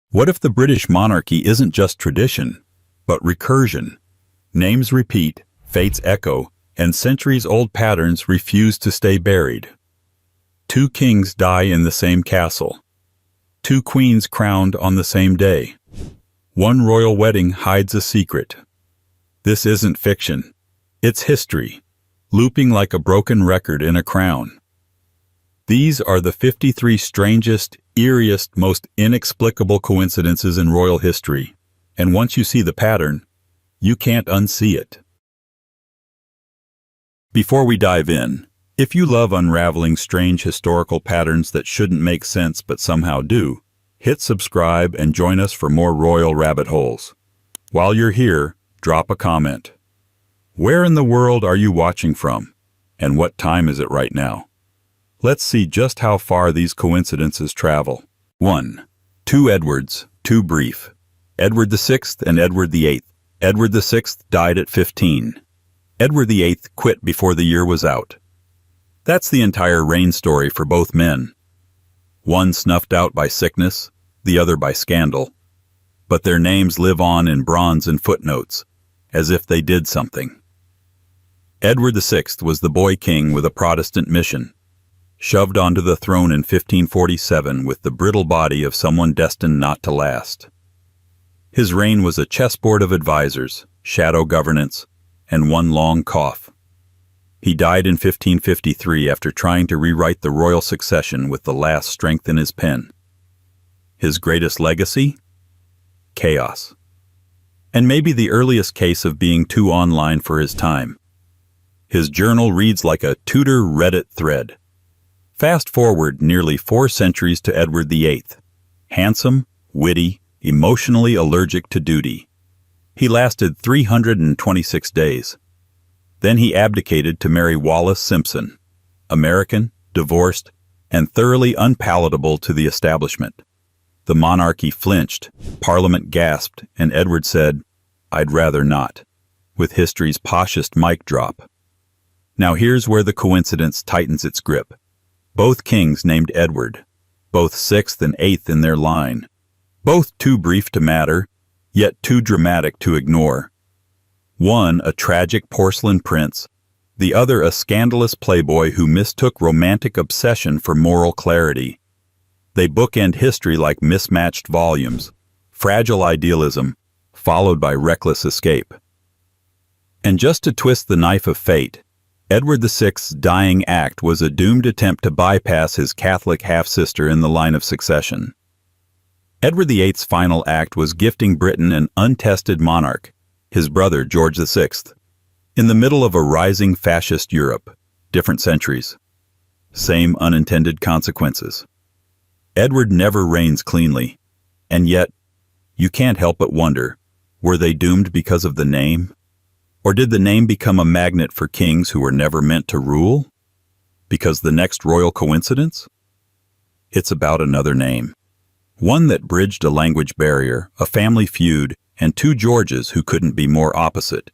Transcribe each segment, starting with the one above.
What if the British monarchy isn't just tradition, but recursion? Names repeat, fates echo, and centuries-old patterns refuse to stay buried. Two kings die in the same castle. Two queens crowned on the same day. One royal wedding hides a secret. This isn't fiction. It's history, looping like a broken record in a crown. These are the 53 strangest, eeriest, most inexplicable coincidences in royal history, and once you see the pattern, you can't unsee it. Before we dive in, if you love unraveling strange historical patterns that shouldn't make sense but somehow do, hit subscribe and join us for more royal rabbit holes. While you're here, drop a comment. Where in the world are you watching from? And what time is it right now? Let's see just how far these coincidences travel. 1. Two Edwards, too brief. Edward VI and Edward VIII. Edward VI died at 15. Edward VIII quit before the year was out. That's the entire reign story for both men. One snuffed out by sickness, the other by scandal. But their names live on in bronze and footnotes, as if they did something. Edward VI was the boy king with a Protestant mission, shoved onto the throne in 1547 with the brittle body of someone destined not to last. His reign was a chessboard of advisors, shadow governance, and one long cough. He died in 1553 after trying to rewrite the royal succession with the last strength in his pen. His greatest legacy? Chaos. And maybe the earliest case of being too online for his time. His journal reads like a Tudor Reddit thread. Fast forward nearly 4 centuries to Edward VIII. Handsome, witty, emotionally allergic to duty. He lasted 326 days. Then he abdicated to marry Wallis Simpson, American, divorced, and thoroughly unpalatable to the establishment. The monarchy flinched, Parliament gasped, and Edward said, "I'd rather not," with history's poshest mic drop. Now here's where the coincidence tightens its grip. Both kings named Edward, both 6th and 8th in their line, both too brief to matter, yet too dramatic to ignore. One a tragic porcelain prince, the other a scandalous playboy who mistook romantic obsession for moral clarity. They bookend history like mismatched volumes, fragile idealism, followed by reckless escape. And just to twist the knife of fate, Edward VI's dying act was a doomed attempt to bypass his Catholic half-sister in the line of succession. Edward VIII's final act was gifting Britain an untested monarch, his brother George VI, in the middle of a rising fascist Europe, different centuries, same unintended consequences. Edward never reigns cleanly, and yet, you can't help but wonder, were they doomed because of the name? Or did the name become a magnet for kings who were never meant to rule? Because the next royal coincidence? It's about another name. One that bridged a language barrier, a family feud, and 2 Georges who couldn't be more opposite,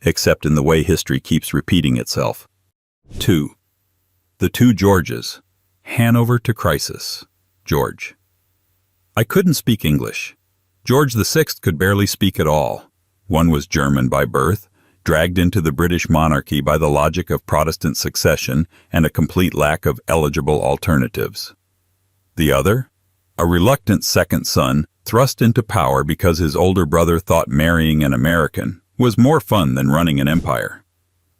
except in the way history keeps repeating itself. 2. The 2 Georges. Hanover to crisis. George. I couldn't speak English. George VI could barely speak at all. One was German by birth, dragged into the British monarchy by the logic of Protestant succession and a complete lack of eligible alternatives. The other? A reluctant second son, thrust into power because his older brother thought marrying an American was more fun than running an empire.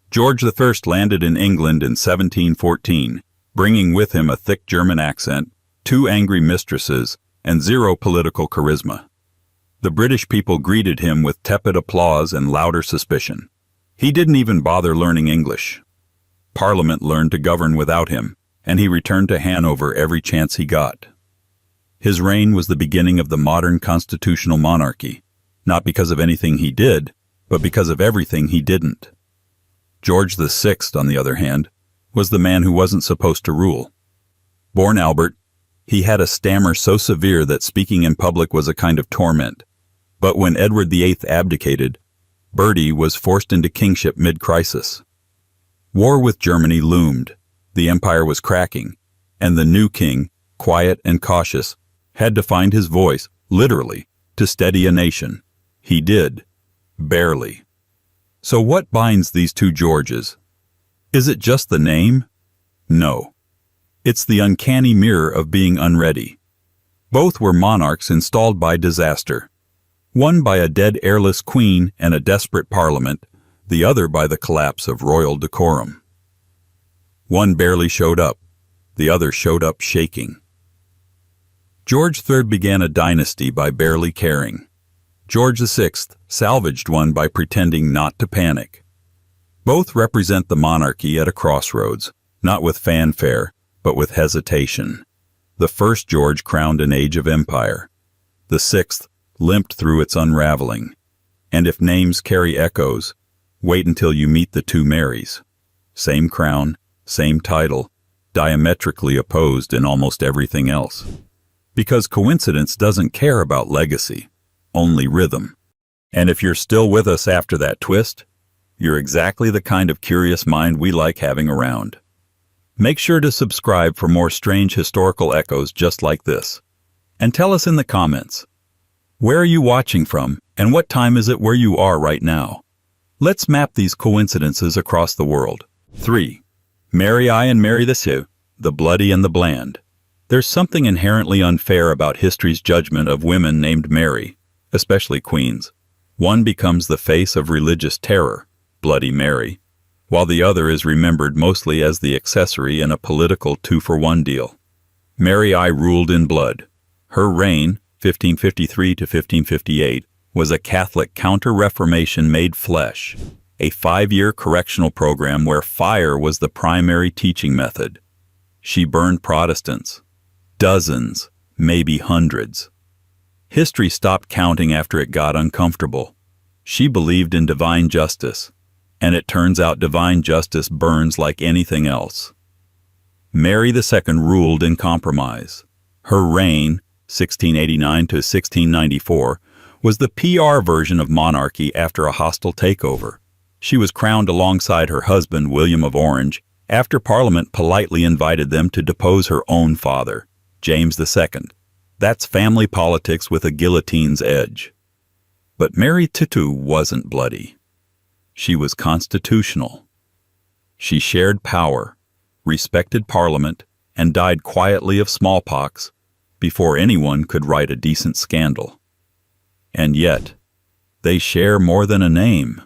George I landed in England in 1714, bringing with him a thick German accent, 2 angry mistresses, and 0 political charisma. The British people greeted him with tepid applause and louder suspicion. He didn't even bother learning English. Parliament learned to govern without him, and he returned to Hanover every chance he got. His reign was the beginning of the modern constitutional monarchy, not because of anything he did, but because of everything he didn't. George VI, on the other hand, was the man who wasn't supposed to rule. Born Albert, he had a stammer so severe that speaking in public was a kind of torment. But when Edward VIII abdicated, Bertie was forced into kingship mid-crisis. War with Germany loomed, the empire was cracking, and the new king, quiet and cautious, had to find his voice, literally, to steady a nation. He did. Barely. So what binds these two Georges? Is it just the name? No. It's the uncanny mirror of being unready. Both were monarchs installed by disaster. One by a dead heirless queen and a desperate parliament, the other by the collapse of royal decorum. One barely showed up, the other showed up shaking. George III began a dynasty by barely caring. George VI salvaged one by pretending not to panic. Both represent the monarchy at a crossroads, not with fanfare, but with hesitation. The first George crowned an age of empire. The sixth limped through its unraveling. And if names carry echoes, wait until you meet the two Marys. Same crown, same title, diametrically opposed in almost everything else. Because coincidence doesn't care about legacy, only rhythm. And if you're still with us after that twist, you're exactly the kind of curious mind we like having around. Make sure to subscribe for more strange historical echoes just like this. And tell us in the comments, where are you watching from, and what time is it where you are right now? Let's map these coincidences across the world. 3. Mary I and Mary II, the bloody and the bland. There's something inherently unfair about history's judgment of women named Mary, especially queens. One becomes the face of religious terror, Bloody Mary, while the other is remembered mostly as the accessory in a political two-for-one deal. Mary I ruled in blood. Her reign, 1553 to 1558, was a Catholic counter-reformation made flesh, a 5-year correctional program where fire was the primary teaching method. She burned Protestants. Dozens, maybe hundreds. History stopped counting after it got uncomfortable. She believed in divine justice, and it turns out divine justice burns like anything else. Mary II ruled in compromise. Her reign, 1689 to 1694, was the PR version of monarchy after a hostile takeover. She was crowned alongside her husband, William of Orange, after Parliament politely invited them to depose her own father, James II. That's family politics with a guillotine's edge. But Mary II wasn't bloody. She was constitutional. She shared power, respected Parliament, and died quietly of smallpox before anyone could write a decent scandal. And yet, they share more than a name.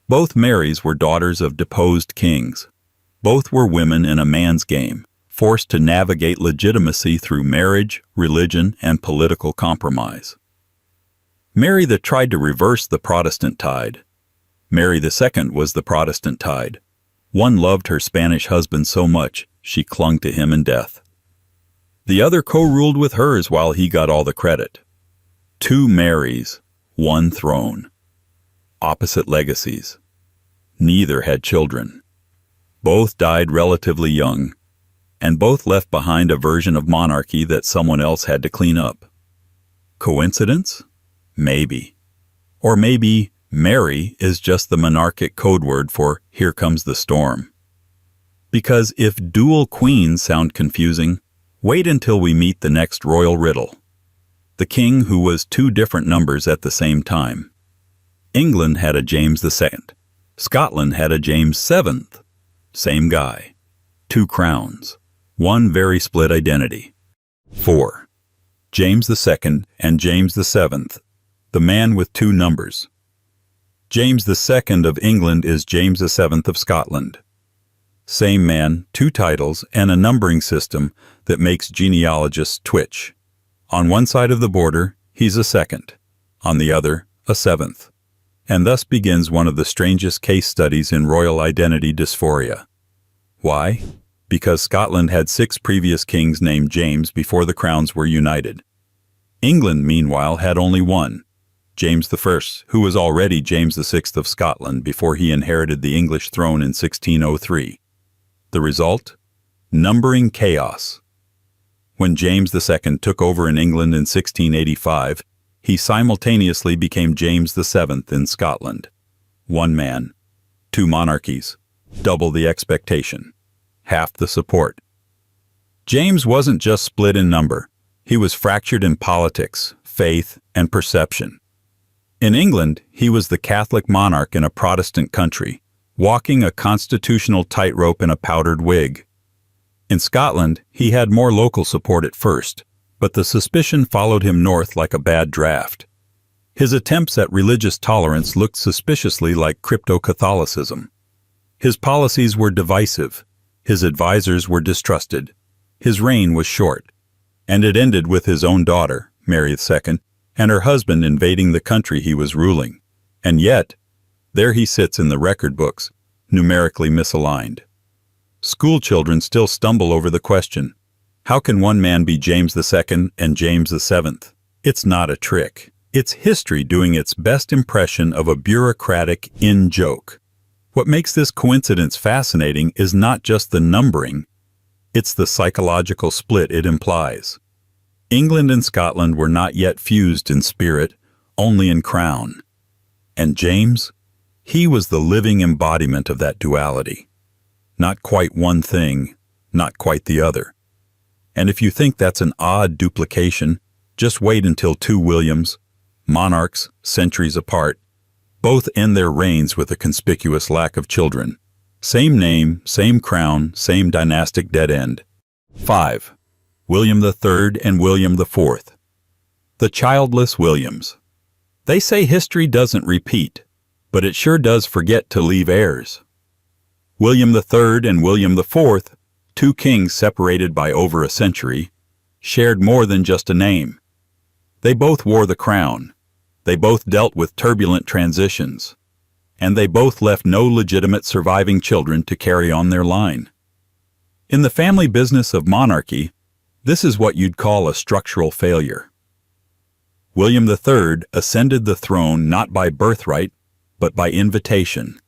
Both Marys were daughters of deposed kings. Both were women in a man's game, forced to navigate legitimacy through marriage, religion, and political compromise. Mary that tried to reverse the Protestant tide. Mary II was the Protestant tide. One loved her Spanish husband so much, she clung to him in death. The other co-ruled with hers while he got all the credit. Two Marys, one throne. Opposite legacies. Neither had children. Both died relatively young, and both left behind a version of monarchy that someone else had to clean up. Coincidence? Maybe. Or maybe Mary is just the monarchic code word for "here comes the storm." Because if dual queens sound confusing, wait until we meet the next royal riddle. The king who was two different numbers at the same time. England had a James II. Scotland had a James VII. Same guy. Two crowns. One very split identity. 4. James II and James VII. The man with two numbers. James II of England is James VII of Scotland. Same man, two titles, and a numbering system that makes genealogists twitch. On one side of the border, he's a second. On the other, a seventh. And thus begins one of the strangest case studies in royal identity dysphoria. Why? Because Scotland had 6 previous kings named James before the crowns were united. England, meanwhile, had only one, James I, who was already James VI of Scotland before he inherited the English throne in 1603. The result? Numbering chaos. When James II took over in England in 1685, he simultaneously became James VII in Scotland. One man, two monarchies, double the expectation, half the support. James wasn't just split in number. He was fractured in politics, faith, and perception. In England, he was the Catholic monarch in a Protestant country, walking a constitutional tightrope in a powdered wig. In Scotland, he had more local support at first, but the suspicion followed him north like a bad draft. His attempts at religious tolerance looked suspiciously like crypto-Catholicism. His policies were divisive, his advisors were distrusted, his reign was short, and it ended with his own daughter, Mary II, and her husband invading the country he was ruling. And yet, there he sits in the record books, numerically misaligned. School children still stumble over the question, how can one man be James II and James VII? It's not a trick. It's history doing its best impression of a bureaucratic in-joke. What makes this coincidence fascinating is not just the numbering, it's the psychological split it implies. England and Scotland were not yet fused in spirit, only in crown. And James? He was the living embodiment of that duality. Not quite one thing, not quite the other. And if you think that's an odd duplication, just wait until two Williams, monarchs centuries apart, both end their reigns with a conspicuous lack of children. Same name, same crown, same dynastic dead end. 5. William III and William IV. The childless Williams. They say history doesn't repeat, but it sure does forget to leave heirs. William III and William IV, two kings separated by over a century, shared more than just a name. They both wore the crown. They both dealt with turbulent transitions. And they both left no legitimate surviving children to carry on their line. In the family business of monarchy, this is what you'd call a structural failure. William III ascended the throne not by birthright, but by invitation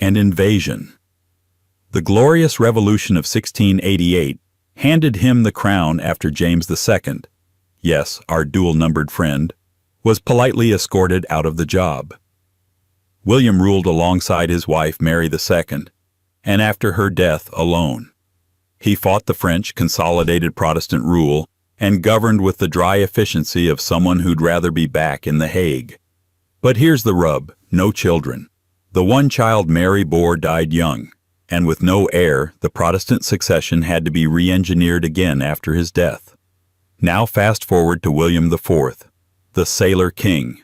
and invasion. The Glorious Revolution of 1688 handed him the crown after James II, yes, our dual-numbered friend, was politely escorted out of the job. William ruled alongside his wife Mary II, and after her death alone. He fought the French consolidated Protestant rule and governed with the dry efficiency of someone who'd rather be back in The Hague. But here's the rub, no children. The one child Mary bore died young, and with no heir, the Protestant succession had to be re-engineered again after his death. Now fast forward to William IV, the Sailor King,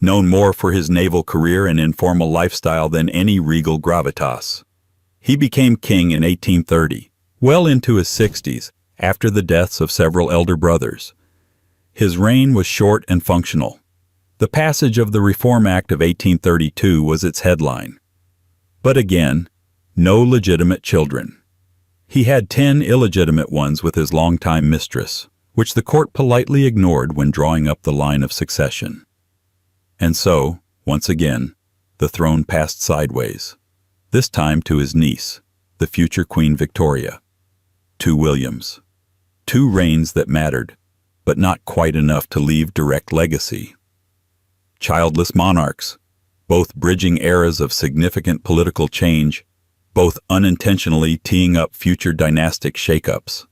known more for his naval career and informal lifestyle than any regal gravitas. He became king in 1830, well into his 60s, after the deaths of several elder brothers. His reign was short and functional. The passage of the Reform Act of 1832 was its headline. But again, no legitimate children. He had 10 illegitimate ones with his longtime mistress, which the court politely ignored when drawing up the line of succession. And so, once again, the throne passed sideways, this time to his niece, the future Queen Victoria. Two Williams. Two reigns that mattered, but not quite enough to leave direct legacy. Childless monarchs, both bridging eras of significant political change, both unintentionally teeing up future dynastic shakeups.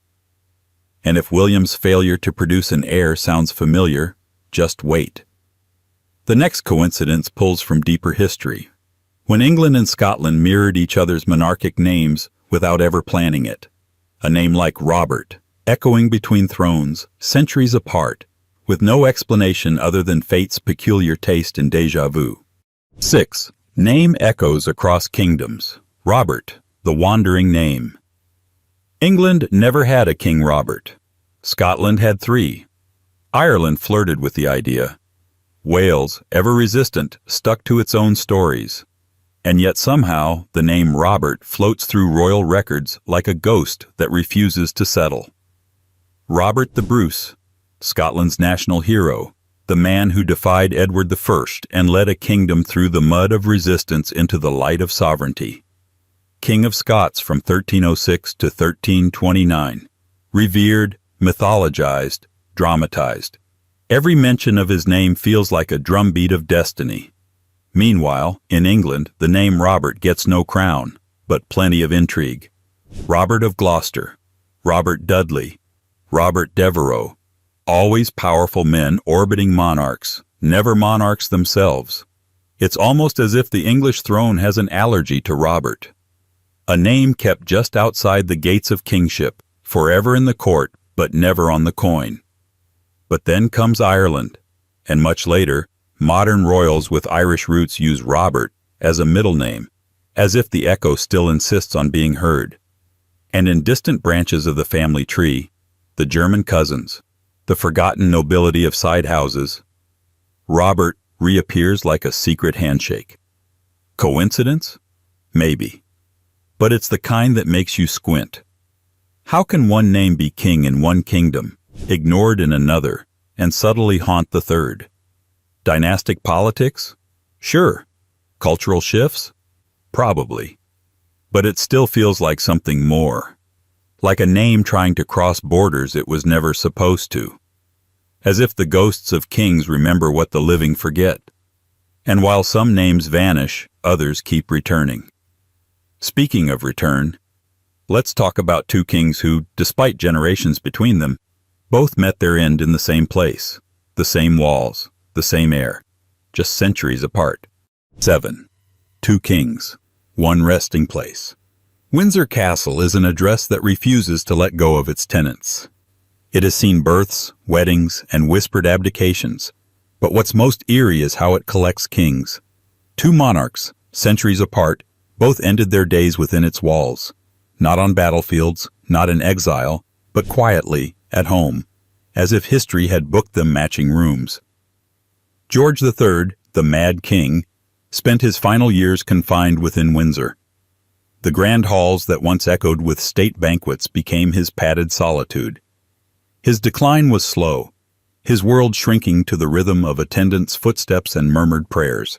And if William's failure to produce an heir sounds familiar, just wait. The next coincidence pulls from deeper history, when England and Scotland mirrored each other's monarchic names without ever planning it. A name like Robert, echoing between thrones, centuries apart, with no explanation other than fate's peculiar taste in déjà vu. 6. Name echoes across kingdoms. Robert, the wandering name. England never had a King Robert. Scotland had 3. Ireland flirted with the idea. Wales, ever resistant, stuck to its own stories. And yet somehow the name Robert floats through royal records like a ghost that refuses to settle. Robert the Bruce, Scotland's national hero, the man who defied Edward I and led a kingdom through the mud of resistance into the light of sovereignty. King of Scots from 1306 to 1329, revered, mythologized, dramatized. Every mention of his name feels like a drumbeat of destiny. Meanwhile, in England, the name Robert gets no crown, but plenty of intrigue. Robert of Gloucester, Robert Dudley, Robert Devereux, Always powerful men orbiting monarchs, never monarchs themselves. It's almost as if the English throne has an allergy to Robert. A name kept just outside the gates of kingship, forever in the court, but never on the coin. But then comes Ireland, and much later, modern royals with Irish roots use Robert as a middle name, as if the echo still insists on being heard. And in distant branches of the family tree, the German cousins, the forgotten nobility of side houses, Robert reappears like a secret handshake. Coincidence? Maybe. But it's the kind that makes you squint. How can one name be king in one kingdom, ignored in another, and subtly haunt the third? Dynastic politics? Sure. Cultural shifts? Probably. But it still feels like something more. Like a name trying to cross borders it was never supposed to. As if the ghosts of kings remember what the living forget. And while some names vanish, others keep returning. Speaking of return, let's talk about two kings who, despite generations between them, both met their end in the same place, the same walls, the same air, just centuries apart. 7. Two kings, one resting place. Windsor Castle is an address that refuses to let go of its tenants. It has seen births, weddings, and whispered abdications, but what's most eerie is how it collects kings. Two monarchs, centuries apart, both ended their days within its walls, not on battlefields, not in exile, but quietly, at home, as if history had booked them matching rooms. George III, the Mad King, spent his final years confined within Windsor. The grand halls that once echoed with state banquets became his padded solitude. His decline was slow, his world shrinking to the rhythm of attendants' footsteps and murmured prayers.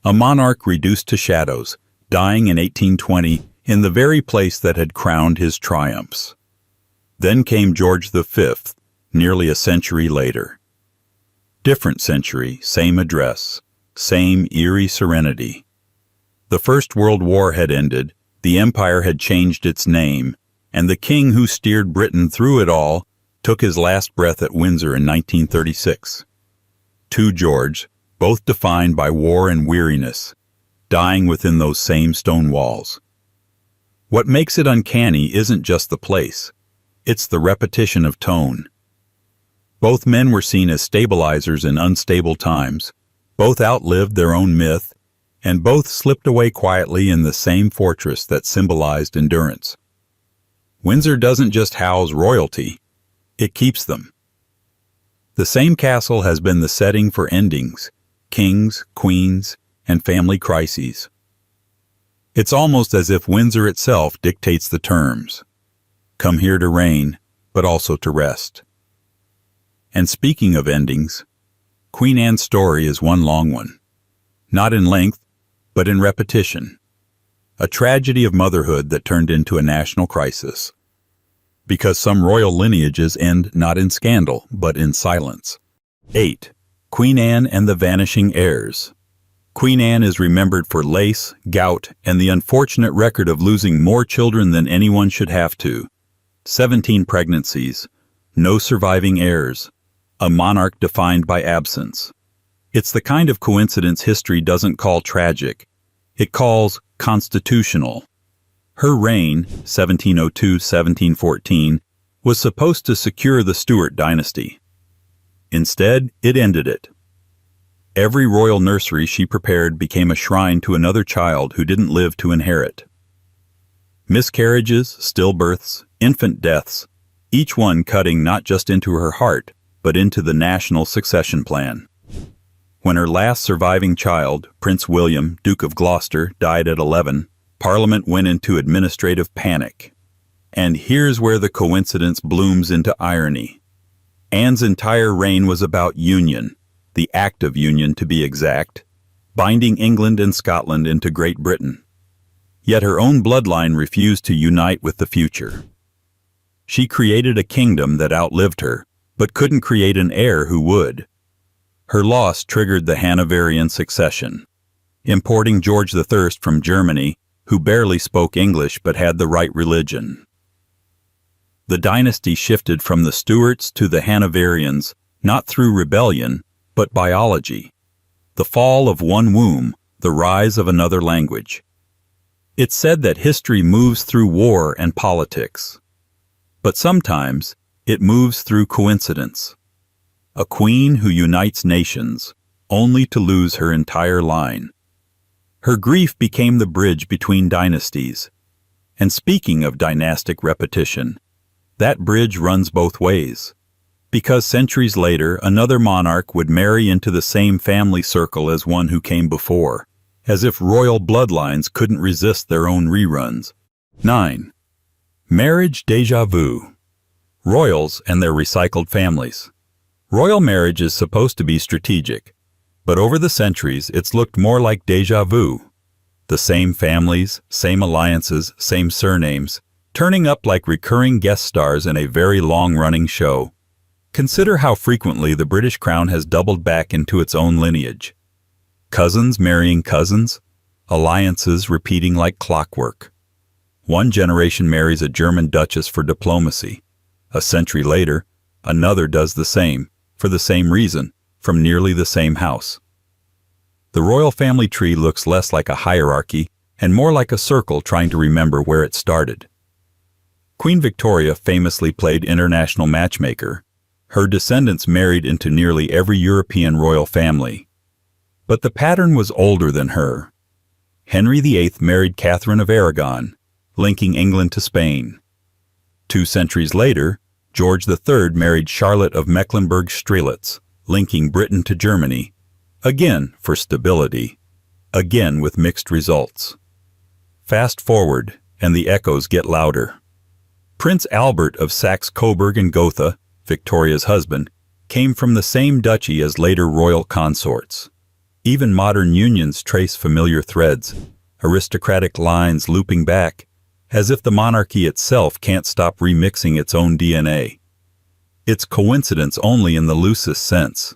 A monarch reduced to shadows, dying in 1820 in the very place that had crowned his triumphs. Then came George V, nearly a century later. Different century, same address, same eerie serenity. The First World War had ended, the empire had changed its name, and the king who steered Britain through it all took his last breath at Windsor in 1936. Two George, both defined by war and weariness, dying within those same stone walls. What makes it uncanny isn't just the place, it's the repetition of tone. Both men were seen as stabilizers in unstable times, both outlived their own myth, and both slipped away quietly in the same fortress that symbolized endurance. Windsor doesn't just house royalty, it keeps them. The same castle has been the setting for endings, kings, queens, and family crises. It's almost as if Windsor itself dictates the terms. Come here to reign, but also to rest. And speaking of endings, Queen Anne's story is one long one. Not in length, but in repetition. A tragedy of motherhood that turned into a national crisis. Because some royal lineages end not in scandal, but in silence. 8. Queen Anne and the Vanishing Heirs. Queen Anne is remembered for lace, gout, and the unfortunate record of losing more children than anyone should have to. 17 pregnancies, no surviving heirs, a monarch defined by absence. It's the kind of coincidence history doesn't call tragic, it calls constitutional. Her reign, 1702-1714, was supposed to secure the Stuart dynasty. Instead, it ended it. Every royal nursery she prepared became a shrine to another child who didn't live to inherit. Miscarriages, stillbirths, infant deaths, each one cutting not just into her heart, but into the national succession plan. When her last surviving child, Prince William, Duke of Gloucester, died at 11, Parliament went into administrative panic. And here's where the coincidence blooms into irony. Anne's entire reign was about union, the act of union to be exact, binding England and Scotland into Great Britain. Yet her own bloodline refused to unite with the future. She created a kingdom that outlived her, but couldn't create an heir who would. Her loss triggered the Hanoverian succession, importing George III from Germany, who barely spoke English but had the right religion. The dynasty shifted from the Stuarts to the Hanoverians, not through rebellion, but biology. The fall of one womb, the rise of another language. It's said that history moves through war and politics. But sometimes, it moves through coincidence. A queen who unites nations, only to lose her entire line. Her grief became the bridge between dynasties. And speaking of dynastic repetition, that bridge runs both ways. Because centuries later, another monarch would marry into the same family circle as one who came before, as if royal bloodlines couldn't resist their own reruns. 9. Marriage déjà vu. Royals and their recycled families. Royal marriage is supposed to be strategic, but over the centuries it's looked more like déjà vu. The same families, same alliances, same surnames, turning up like recurring guest stars in a very long-running show. Consider how frequently the British crown has doubled back into its own lineage. Cousins marrying cousins, alliances repeating like clockwork. One generation marries a German duchess for diplomacy. A century later, another does the same, for the same reason, from nearly the same house. The royal family tree looks less like a hierarchy and more like a circle trying to remember where it started. Queen Victoria famously played international matchmaker. Her descendants married into nearly every European royal family. But the pattern was older than her. Henry VIII married Catherine of Aragon, linking England to Spain. 2 centuries later, George III married Charlotte of Mecklenburg-Strelitz, linking Britain to Germany, again for stability, again with mixed results. Fast forward, and the echoes get louder. Prince Albert of Saxe-Coburg and Gotha, Victoria's husband, came from the same duchy as later royal consorts. Even modern unions trace familiar threads, aristocratic lines looping back, as if the monarchy itself can't stop remixing its own DNA. It's coincidence only in the loosest sense,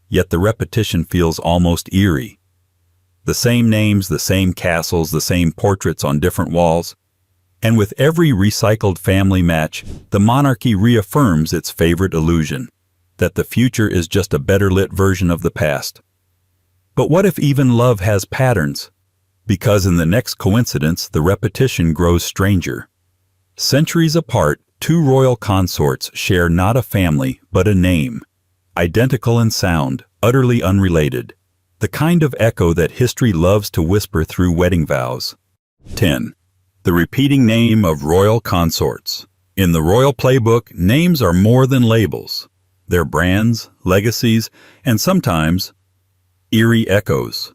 yet the repetition feels almost eerie. The same names, the same castles, the same portraits on different walls, and with every recycled family match, the monarchy reaffirms its favorite illusion, that the future is just a better-lit version of the past. But what if even love has patterns? Because in the next coincidence, the repetition grows stranger. Centuries apart, 2 royal consorts share not a family, but a name. Identical in sound, utterly unrelated. The kind of echo that history loves to whisper through wedding vows. 10. The repeating name of royal consorts. In the royal playbook, names are more than labels. They're brands, legacies, and sometimes eerie echoes.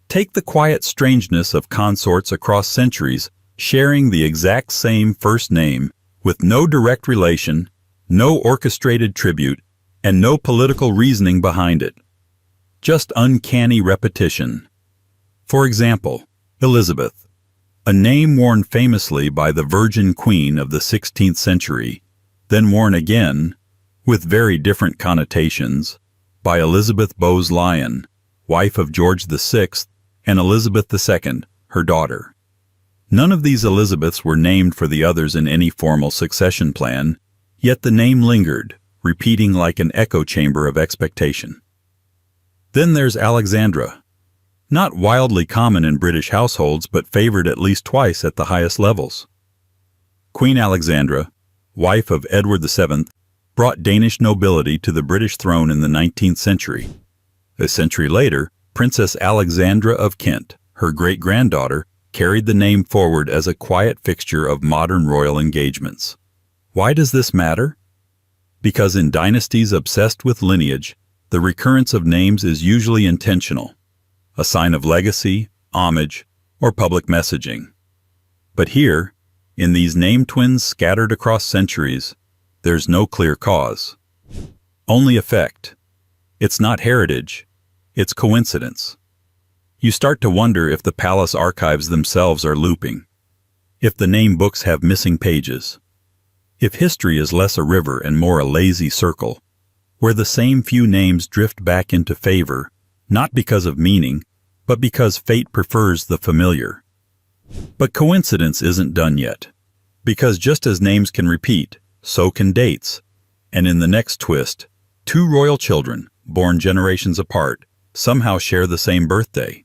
Take the quiet strangeness of consorts across centuries, sharing the exact same first name, with no direct relation, no orchestrated tribute, and no political reasoning behind it. Just uncanny repetition. For example, Elizabeth, a name worn famously by the Virgin Queen of the 16th century, then worn again, with very different connotations, by Elizabeth Bowes-Lyon, wife of George VI, and Elizabeth II, her daughter. None of these Elizabeths were named for the others in any formal succession plan, yet the name lingered, repeating like an echo chamber of expectation. Then there's Alexandra. Not wildly common in British households, but favored at least twice at the highest levels. Queen Alexandra, wife of Edward VII, brought Danish nobility to the British throne in the 19th century. A century later, Princess Alexandra of Kent, her great-granddaughter, carried the name forward as a quiet fixture of modern royal engagements. Why does this matter? Because in dynasties obsessed with lineage, the recurrence of names is usually intentional, a sign of legacy, homage, or public messaging. But here, in these name twins scattered across centuries, there's no clear cause. Only effect. It's not heritage, it's coincidence. You start to wonder if the palace archives themselves are looping, if the name books have missing pages, if history is less a river and more a lazy circle, where the same few names drift back into favor, not because of meaning, but because fate prefers the familiar. But coincidence isn't done yet. Because just as names can repeat, so can dates. And in the next twist, two royal children, born generations apart, somehow share the same birthday.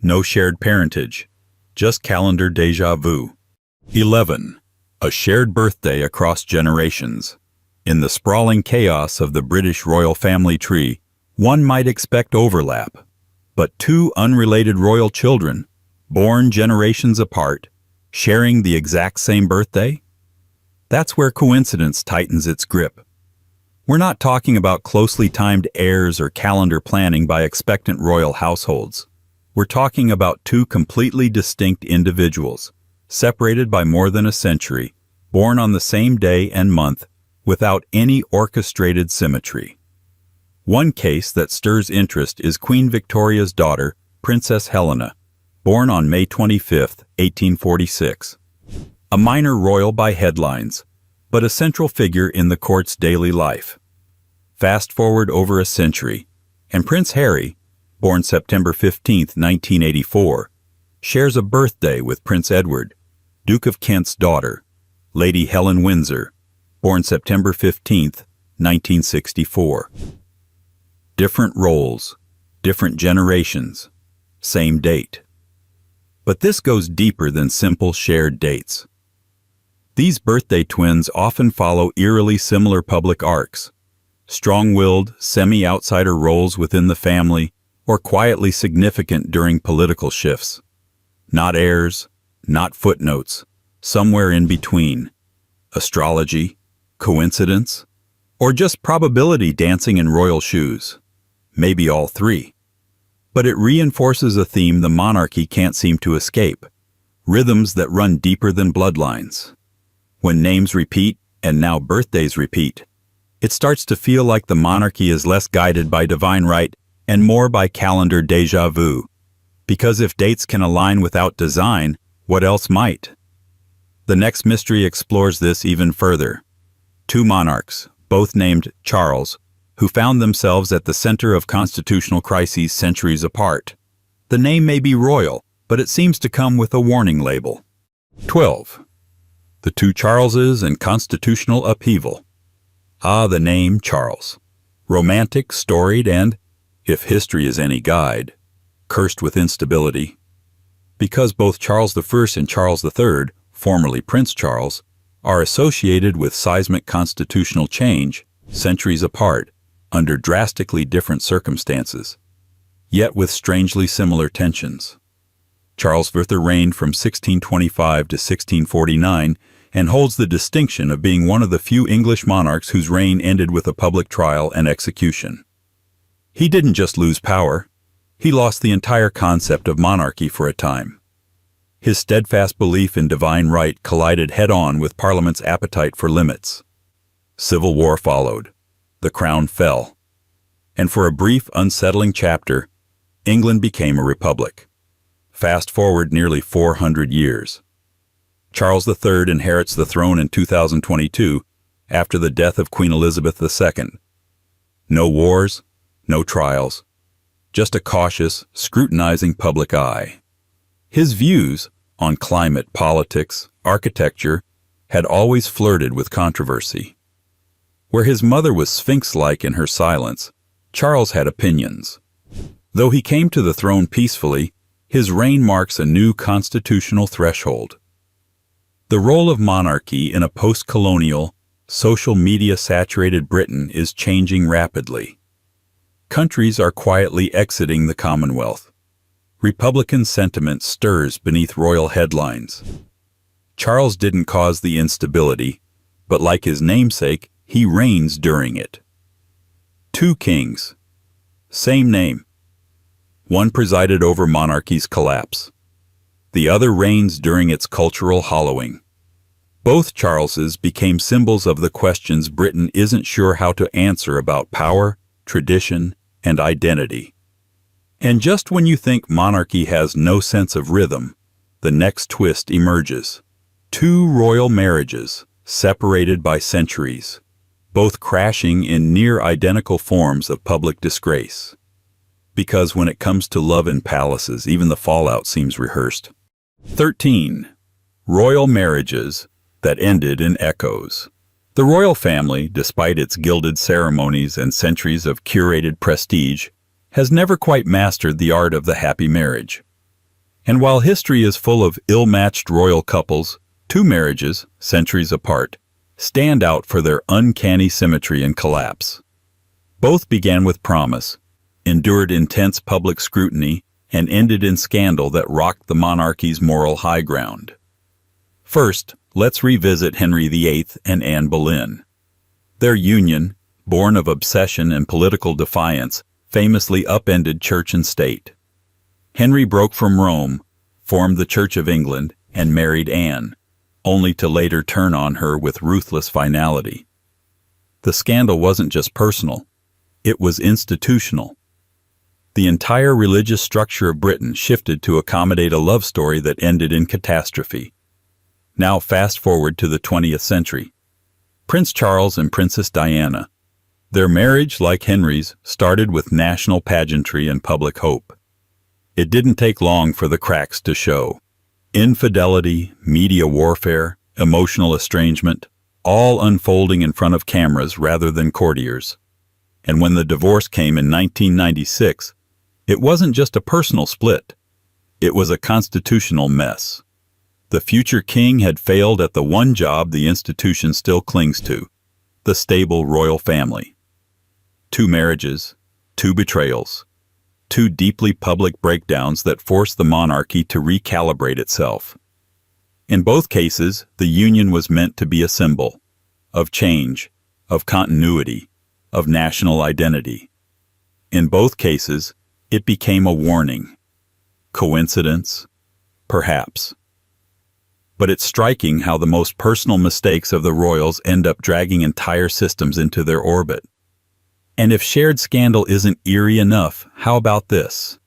No shared parentage, just calendar déjà vu. 11. A shared birthday across generations. In the sprawling chaos of the British royal family tree, one might expect overlap. But two unrelated royal children, born generations apart, sharing the exact same birthday? That's where coincidence tightens its grip. We're not talking about closely timed heirs or calendar planning by expectant royal households. We're talking about two completely distinct individuals, separated by more than a century, born on the same day and month, without any orchestrated symmetry. One case that stirs interest is Queen Victoria's daughter, Princess Helena, born on May 25, 1846. A minor royal by headlines, but a central figure in the court's daily life. Fast forward over a century, and Prince Harry, born September 15, 1984, shares a birthday with Prince Edward, Duke of Kent's daughter, Lady Helen Windsor, born September 15, 1964. Different roles, different generations, same date. But this goes deeper than simple shared dates. These birthday twins often follow eerily similar public arcs, strong-willed, semi-outsider roles within the family, or quietly significant during political shifts. Not heirs, not footnotes, somewhere in between. Astrology, coincidence, or just probability dancing in royal shoes. Maybe all three. But it reinforces a theme the monarchy can't seem to escape. Rhythms that run deeper than bloodlines. When names repeat, and now birthdays repeat, it starts to feel like the monarchy is less guided by divine right and more by calendar déjà vu. Because if dates can align without design, what else might? The next mystery explores this even further. Two monarchs, both named Charles, who found themselves at the center of constitutional crises centuries apart. The name may be royal, but it seems to come with a warning label. 12. The two Charleses and constitutional upheaval. Ah, the name Charles. Romantic, storied, and, if history is any guide, cursed with instability. Because both Charles I and Charles III, formerly Prince Charles, are associated with seismic constitutional change, centuries apart, under drastically different circumstances, yet with strangely similar tensions. Charles III reigned from 1625 to 1649 and holds the distinction of being one of the few English monarchs whose reign ended with a public trial and execution. He didn't just lose power, he lost the entire concept of monarchy for a time. His steadfast belief in divine right collided head-on with Parliament's appetite for limits. Civil war followed. The crown fell. And for a brief, unsettling chapter, England became a republic. Fast forward nearly 400 years. Charles III inherits the throne in 2022 after the death of Queen Elizabeth II. No wars, no trials, just a cautious, scrutinizing public eye. His views on climate, politics, architecture had always flirted with controversy. Where his mother was sphinx-like in her silence, Charles had opinions. Though he came to the throne peacefully, his reign marks a new constitutional threshold. The role of monarchy in a post-colonial, social media-saturated Britain is changing rapidly. Countries are quietly exiting the Commonwealth. Republican sentiment stirs beneath royal headlines. Charles didn't cause the instability, but like his namesake, he reigns during it. Two kings. Same name. One presided over monarchy's collapse. The other reigns during its cultural hollowing. Both Charleses became symbols of the questions Britain isn't sure how to answer about power, tradition, and identity. And just when you think monarchy has no sense of rhythm, the next twist emerges. Two royal marriages, separated by centuries, both crashing in near-identical forms of public disgrace. Because when it comes to love in palaces, even the fallout seems rehearsed. 13. Royal marriages, that ended in echoes. The royal family, despite its gilded ceremonies and centuries of curated prestige, has never quite mastered the art of the happy marriage. And while history is full of ill-matched royal couples, two marriages, centuries apart, stand out for their uncanny symmetry and collapse. Both began with promise, endured intense public scrutiny, and ended in scandal that rocked the monarchy's moral high ground. First, let's revisit Henry VIII and Anne Boleyn. Their union, born of obsession and political defiance, famously upended church and state. Henry broke from Rome, formed the Church of England, and married Anne, only to later turn on her with ruthless finality. The scandal wasn't just personal, it was institutional. The entire religious structure of Britain shifted to accommodate a love story that ended in catastrophe. Now fast forward to the 20th century. Prince Charles and Princess Diana. Their marriage, like Henry's, started with national pageantry and public hope. It didn't take long for the cracks to show. Infidelity, media warfare, emotional estrangement, all unfolding in front of cameras rather than courtiers. And when the divorce came in 1996, it wasn't just a personal split. It was a constitutional mess. The future king had failed at the one job the institution still clings to, the stable royal family. 2 marriages, 2 betrayals, 2 deeply public breakdowns that forced the monarchy to recalibrate itself. In both cases, the union was meant to be a symbol of change, of continuity, of national identity. In both cases, it became a warning. Coincidence? Perhaps. But it's striking how the most personal mistakes of the royals end up dragging entire systems into their orbit. And if shared scandal isn't eerie enough, how about this?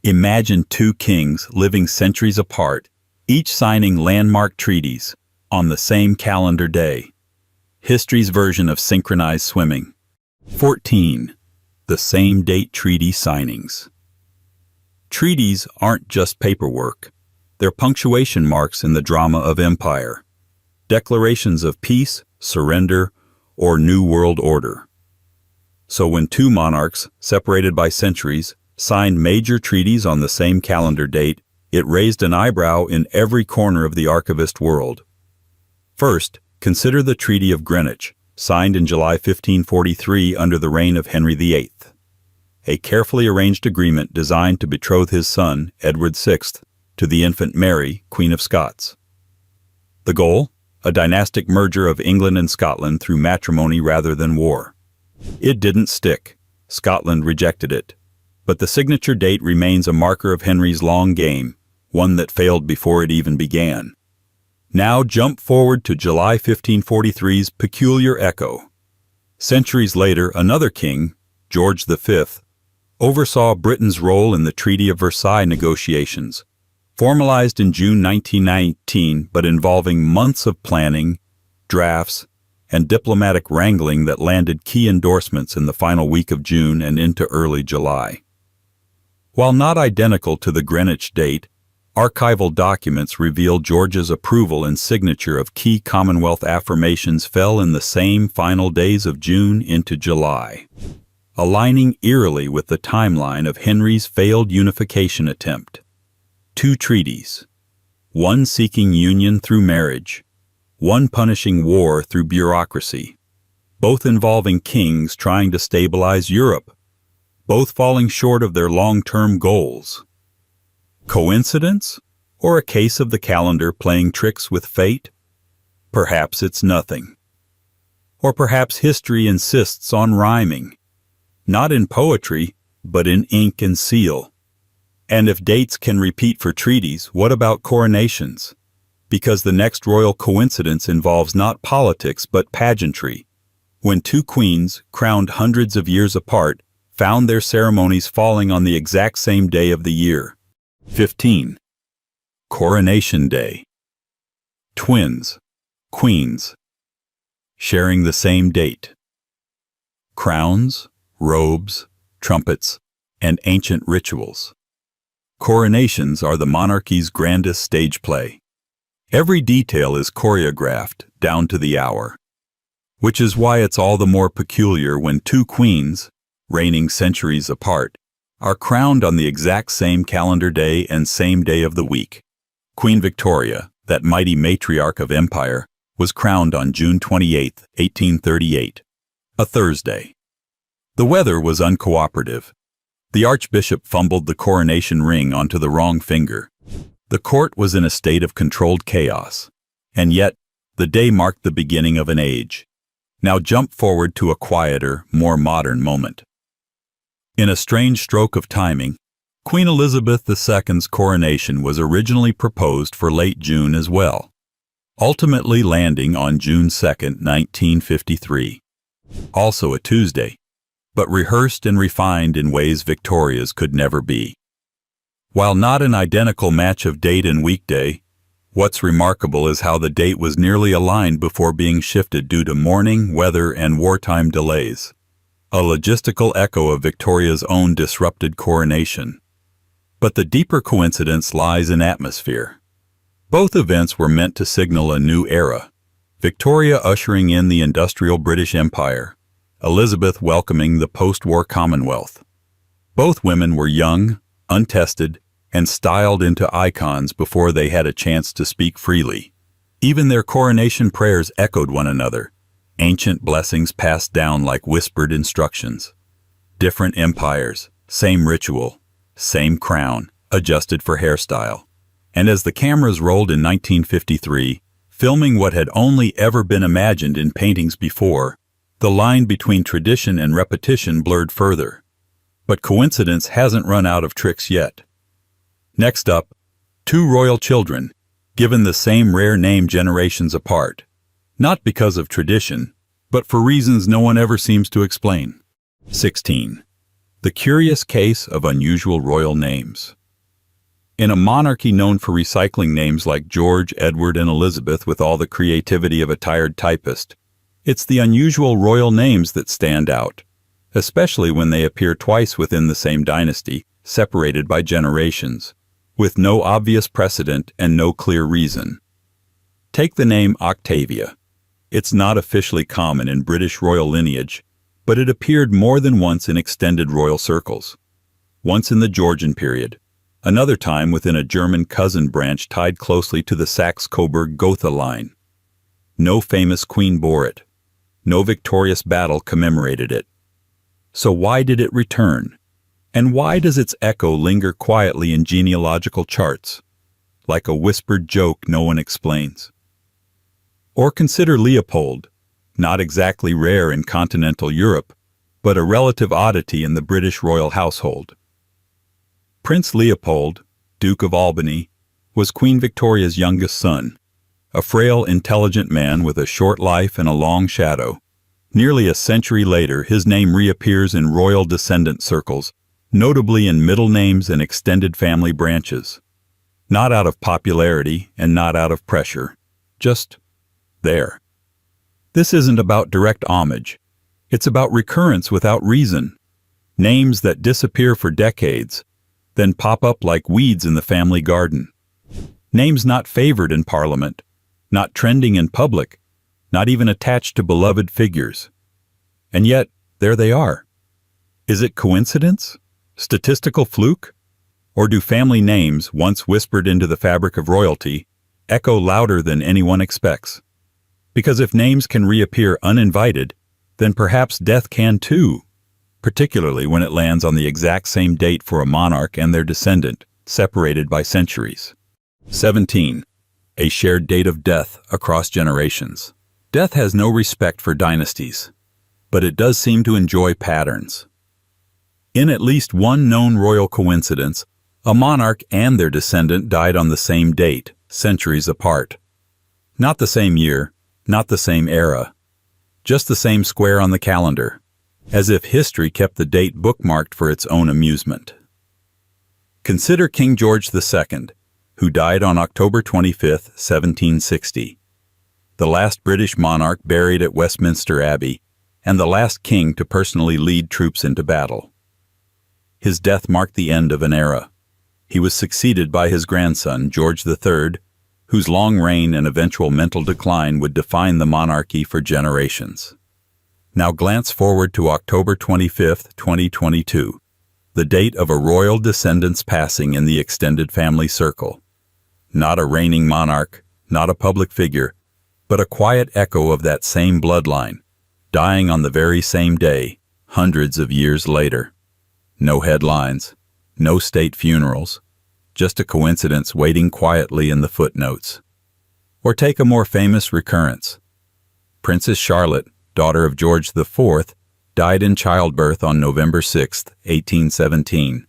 Imagine 2 kings living centuries apart, each signing landmark treaties on the same calendar day. History's version of synchronized swimming. 14. The same date treaty signings. Treaties aren't just paperwork. They're punctuation marks in the drama of empire. Declarations of peace, surrender, or new world order. So when 2 monarchs, separated by centuries, signed major treaties on the same calendar date, it raised an eyebrow in every corner of the archivist world. First, consider the Treaty of Greenwich, signed in July 1543 under the reign of Henry VIII. A carefully arranged agreement designed to betroth his son, Edward VI, to the infant Mary, Queen of Scots. The goal? A dynastic merger of England and Scotland through matrimony rather than war. It didn't stick. Scotland rejected it. But the signature date remains a marker of Henry's long game, one that failed before it even began. Now jump forward to July 1543's peculiar echo. Centuries later, another king, George V, oversaw Britain's role in the Treaty of Versailles negotiations, formalized in June 1919 but involving months of planning, drafts, and diplomatic wrangling that landed key endorsements in the final week of June and into early July. While not identical to the Greenwich date, archival documents reveal George's approval and signature of key Commonwealth affirmations fell in the same final days of June into July, aligning eerily with the timeline of Henry's failed unification attempt. 2 treaties, one seeking union through marriage, one punishing war through bureaucracy, both involving kings trying to stabilize Europe, both falling short of their long-term goals. Coincidence? Or a case of the calendar playing tricks with fate? Perhaps it's nothing. Or perhaps history insists on rhyming, not in poetry, but in ink and seal. And if dates can repeat for treaties, what about coronations? Because the next royal coincidence involves not politics but pageantry, when 2 queens, crowned hundreds of years apart, found their ceremonies falling on the exact same day of the year. 15. Coronation Day. Twins, queens, sharing the same date. Crowns, robes, trumpets, and ancient rituals. Coronations are the monarchy's grandest stage play. Every detail is choreographed down to the hour, which is why it's all the more peculiar when two queens, reigning centuries apart, are crowned on the exact same calendar day and same day of the week. Queen Victoria, that mighty matriarch of empire, was crowned on June 28, 1838, a Thursday. The weather was uncooperative. The archbishop fumbled the coronation ring onto the wrong finger. The court was in a state of controlled chaos. And yet, the day marked the beginning of an age. Now jump forward to a quieter, more modern moment. In a strange stroke of timing, Queen Elizabeth II's coronation was originally proposed for late June as well, ultimately landing on June 2, 1953. Also a Tuesday, but rehearsed and refined in ways Victoria's could never be. While not an identical match of date and weekday, what's remarkable is how the date was nearly aligned before being shifted due to mourning, weather, and wartime delays. A logistical echo of Victoria's own disrupted coronation. But the deeper coincidence lies in atmosphere. Both events were meant to signal a new era. Victoria ushering in the industrial British Empire, Elizabeth welcoming the post-war Commonwealth. Both women were young, untested, and styled into icons before they had a chance to speak freely. Even their coronation prayers echoed one another, ancient blessings passed down like whispered instructions. Different empires, same ritual, same crown, adjusted for hairstyle. And as the cameras rolled in 1953, filming what had only ever been imagined in paintings before, the line between tradition and repetition blurred further. But coincidence hasn't run out of tricks yet. Next up, two royal children, given the same rare name generations apart, not because of tradition, but for reasons no one ever seems to explain. 16. The curious case of unusual royal names. In a monarchy known for recycling names like George, Edward, and Elizabeth with all the creativity of a tired typist, it's the unusual royal names that stand out, especially when they appear twice within the same dynasty, separated by generations, with no obvious precedent and no clear reason. Take the name Octavia. It's not officially common in British royal lineage, but it appeared more than once in extended royal circles. Once in the Georgian period, another time within a German cousin branch tied closely to the Saxe-Coburg-Gotha line. No famous queen bore it. No victorious battle commemorated it. So why did it return? And why does its echo linger quietly in genealogical charts, like a whispered joke no one explains? Or consider Leopold, not exactly rare in continental Europe, but a relative oddity in the British royal household. Prince Leopold, Duke of Albany, was Queen Victoria's youngest son, a frail, intelligent man with a short life and a long shadow. Nearly a century later, his name reappears in royal descendant circles, notably in middle names and extended family branches. Not out of popularity and not out of pressure, just there. This isn't about direct homage. It's about recurrence without reason. Names that disappear for decades, then pop up like weeds in the family garden. Names not favored in Parliament, not trending in public, not even attached to beloved figures. And yet, there they are. Is it coincidence? Statistical fluke? Or do family names, once whispered into the fabric of royalty, echo louder than anyone expects? Because if names can reappear uninvited, then perhaps death can too, particularly when it lands on the exact same date for a monarch and their descendant, separated by centuries. 17. A shared date of death across generations. Death has no respect for dynasties, but it does seem to enjoy patterns. In at least one known royal coincidence, a monarch and their descendant died on the same date, centuries apart. Not the same year, not the same era, just the same square on the calendar, as if history kept the date bookmarked for its own amusement. Consider King George II, who died on October 25, 1760. The last British monarch buried at Westminster Abbey, and the last king to personally lead troops into battle. His death marked the end of an era. He was succeeded by his grandson, George III, whose long reign and eventual mental decline would define the monarchy for generations. Now glance forward to October 25, 2022, the date of a royal descendant's passing in the extended family circle. Not a reigning monarch, not a public figure, but a quiet echo of that same bloodline, dying on the very same day, hundreds of years later. No headlines, no state funerals, just a coincidence waiting quietly in the footnotes. Or take a more famous recurrence. Princess Charlotte, daughter of George IV, died in childbirth on November 6, 1817.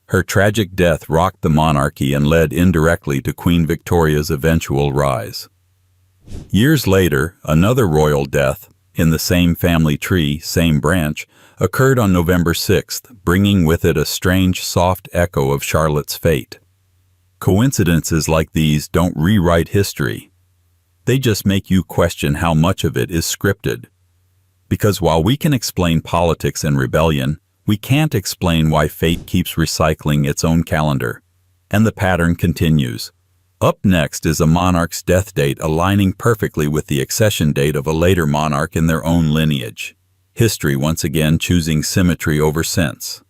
Her tragic death rocked the monarchy and led indirectly to Queen Victoria's eventual rise. Years later, another royal death, in the same family tree, same branch, occurred on November 6th, bringing with it a strange, soft echo of Charlotte's fate. Coincidences like these don't rewrite history. They just make you question how much of it is scripted. Because while we can explain politics and rebellion, we can't explain why fate keeps recycling its own calendar. And the pattern continues. Up next is a monarch's death date aligning perfectly with the accession date of a later monarch in their own lineage. History once again choosing symmetry over sense.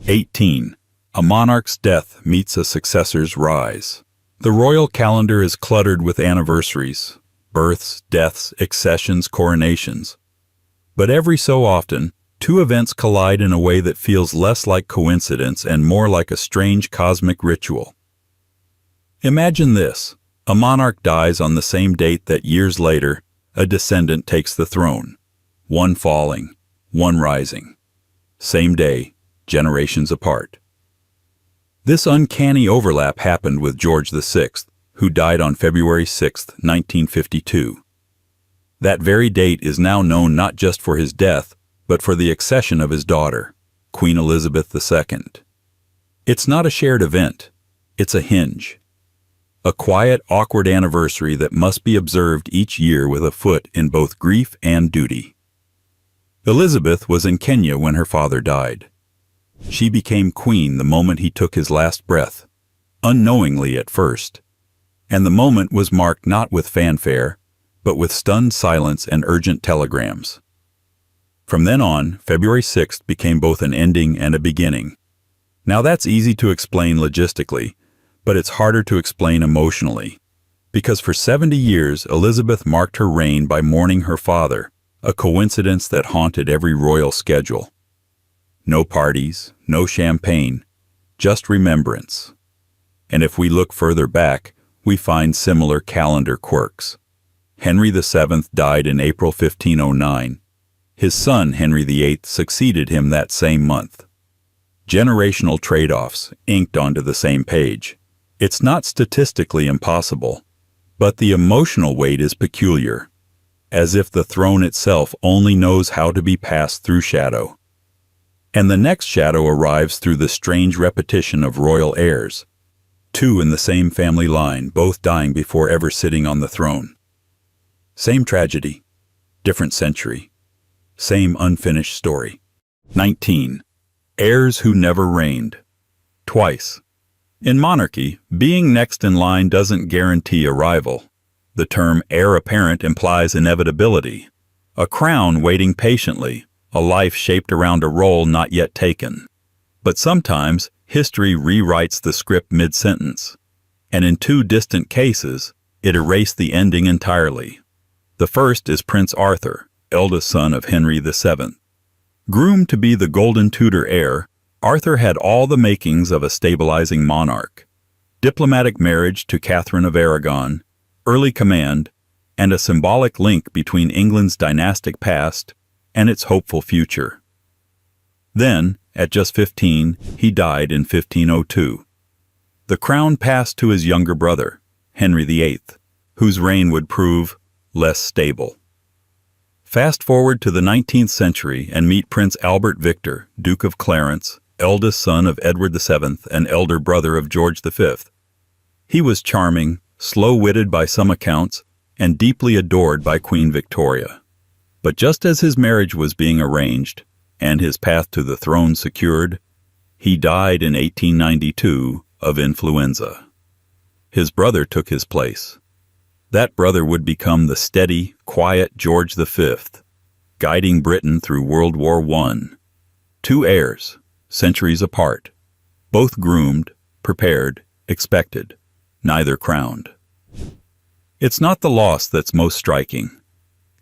18. A monarch's death meets a successor's rise. The royal calendar is cluttered with anniversaries, births, deaths, accessions, coronations. But every so often, two events collide in a way that feels less like coincidence and more like a strange cosmic ritual. Imagine this. A monarch dies on the same date that years later, a descendant takes the throne. One falling, one rising. Same day, generations apart. This uncanny overlap happened with George VI, who died on February 6, 1952. That very date is now known not just for his death, but for the accession of his daughter, Queen Elizabeth II. It's not a shared event, it's a hinge. A quiet, awkward anniversary that must be observed each year with a foot in both grief and duty. Elizabeth was in Kenya when her father died. She became queen the moment he took his last breath, unknowingly at first. And the moment was marked not with fanfare, but with stunned silence and urgent telegrams. From then on, February 6th became both an ending and a beginning. Now that's easy to explain logistically, but it's harder to explain emotionally. Because for 70 years, Elizabeth marked her reign by mourning her father, a coincidence that haunted every royal schedule. No parties, no champagne, just remembrance. And if we look further back, we find similar calendar quirks. Henry VII died in April 1509. His son, Henry VIII, succeeded him that same month. Generational trade-offs inked onto the same page. It's not statistically impossible, but the emotional weight is peculiar, as if the throne itself only knows how to be passed through shadow. And the next shadow arrives through the strange repetition of royal heirs, two in the same family line, both dying before ever sitting on the throne. Same tragedy, different century, same unfinished story. 19. Heirs who never reigned. Twice. In monarchy, being next in line doesn't guarantee arrival. The term heir apparent implies inevitability, a crown waiting patiently, a life shaped around a role not yet taken. But sometimes, history rewrites the script mid-sentence, and in two distant cases, it erased the ending entirely. The first is Prince Arthur, eldest son of Henry VII. Groomed to be the golden Tudor heir, Arthur had all the makings of a stabilizing monarch. Diplomatic marriage to Catherine of Aragon, early command, and a symbolic link between England's dynastic past and its hopeful future. Then, at just 15, he died in 1502. The crown passed to his younger brother, Henry VIII, whose reign would prove less stable. Fast forward to the 19th century and meet Prince Albert Victor, Duke of Clarence, eldest son of Edward VII and elder brother of George V. He was charming, slow-witted by some accounts, and deeply adored by Queen Victoria. But just as his marriage was being arranged, and his path to the throne secured, he died in 1892 of influenza. his brother took his place. That brother would become the steady, quiet George V, guiding Britain through World War I. Two heirs, centuries apart, both groomed, prepared, expected, neither crowned. It's not the loss that's most striking.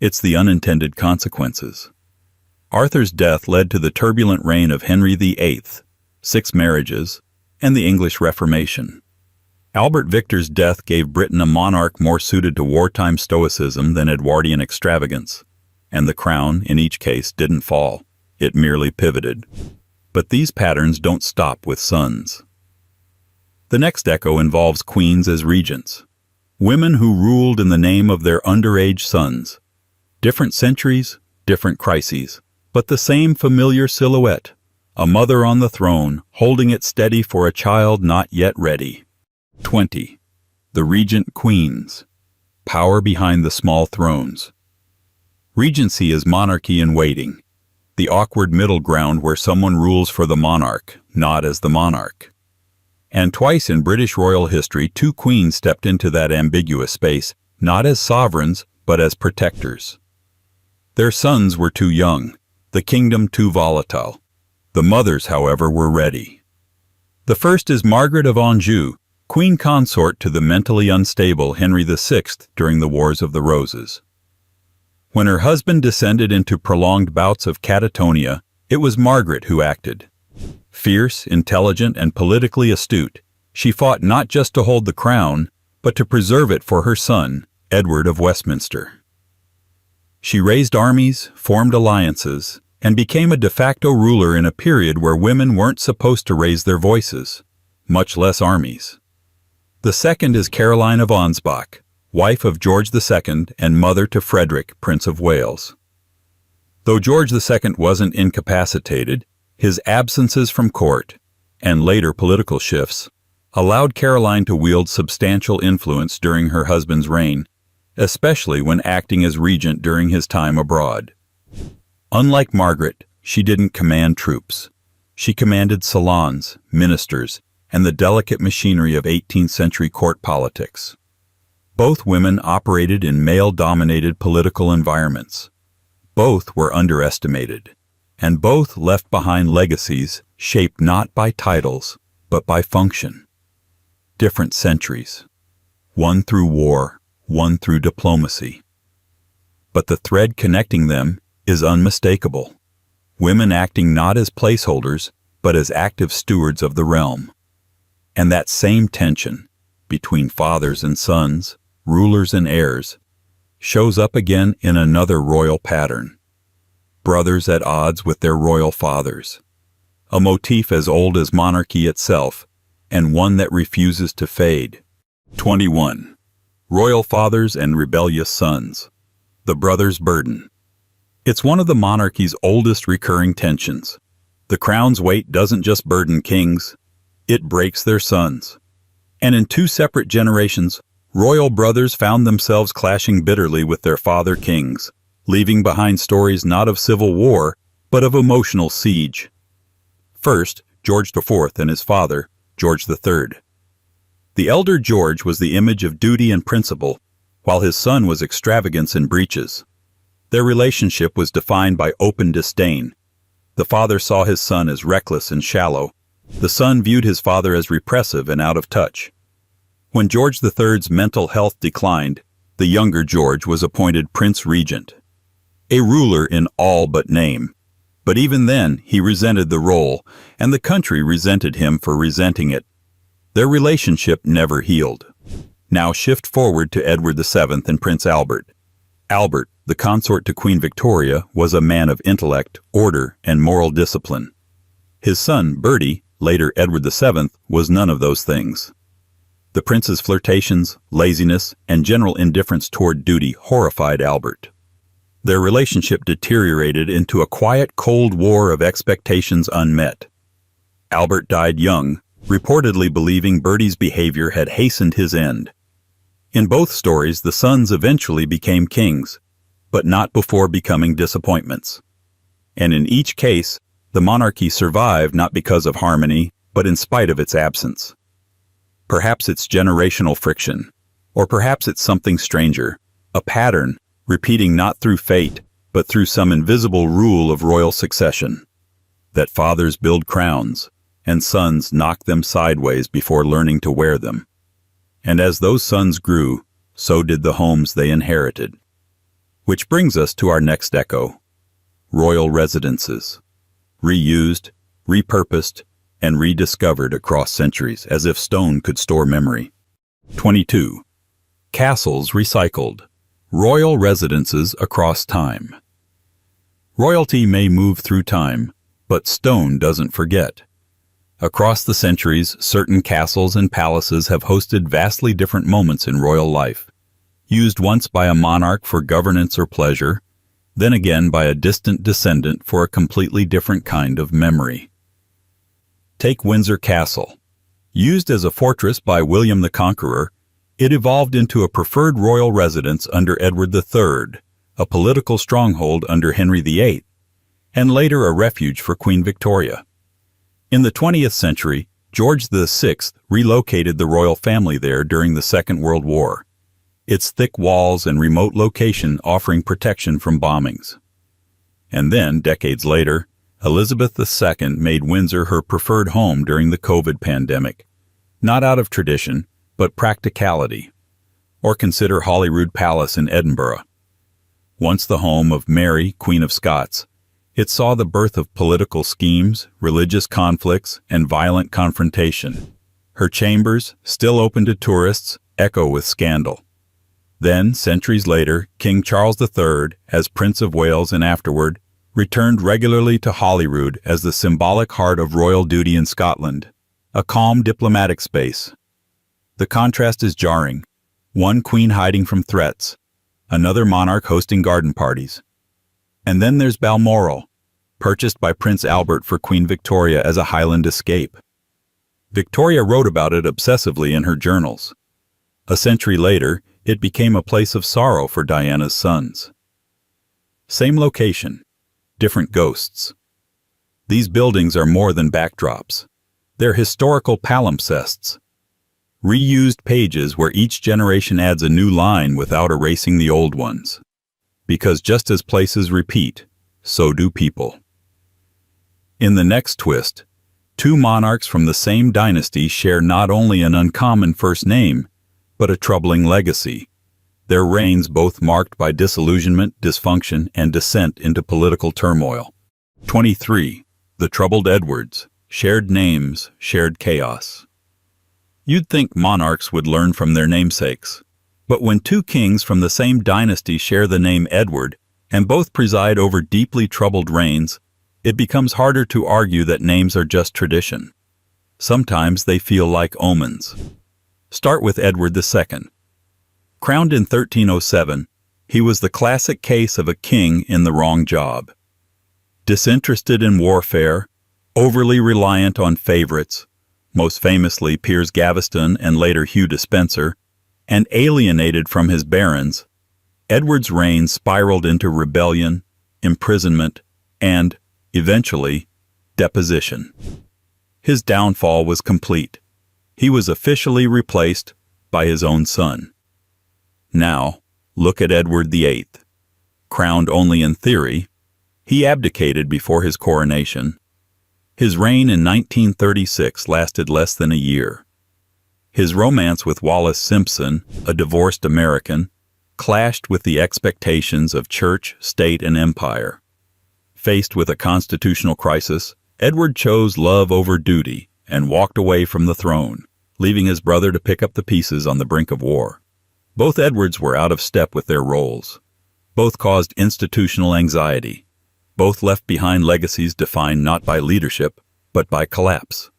It's the unintended consequences. Arthur's death led to the turbulent reign of Henry VIII, 6 marriages, and the English Reformation. Albert Victor's death gave Britain a monarch more suited to wartime stoicism than Edwardian extravagance, and the crown, in each case, didn't fall. It merely pivoted. But these patterns don't stop with sons. The next echo involves queens as regents, women who ruled in the name of their underage sons. Different centuries, different crises, but the same familiar silhouette, a mother on the throne holding it steady for a child not yet ready. 20. The Regent Queens. Power behind the small thrones. Regency is monarchy in waiting, the awkward middle ground where someone rules for the monarch, not as the monarch. And twice in British royal history, 2 queens stepped into that ambiguous space, not as sovereigns, but as protectors. Their sons were too young, the kingdom too volatile. The mothers, however, were ready. The first is Margaret of Anjou, queen consort to the mentally unstable Henry VI during the Wars of the Roses. When her husband descended into prolonged bouts of catatonia, it was Margaret who acted. Fierce, intelligent, and politically astute, she fought not just to hold the crown, but to preserve it for her son, Edward of Westminster. She raised armies, formed alliances, and became a de facto ruler in a period where women weren't supposed to raise their voices, much less armies. The second is Caroline of Ansbach, wife of George II and mother to Frederick, Prince of Wales. Though George II wasn't incapacitated, his absences from court, and later political shifts, allowed Caroline to wield substantial influence during her husband's reign, especially when acting as regent during his time abroad. Unlike Margaret, she didn't command troops. She commanded salons, ministers, and the delicate machinery of 18th century court politics. Both women operated in male-dominated political environments. Both were underestimated, and both left behind legacies shaped not by titles, but by function. Different centuries. One through war, one through diplomacy. But the thread connecting them is unmistakable. Women acting not as placeholders, but as active stewards of the realm. And that same tension between fathers and sons, rulers and heirs, shows up again in another royal pattern. Brothers at odds with their royal fathers. A motif as old as monarchy itself, and one that refuses to fade. 21. Royal fathers and rebellious sons. The brother's burden. It's one of the monarchy's oldest recurring tensions. The crown's weight doesn't just burden kings, it breaks their sons. And in 2 separate generations, royal brothers found themselves clashing bitterly with their father kings, leaving behind stories not of civil war, but of emotional siege. First, George IV and his father, George III. The elder George was the image of duty and principle, while his son was extravagance and breaches. Their relationship was defined by open disdain. The father saw his son as reckless and shallow. The son viewed his father as repressive and out of touch. When George III's mental health declined, the younger George was appointed Prince Regent. A ruler in all but name. But even then, he resented the role, and the country resented him for resenting it. Their relationship never healed. Now shift forward to Edward VII and Prince Albert. Albert, the consort to Queen Victoria, was a man of intellect, order, and moral discipline. His son, Bertie, later Edward VII, was none of those things. The prince's flirtations, laziness, and general indifference toward duty horrified Albert. Their relationship deteriorated into a quiet cold war of expectations unmet. Albert died young, reportedly believing Bertie's behavior had hastened his end. In both stories, the sons eventually became kings, but not before becoming disappointments. And in each case, the monarchy survived not because of harmony, but in spite of its absence. Perhaps it's generational friction. Or perhaps it's something stranger, a pattern, repeating not through fate, but through some invisible rule of royal succession. That fathers build crowns, and sons knock them sideways before learning to wear them. And as those sons grew, so did the homes they inherited. Which brings us to our next echo. Royal residences. Reused, repurposed, and rediscovered across centuries as if stone could store memory. 22. Castles recycled. Royal residences across time. Royalty may move through time, but stone doesn't forget. Across the centuries, certain castles and palaces have hosted vastly different moments in royal life, used once by a monarch for governance or pleasure, then again by a distant descendant for a completely different kind of memory. Take Windsor Castle. Used as a fortress by William the Conqueror, it evolved into a preferred royal residence under Edward III, a political stronghold under Henry VIII, and later a refuge for Queen Victoria. In the 20th century, George VI relocated the royal family there during the Second World War, its thick walls and remote location offering protection from bombings. And then, decades later, Elizabeth II made Windsor her preferred home during the COVID pandemic, not out of tradition, but practicality. Or consider Holyrood Palace in Edinburgh. Once the home of Mary, Queen of Scots, it saw the birth of political schemes, religious conflicts, and violent confrontation. Her chambers, still open to tourists, echo with scandal. Then, centuries later, King Charles III, as Prince of Wales and afterward, returned regularly to Holyrood as the symbolic heart of royal duty in Scotland, a calm diplomatic space. The contrast is jarring. One queen hiding from threats, another monarch hosting garden parties. And then there's Balmoral, purchased by Prince Albert for Queen Victoria as a Highland escape. Victoria wrote about it obsessively in her journals. A century later, it became a place of sorrow for Diana's sons. Same location, different ghosts. These buildings are more than backdrops. They're historical palimpsests. Reused pages where each generation adds a new line without erasing the old ones. Because just as places repeat, so do people. In the next twist, two monarchs from the same dynasty share not only an uncommon first name, but a troubling legacy. Their reigns both marked by disillusionment, dysfunction, and descent into political turmoil. 23. The Troubled Edwards. Shared names, shared chaos. You'd think monarchs would learn from their namesakes. But when two kings from the same dynasty share the name Edward, and both preside over deeply troubled reigns, it becomes harder to argue that names are just tradition. Sometimes they feel like omens. Start with Edward II. Crowned in 1307, he was the classic case of a king in the wrong job. Disinterested in warfare, overly reliant on favorites, most famously Piers Gaveston and later Hugh Despenser, and alienated from his barons, Edward's reign spiraled into rebellion, imprisonment, and, eventually, deposition. His downfall was complete. He was officially replaced by his own son. Now, look at Edward VIII. Crowned only in theory, he abdicated before his coronation. His reign in 1936 lasted less than a year. His romance with Wallis Simpson, a divorced American, clashed with the expectations of church, state, and empire. Faced with a constitutional crisis, Edward chose love over duty and walked away from the throne, leaving his brother to pick up the pieces on the brink of war. Both Edwards were out of step with their roles. Both caused institutional anxiety. Both left behind legacies defined not by leadership, but by collapse.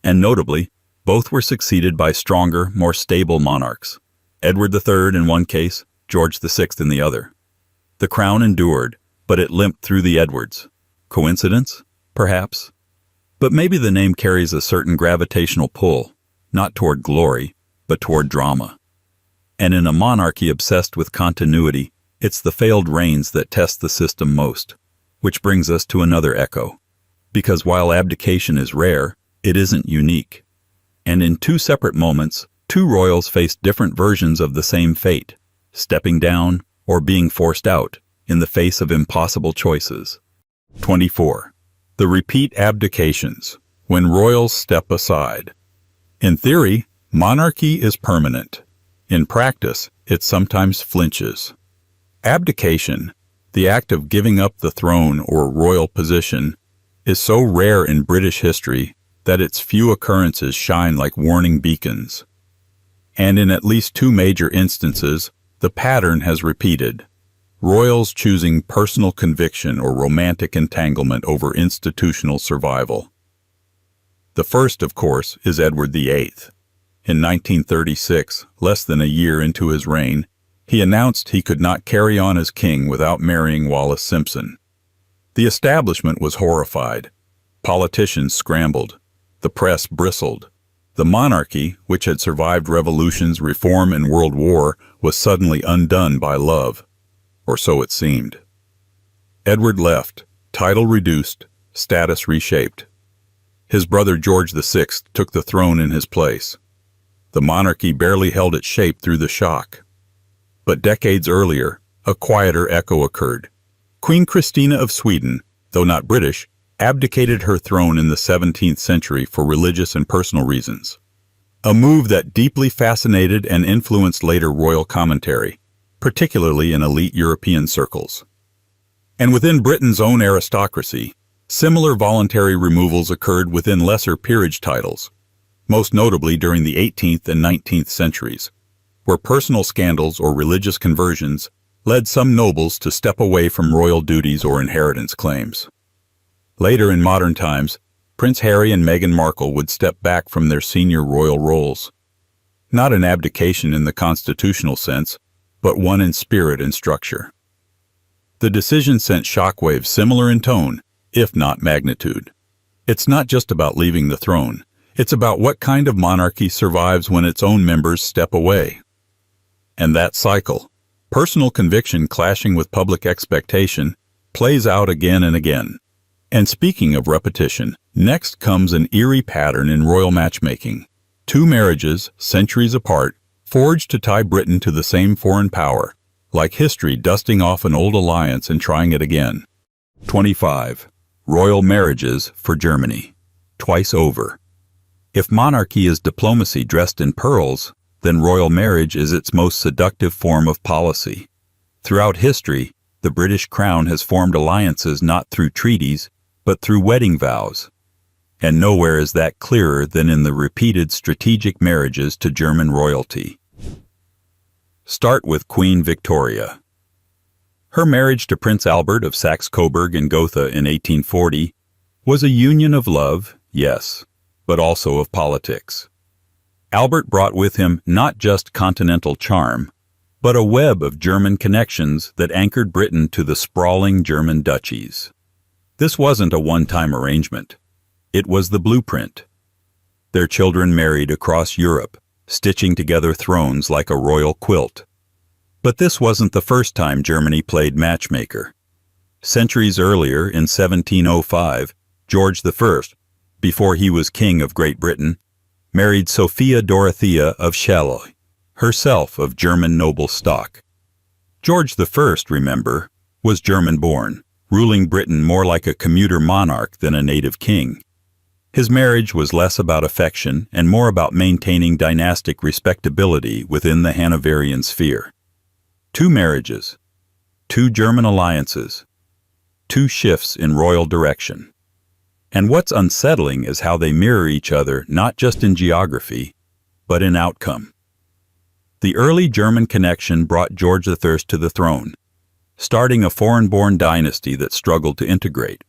And notably, both were succeeded by stronger, more stable monarchs. Edward III in one case, George VI in the other. The crown endured, but it limped through the Edwards. Coincidence? Perhaps. But maybe the name carries a certain gravitational pull, not toward glory, but toward drama. And in a monarchy obsessed with continuity, it's the failed reigns that test the system most. Which brings us to another echo. Because while abdication is rare, it isn't unique. And in two separate moments, two royals faced different versions of the same fate, stepping down or being forced out in the face of impossible choices. 24. The repeat abdications, when royals step aside. In theory, monarchy is permanent. In practice, it sometimes flinches. Abdication, the act of giving up the throne or royal position, is so rare in British history that its few occurrences shine like warning beacons. And in at least two major instances, the pattern has repeated. Royals choosing personal conviction or romantic entanglement over institutional survival. The first, of course, is Edward VIII. In 1936, less than a year into his reign, he announced he could not carry on as king without marrying Wallis Simpson. The establishment was horrified. Politicians scrambled. The press bristled. The monarchy, which had survived revolutions, reform, and World War, was suddenly undone by love. Or so it seemed. Edward left, title reduced, status reshaped. His brother George VI took the throne in his place. The monarchy barely held its shape through the shock. But decades earlier, a quieter echo occurred. Queen Christina of Sweden, though not British, abdicated her throne in the 17th century for religious and personal reasons. A move that deeply fascinated and influenced later royal commentary, particularly in elite European circles. And within Britain's own aristocracy, similar voluntary removals occurred within lesser peerage titles, most notably during the 18th and 19th centuries, where personal scandals or religious conversions led some nobles to step away from royal duties or inheritance claims. Later in modern times, Prince Harry and Meghan Markle would step back from their senior royal roles. Not an abdication in the constitutional sense, but one in spirit and structure. The decision sent shockwaves similar in tone, if not magnitude. It's not just about leaving the throne. It's about what kind of monarchy survives when its own members step away. And that cycle, personal conviction clashing with public expectation, plays out again and again. And speaking of repetition, next comes an eerie pattern in royal matchmaking. Two marriages, centuries apart, forged to tie Britain to the same foreign power, like history dusting off an old alliance and trying it again. 25. Royal marriages for Germany. Twice over. If monarchy is diplomacy dressed in pearls, then royal marriage is its most seductive form of policy. Throughout history, the British crown has formed alliances not through treaties, but through wedding vows. And nowhere is that clearer than in the repeated strategic marriages to German royalty. Start with Queen Victoria. Her marriage to Prince Albert of Saxe-Coburg and Gotha in 1840 was a union of love, yes, but also of politics. Albert brought with him not just continental charm, but a web of German connections that anchored Britain to the sprawling German duchies. This wasn't a one-time arrangement. It was the blueprint. Their children married across Europe, stitching together thrones like a royal quilt. But this wasn't the first time Germany played matchmaker. Centuries earlier, in 1705, George I, before he was King of Great Britain, married Sophia Dorothea of Charolais, herself of German noble stock. George I, remember, was German-born, ruling Britain more like a commuter monarch than a native king. His marriage was less about affection and more about maintaining dynastic respectability within the Hanoverian sphere. Two marriages, two German alliances, two shifts in royal direction. And what's unsettling is how they mirror each other not just in geography, but in outcome. The early German connection brought George I to the throne, starting a foreign-born dynasty that struggled to integrate.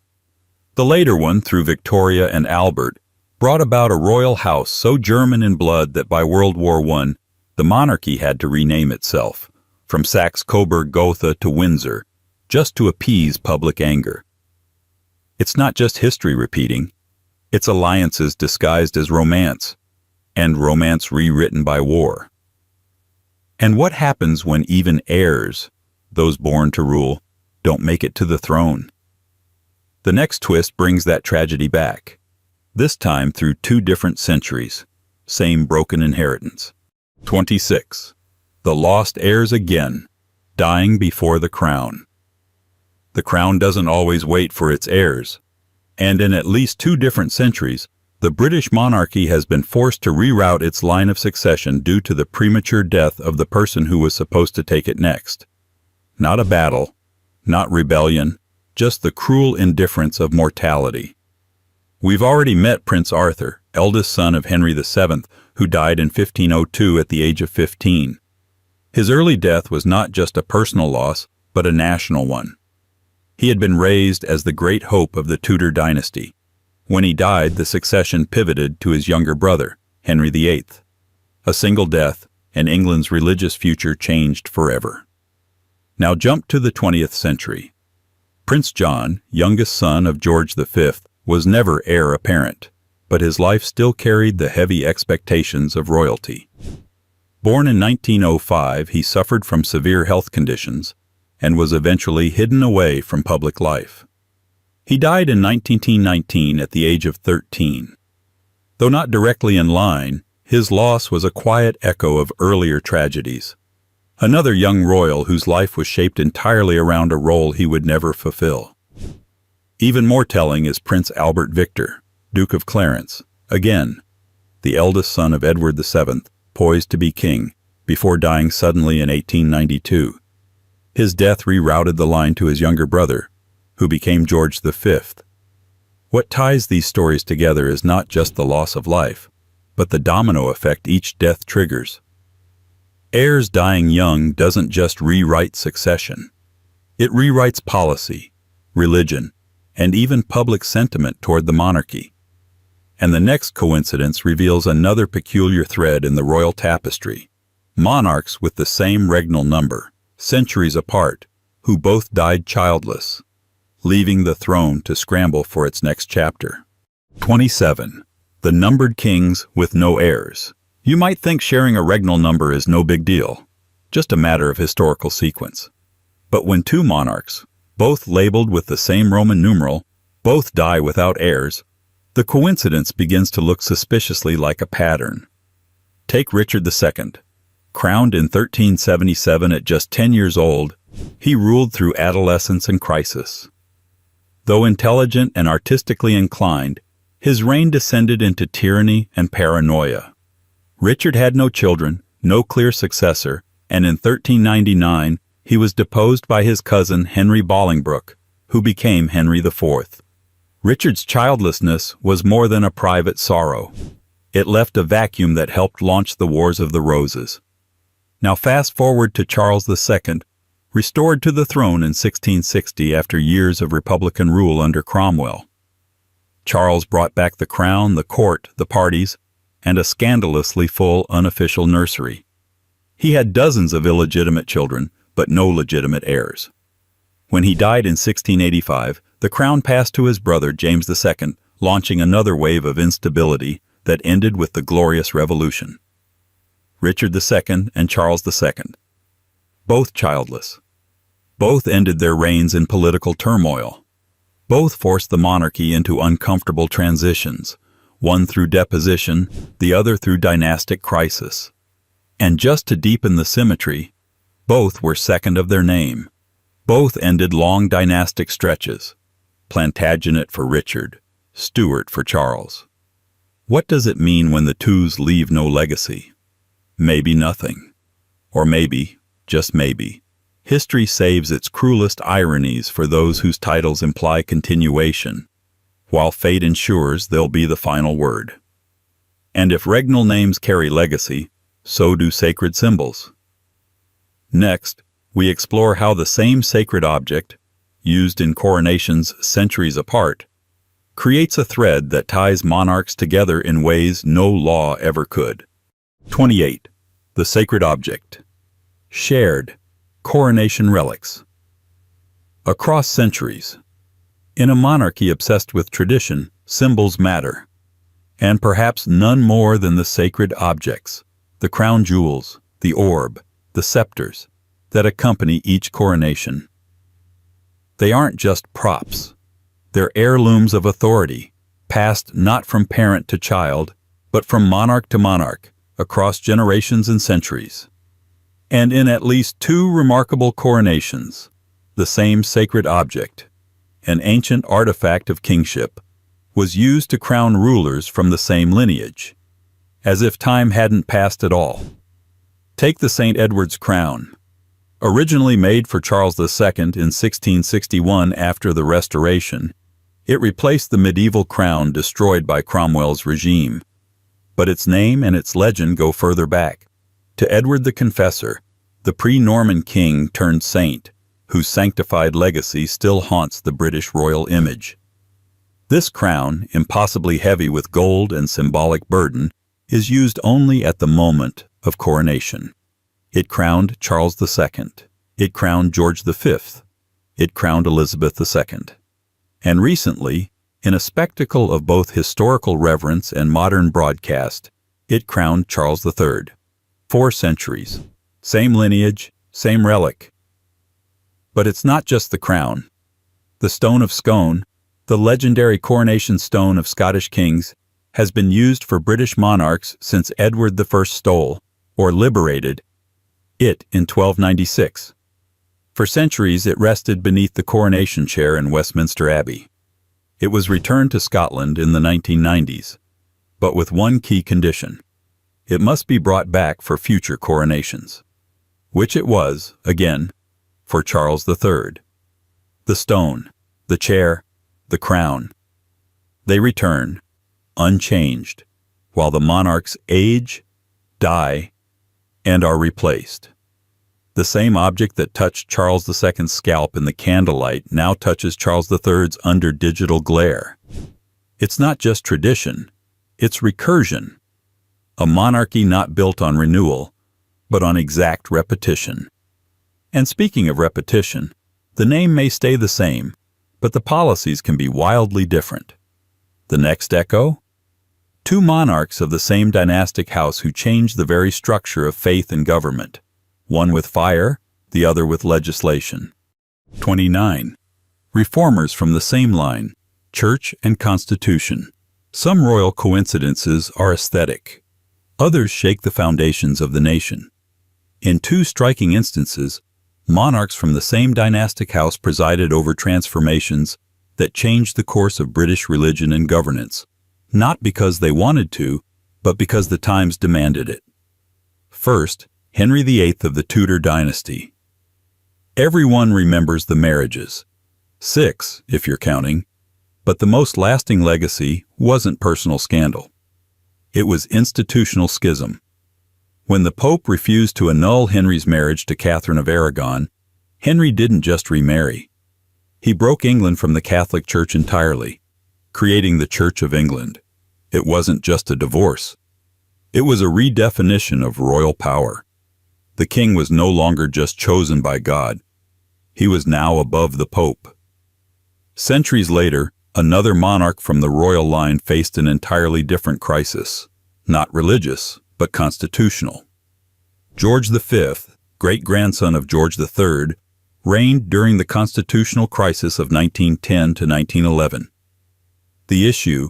The later one, through Victoria and Albert, brought about a royal house so German in blood that by World War I, the monarchy had to rename itself, from Saxe-Coburg-Gotha to Windsor, just to appease public anger. It's not just history repeating, it's alliances disguised as romance, and romance rewritten by war. And what happens when even heirs, those born to rule, don't make it to the throne? The next twist brings that tragedy back, this time through two different centuries, same broken inheritance. 26. The lost heirs again, dying before the crown. The crown doesn't always wait for its heirs, and in at least 2 different centuries, the British monarchy has been forced to reroute its line of succession due to the premature death of the person who was supposed to take it next. Not a battle, not rebellion, just the cruel indifference of mortality. We've already met Prince Arthur, eldest son of Henry VII, who died in 1502 at the age of 15. His early death was not just a personal loss, but a national one. He had been raised as the great hope of the Tudor dynasty. When he died, the succession pivoted to his younger brother, Henry VIII. A single death, and England's religious future changed forever. Now jump to the 20th century. Prince John, youngest son of George V, was never heir apparent, but his life still carried the heavy expectations of royalty. Born in 1905, he suffered from severe health conditions and was eventually hidden away from public life. He died in 1919 at the age of 13. Though not directly in line, his loss was a quiet echo of earlier tragedies. Another young royal whose life was shaped entirely around a role he would never fulfill. Even more telling is Prince Albert Victor, Duke of Clarence, again, the eldest son of Edward VII, poised to be king, before dying suddenly in 1892. His death rerouted the line to his younger brother, who became George V. What ties these stories together is not just the loss of life, but the domino effect each death triggers. Heirs dying young doesn't just rewrite succession. It rewrites policy, religion, and even public sentiment toward the monarchy. And the next coincidence reveals another peculiar thread in the royal tapestry. Monarchs with the same regnal number, centuries apart, who both died childless, leaving the throne to scramble for its next chapter. 27. The numbered kings with no heirs. You might think sharing a regnal number is no big deal, just a matter of historical sequence. But when 2 monarchs, both labeled with the same Roman numeral, both die without heirs, the coincidence begins to look suspiciously like a pattern. Take Richard II. Crowned in 1377 at just 10 years old, he ruled through adolescence and crisis. Though intelligent and artistically inclined, his reign descended into tyranny and paranoia. Richard had no children, no clear successor, and in 1399 he was deposed by his cousin Henry Bolingbroke, who became Henry IV. Richard's childlessness was more than a private sorrow. It left a vacuum that helped launch the Wars of the Roses. Now fast forward to Charles II, restored to the throne in 1660 after years of Republican rule under Cromwell. Charles brought back the crown, the court, the parties, and a scandalously full unofficial nursery. He had dozens of illegitimate children, but no legitimate heirs. When he died in 1685, the crown passed to his brother James II, launching another wave of instability that ended with the Glorious Revolution. Richard II and Charles II, both childless. Both ended their reigns in political turmoil. Both forced the monarchy into uncomfortable transitions, one through deposition, the other through dynastic crisis. And just to deepen the symmetry, both were second of their name. Both ended long dynastic stretches, Plantagenet for Richard, Stuart for Charles. What does it mean when the twos leave no legacy? Maybe nothing. Or maybe, just maybe, history saves its cruelest ironies for those whose titles imply continuation, while fate ensures they'll be the final word. And if regnal names carry legacy, so do sacred symbols. Next, we explore how the same sacred object, used in coronations centuries apart, creates a thread that ties monarchs together in ways no law ever could. 28. The sacred object. Shared coronation relics. Across centuries, in a monarchy obsessed with tradition, symbols matter, and perhaps none more than the sacred objects, the crown jewels, the orb, the scepters, that accompany each coronation. They aren't just props. They're heirlooms of authority, passed not from parent to child, but from monarch to monarch, across generations and centuries. And in at least 2 remarkable coronations, the same sacred object, an ancient artifact of kingship, was used to crown rulers from the same lineage, as if time hadn't passed at all. Take the St. Edward's crown. Originally made for Charles II in 1661 after the Restoration, it replaced the medieval crown destroyed by Cromwell's regime. But its name and its legend go further back, to Edward the Confessor, the pre-Norman king turned saint, whose sanctified legacy still haunts the British royal image. This crown, impossibly heavy with gold and symbolic burden, is used only at the moment of coronation. It crowned Charles II. It crowned George V. It crowned Elizabeth II. And recently, in a spectacle of both historical reverence and modern broadcast, it crowned Charles III. 4 centuries. Same lineage, same relic. But it's not just the crown. The Stone of Scone, the legendary coronation stone of Scottish kings, has been used for British monarchs since Edward I stole, or liberated, it in 1296. For centuries it rested beneath the coronation chair in Westminster Abbey. It was returned to Scotland in the 1990s, but with one key condition. It must be brought back for future coronations. Which it was, again, for Charles III. The stone, the chair, the crown. They return, unchanged, while the monarchs age, die, and are replaced. The same object that touched Charles II's scalp in the candlelight now touches Charles III's under digital glare. It's not just tradition, it's recursion. A monarchy not built on renewal, but on exact repetition. And speaking of repetition, the name may stay the same, but the policies can be wildly different. The next echo? 2 monarchs of the same dynastic house who changed the very structure of faith and government, one with fire, the other with legislation. 29. Reformers from the same line, church and constitution. Some royal coincidences are aesthetic. Others shake the foundations of the nation. In 2 striking instances, monarchs from the same dynastic house presided over transformations that changed the course of British religion and governance, not because they wanted to, but because the times demanded it. First, Henry VIII of the Tudor dynasty. Everyone remembers the marriages. 6, if you're counting, but the most lasting legacy wasn't personal scandal. It was institutional schism. When the Pope refused to annul Henry's marriage to Catherine of Aragon, Henry didn't just remarry. He broke England from the Catholic Church entirely, creating the Church of England. It wasn't just a divorce. It was a redefinition of royal power. The king was no longer just chosen by God. He was now above the Pope. Centuries later, another monarch from the royal line faced an entirely different crisis, not religious, but constitutional. George V, great-grandson of George III, reigned during the constitutional crisis of 1910 to 1911. The issue: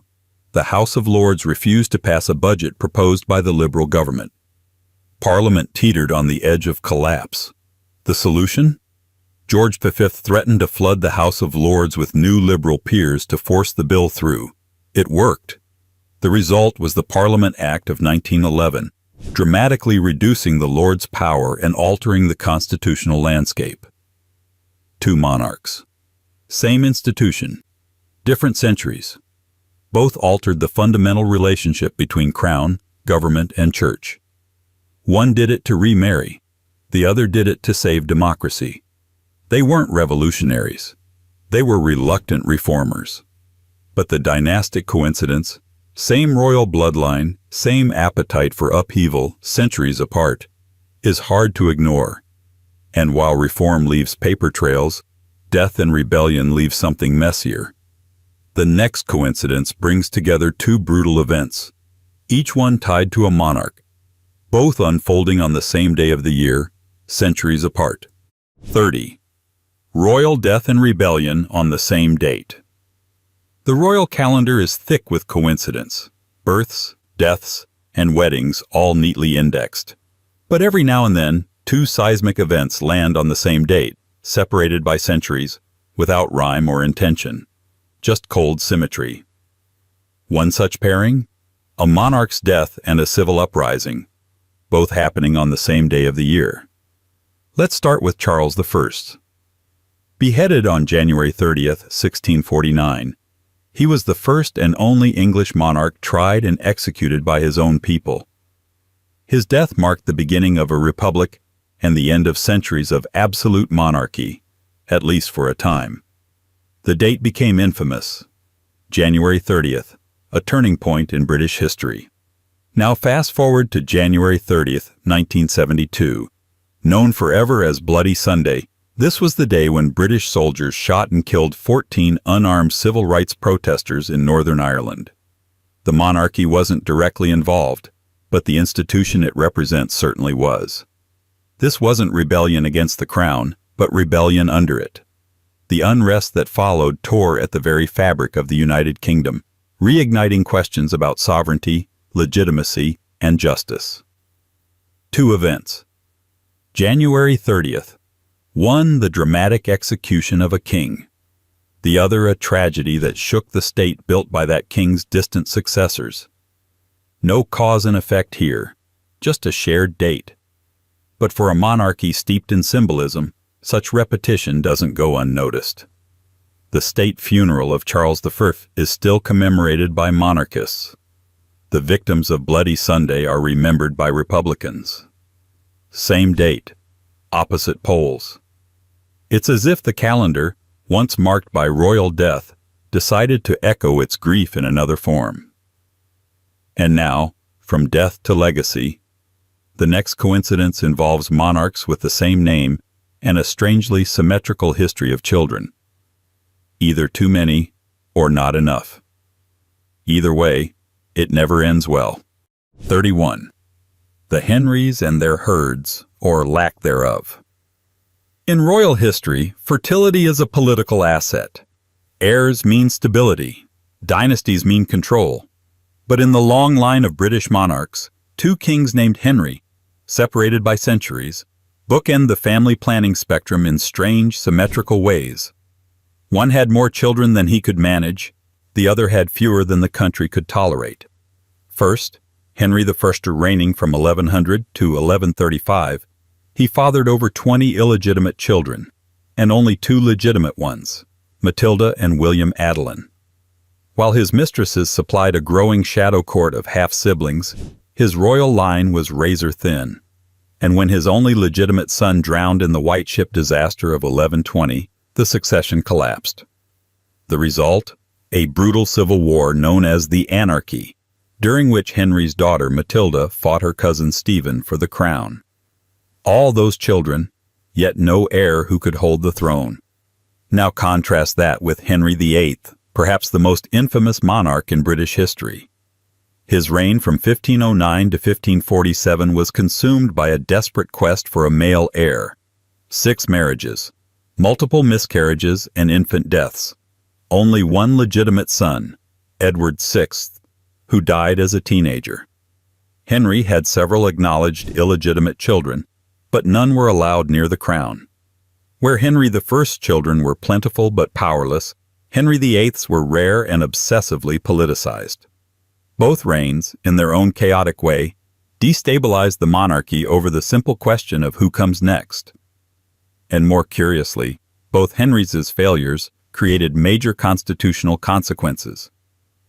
the House of Lords refused to pass a budget proposed by the Liberal government. Parliament teetered on the edge of collapse. The solution? George V threatened to flood the House of Lords with new Liberal peers to force the bill through. It worked. The result was the Parliament Act of 1911, dramatically reducing the Lords' power and altering the constitutional landscape. 2 monarchs. Same institution. Different centuries. Both altered the fundamental relationship between crown, government, and church. One did it to remarry. The other did it to save democracy. They weren't revolutionaries. They were reluctant reformers. But the dynastic coincidence, same royal bloodline, same appetite for upheaval, centuries apart, is hard to ignore. And while reform leaves paper trails, death and rebellion leave something messier. The next coincidence brings together 2 brutal events, each one tied to a monarch, both unfolding on the same day of the year, centuries apart. 30. Royal death and rebellion on the same date. The royal calendar is thick with coincidence, births, deaths, and weddings all neatly indexed. But every now and then, two seismic events land on the same date, separated by centuries, without rhyme or intention. Just cold symmetry. One such pairing? A monarch's death and a civil uprising, both happening on the same day of the year. Let's start with Charles I. Beheaded on January 30th, 1649, he was the first and only English monarch tried and executed by his own people. His death marked the beginning of a republic and the end of centuries of absolute monarchy, at least for a time. The date became infamous. January 30th, a turning point in British history. Now fast forward to January 30th, 1972. Known forever as Bloody Sunday, this was the day when British soldiers shot and killed 14 unarmed civil rights protesters in Northern Ireland. The monarchy wasn't directly involved, but the institution it represents certainly was. This wasn't rebellion against the crown, but rebellion under it. The unrest that followed tore at the very fabric of the United Kingdom, reigniting questions about sovereignty, legitimacy, and justice. Two events. January 30th. One, the dramatic execution of a king. The other, a tragedy that shook the state built by that king's distant successors. No cause and effect here, just a shared date. But for a monarchy steeped in symbolism, such repetition doesn't go unnoticed. The state funeral of Charles I is still commemorated by monarchists. The victims of Bloody Sunday are remembered by Republicans. Same date, opposite poles. It's as if the calendar, once marked by royal death, decided to echo its grief in another form. And now, from death to legacy, the next coincidence involves monarchs with the same name and a strangely symmetrical history of children. Either too many or not enough. Either way, it never ends well. 31. The Henrys and their herds, or lack thereof. In royal history, fertility is a political asset. Heirs mean stability. Dynasties mean control. But in the long line of British monarchs, two kings named Henry, separated by centuries, bookend the family planning spectrum in strange, symmetrical ways. One had more children than he could manage, the other had fewer than the country could tolerate. First, Henry I reigning from 1100 to 1135, he fathered over 20 illegitimate children, and only two legitimate ones, Matilda and William Adelin. While his mistresses supplied a growing shadow court of half-siblings, his royal line was razor-thin. And when his only legitimate son drowned in the White Ship disaster of 1120, the succession collapsed. The result? A brutal civil war known as the Anarchy, during which Henry's daughter Matilda fought her cousin Stephen for the crown. All those children, yet no heir who could hold the throne. Now contrast that with Henry VIII, perhaps the most infamous monarch in British history. His reign from 1509 to 1547 was consumed by a desperate quest for a male heir. 6 marriages, multiple miscarriages and infant deaths. Only one legitimate son, Edward VI, who died as a teenager. Henry had several acknowledged illegitimate children, but none were allowed near the crown. Where Henry I's children were plentiful but powerless, Henry VIII's were rare and obsessively politicized. Both reigns, in their own chaotic way, destabilized the monarchy over the simple question of who comes next. And more curiously, both Henry's failures created major constitutional consequences.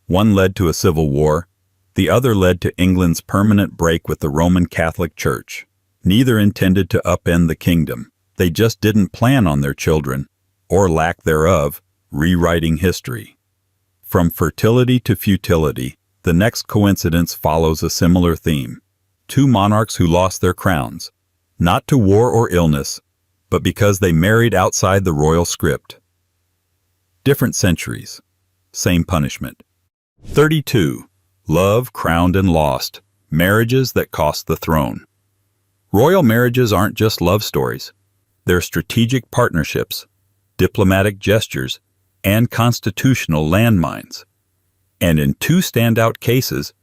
One led to a civil war, the other led to England's permanent break with the Roman Catholic Church. Neither intended to upend the kingdom. They just didn't plan on their children, or lack thereof, rewriting history. From fertility to futility, the next coincidence follows a similar theme. Two monarchs who lost their crowns, not to war or illness, but because they married outside the royal script. Different centuries, same punishment. 32. Love crowned and lost, marriages that cost the throne. Royal marriages aren't just love stories. They're strategic partnerships, diplomatic gestures, and constitutional landmines. And in two standout cases,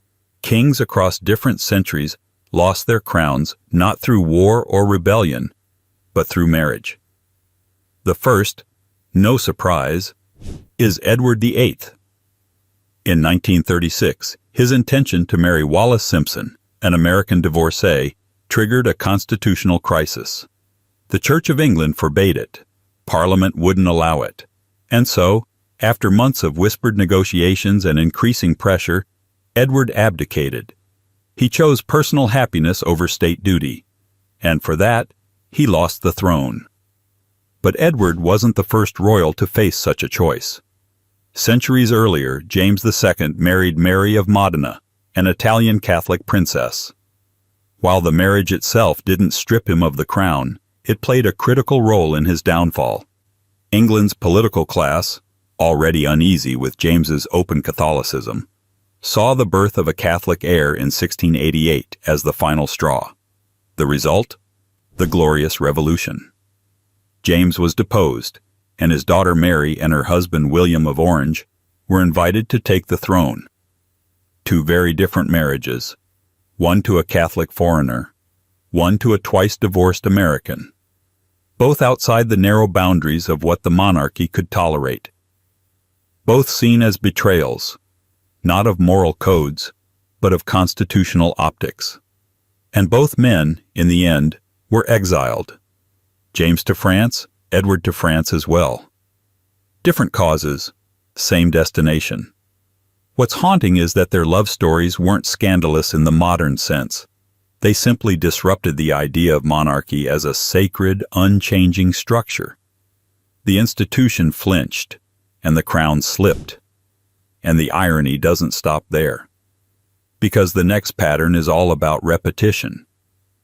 Kings across different centuries lost their crowns not through war or rebellion, but through marriage. The first, no surprise, is Edward VIII. In 1936, his intention to marry Wallis Simpson, an American divorcee, triggered a constitutional crisis. The Church of England forbade it. Parliament wouldn't allow it. And so, after months of whispered negotiations and increasing pressure, Edward abdicated. He chose personal happiness over state duty, and for that, he lost the throne. But Edward wasn't the first royal to face such a choice. Centuries earlier, James II married Mary of Modena, an Italian Catholic princess. While the marriage itself didn't strip him of the crown, it played a critical role in his downfall. England's political class, already uneasy with James's open Catholicism, saw the birth of a Catholic heir in 1688 as the final straw. The result? The Glorious Revolution. James was deposed, and his daughter Mary and her husband William of Orange were invited to take the throne. Two very different marriages, one to a Catholic foreigner, one to a twice-divorced American, both outside the narrow boundaries of what the monarchy could tolerate. Both seen as betrayals, not of moral codes, but of constitutional optics. And both men, in the end, were exiled. James to France, Edward to France as well. Different causes, same destination. What's haunting is that their love stories weren't scandalous in the modern sense. They simply disrupted the idea of monarchy as a sacred, unchanging structure. The institution flinched, and the crown slipped. And the irony doesn't stop there. Because the next pattern is all about repetition.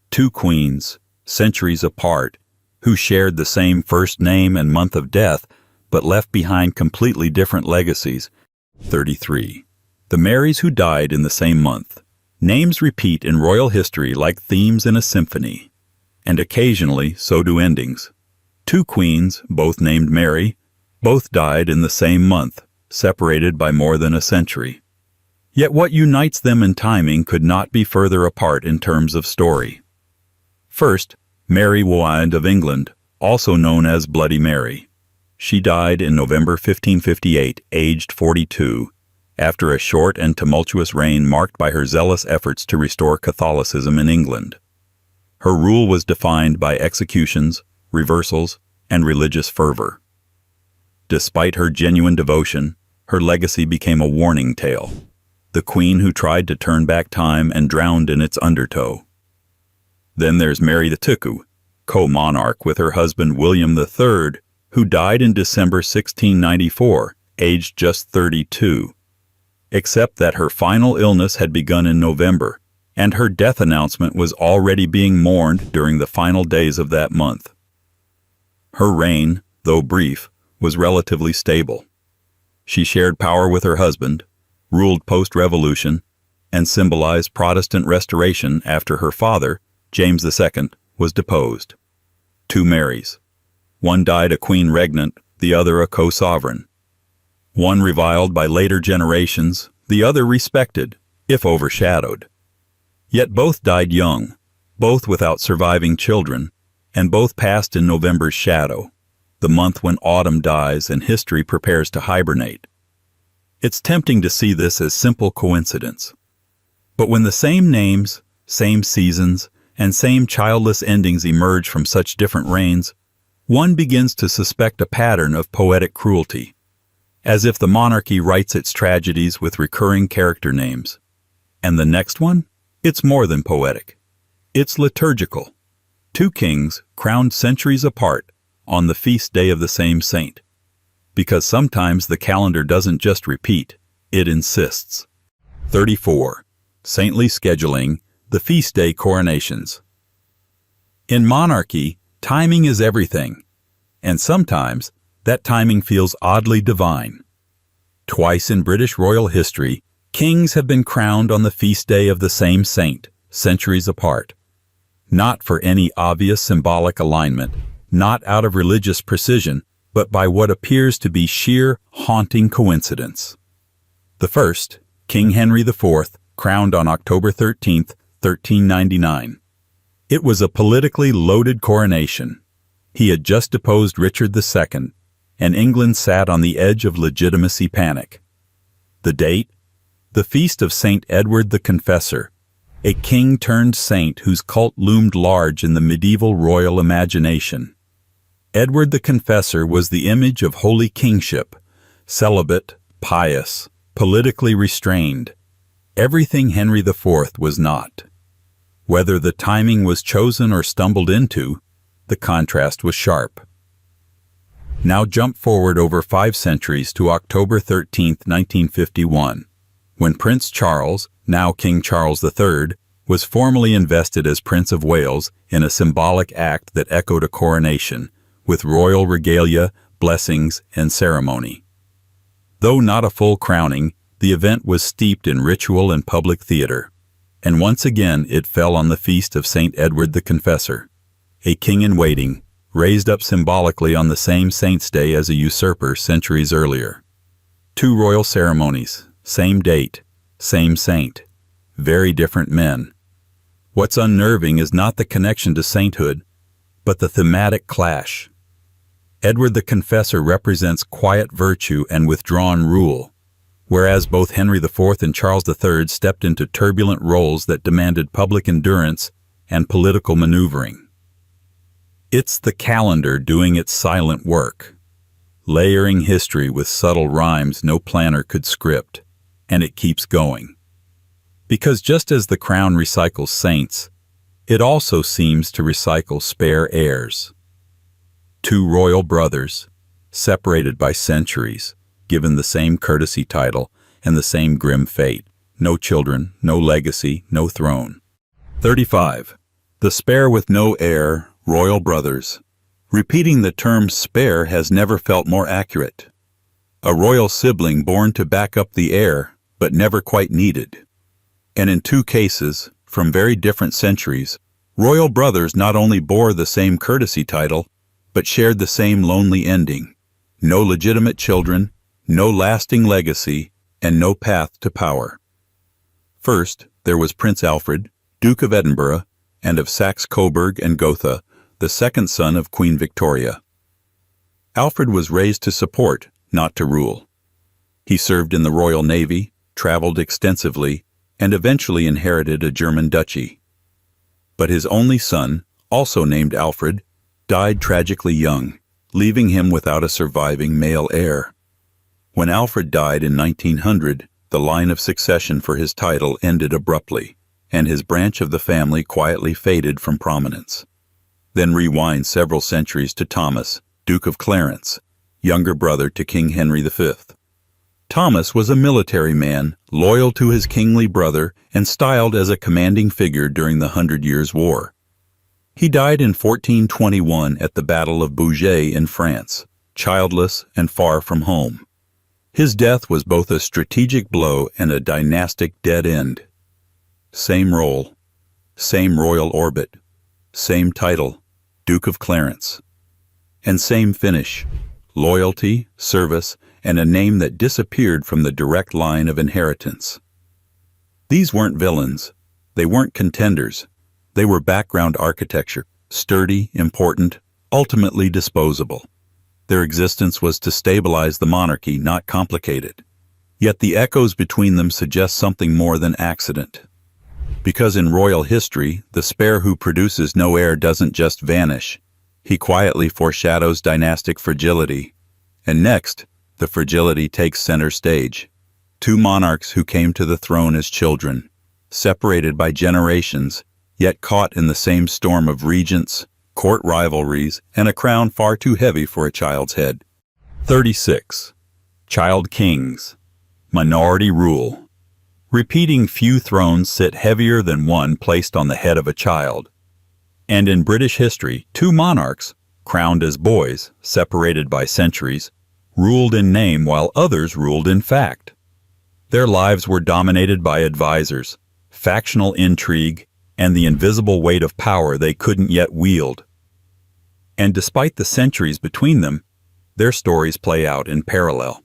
Two queens, centuries apart, who shared the same first name and month of death, but left behind completely different legacies. 33. The Marys who died in the same month. Names repeat in royal history like themes in a symphony. And occasionally, so do endings. Two queens, both named Mary, both died in the same month, separated by more than a century. Yet what unites them in timing could not be further apart in terms of story. First, Mary Wand of England, also known as Bloody Mary. She died in November 1558, aged 42, after a short and tumultuous reign marked by her zealous efforts to restore Catholicism in England. Her rule was defined by executions, reversals, and religious fervor. Despite her genuine devotion, her legacy became a warning tale, the queen who tried to turn back time and drowned in its undertow. Then there's Mary the Tuku, co-monarch with her husband William III, who died in December 1694, aged just 32. Except that her final illness had begun in November, and her death announcement was already being mourned during the final days of that month. Her reign, though brief, was relatively stable. She shared power with her husband, ruled post-revolution, and symbolized Protestant restoration after her father, James II, was deposed. Two Marys. One died a queen regnant, the other a co-sovereign. One reviled by later generations, the other respected, if overshadowed. Yet both died young, both without surviving children, and both passed in November's shadow, the month when autumn dies and history prepares to hibernate. It's tempting to see this as simple coincidence. But when the same names, same seasons, and same childless endings emerge from such different reigns, one begins to suspect a pattern of poetic cruelty, as if the monarchy writes its tragedies with recurring character names. And the next one? It's more than poetic. It's liturgical. Two kings crowned centuries apart on the feast day of the same saint. Because sometimes the calendar doesn't just repeat, it insists. 34. Saintly scheduling, the feast day coronations. In monarchy, timing is everything, and sometimes that timing feels oddly divine. Twice in British royal history, kings have been crowned on the feast day of the same saint, centuries apart. Not for any obvious symbolic alignment, not out of religious precision, but by what appears to be sheer, haunting coincidence. The first, King Henry IV, crowned on October 13, 1399. It was a politically loaded coronation. He had just deposed Richard II, and England sat on the edge of legitimacy panic. The date? The feast of St. Edward the Confessor, a king-turned-saint whose cult loomed large in the medieval royal imagination. Edward the Confessor was the image of holy kingship, celibate, pious, politically restrained. Everything Henry IV was not. Whether the timing was chosen or stumbled into, the contrast was sharp. Now jump forward over 5 centuries to October 13, 1951, when Prince Charles, now King Charles III, was formally invested as Prince of Wales in a symbolic act that echoed a coronation, with royal regalia, blessings, and ceremony. Though not a full crowning, the event was steeped in ritual and public theater, and once again it fell on the feast of St. Edward the Confessor, a king-in-waiting, raised up symbolically on the same saint's day as a usurper centuries earlier. 2 royal ceremonies, same date, same saint, very different men. What's unnerving is not the connection to sainthood, but the thematic clash. Edward the Confessor represents quiet virtue and withdrawn rule, whereas both Henry IV and Charles III stepped into turbulent roles that demanded public endurance and political maneuvering. It's the calendar doing its silent work, layering history with subtle rhymes no planner could script, and it keeps going. Because just as the crown recycles saints, it also seems to recycle spare heirs. 2 royal brothers, separated by centuries, given the same courtesy title and the same grim fate. No children, no legacy, no throne. 35. The spare with no heir, royal brothers. Repeating the term spare has never felt more accurate. A royal sibling born to back up the heir, but never quite needed. And in 2 cases, from very different centuries, royal brothers not only bore the same courtesy title, but shared the same lonely ending. No legitimate children, no lasting legacy, and no path to power. First, there was Prince Alfred, Duke of Edinburgh, and of Saxe-Coburg and Gotha, the second son of Queen Victoria. Alfred was raised to support, not to rule. He served in the Royal Navy, traveled extensively, and eventually inherited a German duchy. But his only son, also named Alfred, died tragically young, leaving him without a surviving male heir. When Alfred died in 1900, the line of succession for his title ended abruptly, and his branch of the family quietly faded from prominence. Then rewind several centuries to Thomas, Duke of Clarence, younger brother to King Henry V. Thomas was a military man, loyal to his kingly brother and styled as a commanding figure during the 100 Years' War. He died in 1421 at the Battle of Bougé in France, childless and far from home. His death was both a strategic blow and a dynastic dead end. Same role, same royal orbit, same title, Duke of Clarence, and same finish, loyalty, service, and a name that disappeared from the direct line of inheritance. These weren't villains. They weren't contenders. They were background architecture, sturdy, important, ultimately disposable. Their existence was to stabilize the monarchy, not complicate it. Yet the echoes between them suggest something more than accident. Because in royal history, the spare who produces no heir doesn't just vanish. He quietly foreshadows dynastic fragility. And next, the fragility takes center stage. 2 monarchs who came to the throne as children, separated by generations, yet caught in the same storm of regents, court rivalries, and a crown far too heavy for a child's head. 36. Child kings. Minority rule. Repeating few thrones sit heavier than one placed on the head of a child. And in British history, 2 monarchs, crowned as boys, separated by centuries, ruled in name while others ruled in fact. Their lives were dominated by advisors, factional intrigue, and the invisible weight of power they couldn't yet wield. And despite the centuries between them, their stories play out in parallel.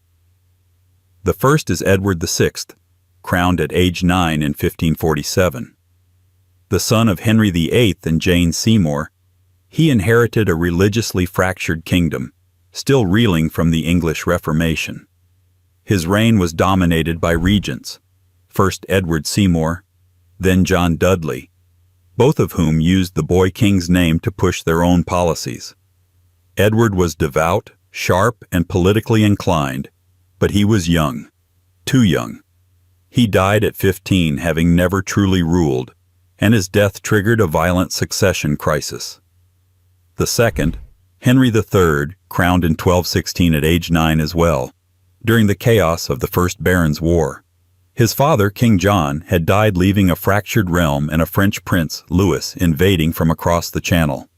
The first is Edward VI, crowned at age 9 in 1547. The son of Henry VIII and Jane Seymour, he inherited a religiously fractured kingdom, still reeling from the English Reformation. His reign was dominated by regents, first Edward Seymour, then John Dudley, both of whom used the boy king's name to push their own policies. Edward was devout, sharp, and politically inclined, but he was young, too young. He died at 15, having never truly ruled, and his death triggered a violent succession crisis. The second, Henry III, crowned in 1216 at age 9 as well, during the chaos of the First Barons' War. His father, King John, had died leaving a fractured realm and a French prince, Louis, invading from across the Channel.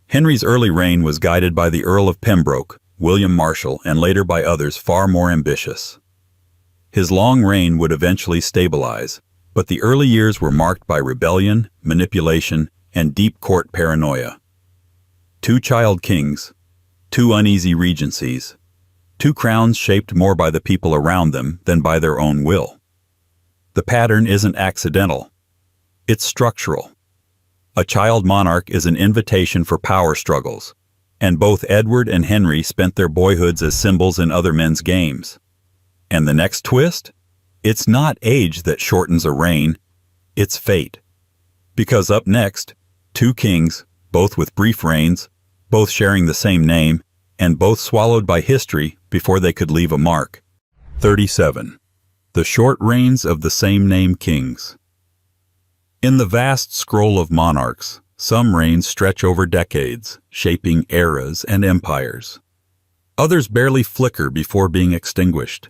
Henry's early reign was guided by the Earl of Pembroke, William Marshal, and later by others far more ambitious. His long reign would eventually stabilize, but the early years were marked by rebellion, manipulation, and deep court paranoia. Two child kings, two uneasy regencies, two crowns shaped more by the people around them than by their own will. The pattern isn't accidental. It's structural. A child monarch is an invitation for power struggles, and both Edward and Henry spent their boyhoods as symbols in other men's games. And the next twist? It's not age that shortens a reign, it's fate. Because up next, two kings, both with brief reigns, both sharing the same name, and both swallowed by history before they could leave a mark. 37. The short reigns of the same name kings. In the vast scroll of monarchs, some reigns stretch over decades, shaping eras and empires. Others barely flicker before being extinguished.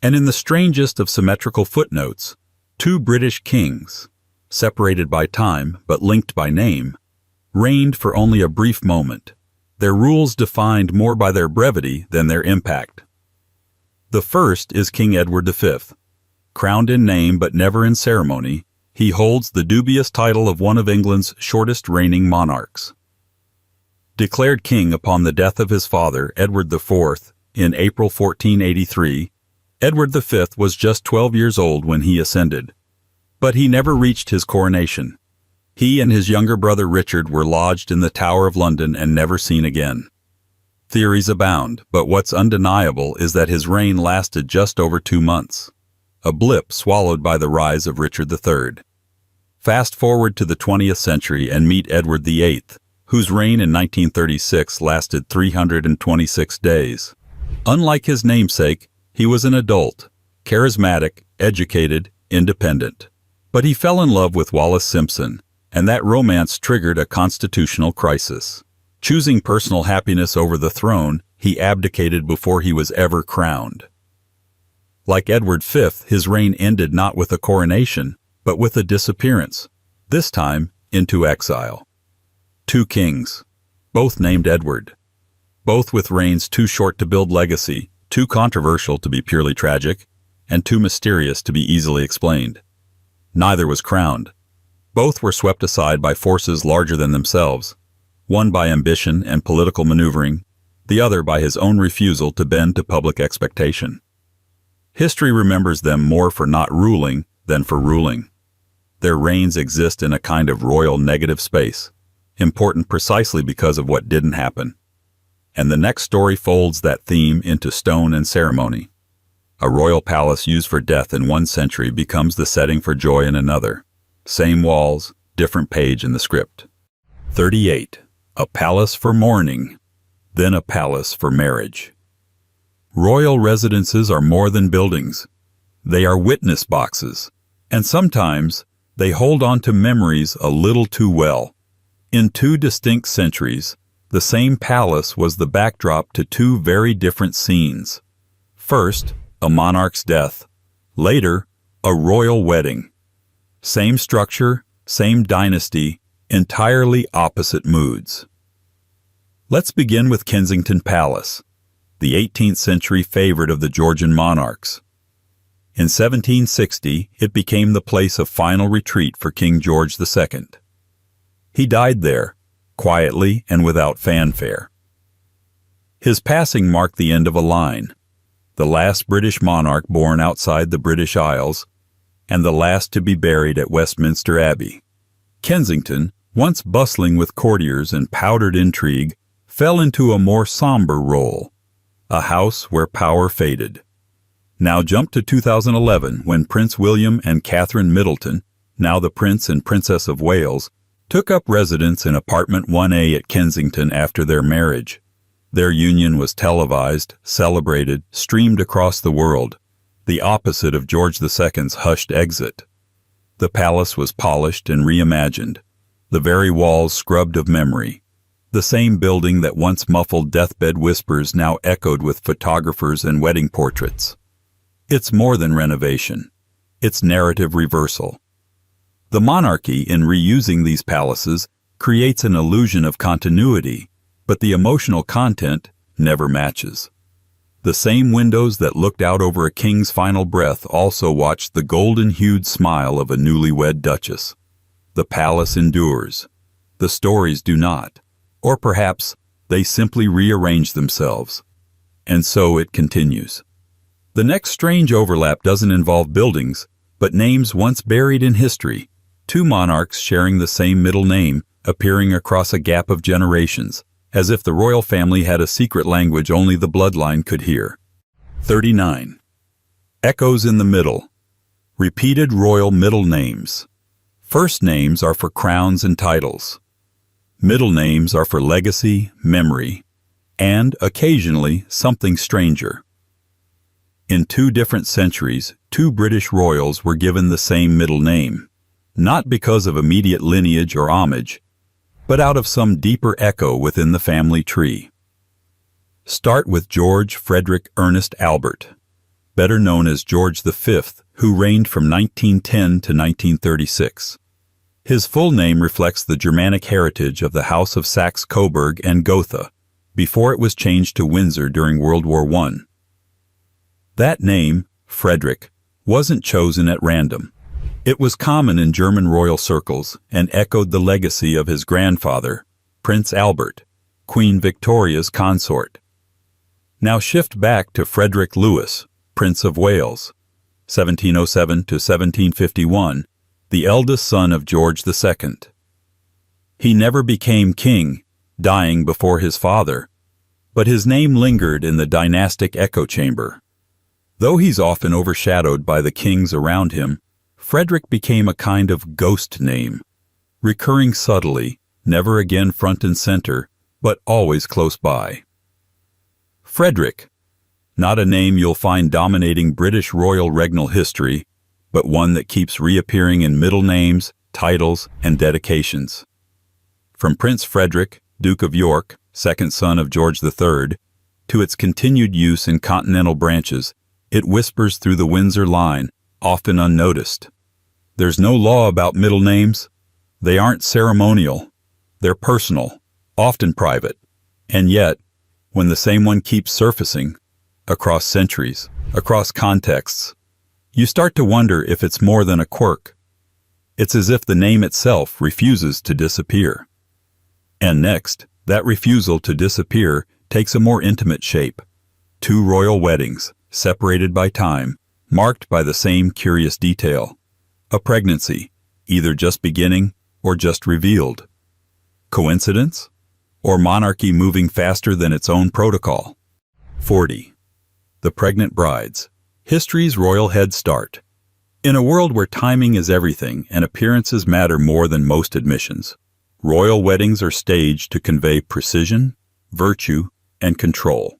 And in the strangest of symmetrical footnotes, two British kings, separated by time but linked by name, reigned for only a brief moment, their rules defined more by their brevity than their impact. The first is King Edward V. Crowned in name but never in ceremony, he holds the dubious title of one of England's shortest reigning monarchs. Declared king upon the death of his father, Edward IV, in April 1483, Edward V was just 12 years old when he ascended. But he never reached his coronation. He and his younger brother Richard were lodged in the Tower of London and never seen again. Theories abound, but what's undeniable is that his reign lasted just over 2 months. A blip swallowed by the rise of Richard III. Fast forward to the 20th century and meet Edward VIII, whose reign in 1936 lasted 326 days. Unlike his namesake, he was an adult, charismatic, educated, independent. But he fell in love with Wallis Simpson, and that romance triggered a constitutional crisis. Choosing personal happiness over the throne, he abdicated before he was ever crowned. Like Edward V, his reign ended not with a coronation, but with a disappearance, this time into exile. Two kings, both named Edward, both with reigns too short to build legacy, too controversial to be purely tragic, and too mysterious to be easily explained. Neither was crowned. Both were swept aside by forces larger than themselves, one by ambition and political maneuvering, the other by his own refusal to bend to public expectation. History remembers them more for not ruling than for ruling. Their reigns exist in a kind of royal negative space, important precisely because of what didn't happen. And the next story folds that theme into stone and ceremony. A royal palace used for death in one century becomes the setting for joy in another. Same walls, different page in the script. 38. A palace for mourning, then a palace for marriage. Royal residences are more than buildings. They are witness boxes, and sometimes they hold on to memories a little too well. In two distinct centuries, the same palace was the backdrop to two very different scenes. First, a monarch's death. Later, a royal wedding. Same structure, same dynasty, entirely opposite moods. Let's begin with Kensington Palace, the 18th century favorite of the Georgian monarchs. In 1760, it became the place of final retreat for King George II. He died there, quietly and without fanfare. His passing marked the end of a line. The last British monarch born outside the British Isles, and the last to be buried at Westminster Abbey. Kensington, once bustling with courtiers and powdered intrigue, fell into a more somber role, a house where power faded. Now jump to 2011 when Prince William and Catherine Middleton, now the Prince and Princess of Wales, took up residence in apartment 1A at Kensington after their marriage. Their union was televised, celebrated, streamed across the world, the opposite of George II's hushed exit. The palace was polished and reimagined, the very walls scrubbed of memory. The same building that once muffled deathbed whispers now echoed with photographers and wedding portraits. It's more than renovation. It's narrative reversal. The monarchy, in reusing these palaces, creates an illusion of continuity, but the emotional content never matches. The same windows that looked out over a king's final breath also watched the golden-hued smile of a newlywed duchess. The palace endures. The stories do not. Or perhaps they simply rearrange themselves. And so it continues. The next strange overlap doesn't involve buildings, but names once buried in history. Two monarchs sharing the same middle name, appearing across a gap of generations, as if the royal family had a secret language only the bloodline could hear. 39. Echoes in the middle. Repeated royal middle names. First names are for crowns and titles. Middle names are for legacy, memory, and, occasionally, something stranger. In 2 different centuries, 2 British royals were given the same middle name, not because of immediate lineage or homage, but out of some deeper echo within the family tree. Start with George Frederick Ernest Albert, better known as George V, who reigned from 1910 to 1936. His full name reflects the Germanic heritage of the House of Saxe-Coburg and Gotha, before it was changed to Windsor during World War I. That name, Frederick, wasn't chosen at random. It was common in German royal circles and echoed the legacy of his grandfather, Prince Albert, Queen Victoria's consort. Now shift back to Frederick Louis, Prince of Wales, 1707 to 1751, the eldest son of George II. He never became king, dying before his father, but his name lingered in the dynastic echo chamber. Though he's often overshadowed by the kings around him, Frederick became a kind of ghost name, recurring subtly, never again front and center, but always close by. Frederick, not a name you'll find dominating British royal regnal history, but one that keeps reappearing in middle names, titles, and dedications. From Prince Frederick, Duke of York, second son of George III, to its continued use in continental branches, it whispers through the Windsor line, often unnoticed. There's no law about middle names. They aren't ceremonial. They're personal, often private. And yet, when the same one keeps surfacing, across centuries, across contexts, you start to wonder if it's more than a quirk. It's as if the name itself refuses to disappear. And next, that refusal to disappear takes a more intimate shape. 2 royal weddings, separated by time, marked by the same curious detail. A pregnancy, either just beginning or just revealed. Coincidence? Or monarchy moving faster than its own protocol? 40. The pregnant brides. History's royal head start. In a world where timing is everything and appearances matter more than most admissions, royal weddings are staged to convey precision, virtue, and control.